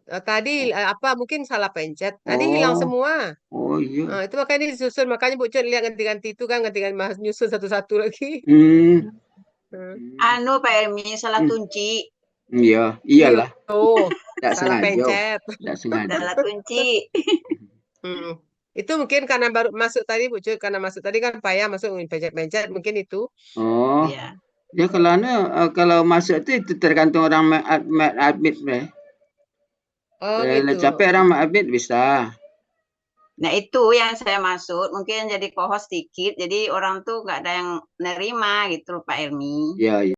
Speaker 10: Tadi mungkin salah pencet. Tadi hilang semua.
Speaker 1: Oh iya.
Speaker 10: Itu makanya disusun. Makanya Bu Cun lihat ganti-ganti itu kan ganti-ganti nyusun satu-satu lagi.
Speaker 5: Pak Elmi salah kunci.
Speaker 1: Iya, iyalah.
Speaker 10: Salah pencet.
Speaker 1: Tak sengaja.
Speaker 5: Salah kunci.
Speaker 10: Itu mungkin karena baru masuk tadi Bu Cun, karena masuk tadi kan payah masuk pencet-pencet mungkin itu.
Speaker 1: Oh. Iya. Ya kalau masuk itu tergantung orang admit deh. Gitu. Capek orang admit bisa.
Speaker 5: Nah itu yang saya maksud, mungkin jadi co-host dikit, jadi orang tuh nggak ada yang nerima gitu Pak Elmi.
Speaker 1: Iya.